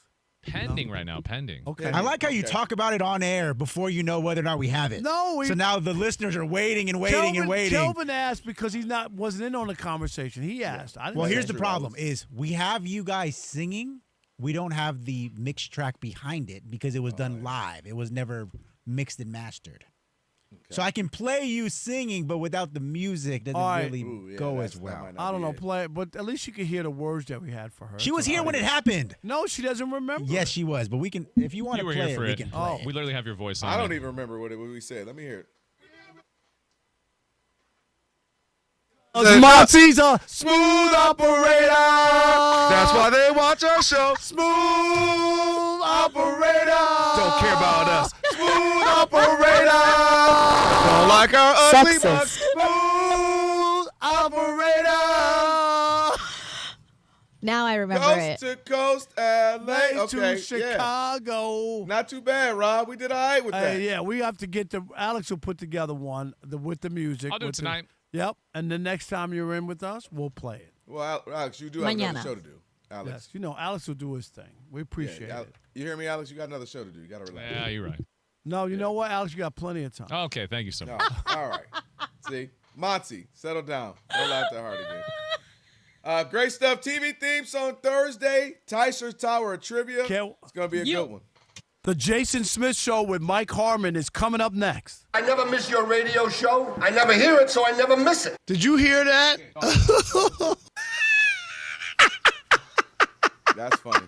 Pending right now, pending. Okay. I like how you talk about it on air before you know whether or not we have it. No, so now the listeners are waiting and waiting and waiting. Kelvin asked because wasn't in on the conversation. He asked. I didn't Well, say here's the that. problem: is we have you guys singing. We don't have the mixed track behind it because it was done live. It was never mixed and mastered. So I can play you singing, but without the music, doesn't really go as well. I don't know, play it, but at least you can hear the words that we had for her. She was here when it happened. No, she doesn't remember. Yes, she was, but we can. If you want to You were play here it, for we it. can play it. We literally have your voice on I it. don't even remember what we said. Let me hear it. Monty's a smooth operator. That's why they watch our show. Smooth operator. Don't care about us. Smooth operator. Don't like our ugly bugs. Smooth operator. Now I remember Coast it. to coast, LA. To Okay, Chicago. yeah. Not too bad, Rob. We did all right with that. Yeah, we have to get Alex will put together one with the music. I'll do it tonight. Yep, and the next time you're in with us, we'll play it. Well, Alex, you do have another show to do. Alex. Yes, Alex will do his thing. We appreciate it. You hear me, Alex? You got another show to do. You got to relax. Yeah, you're right. No, you know what, Alex? You got plenty of time. Okay, thank you so much. No. All right. See? Monty, settle down. Don't laugh that hard again. Great stuff. TV themes on Thursday. Tyser's Tower of Trivia. It's going to be a good one. The Jason Smith Show with Mike Harmon is coming up next. I never miss your radio show. I never hear it, so I never miss it. Did you hear that? That's funny.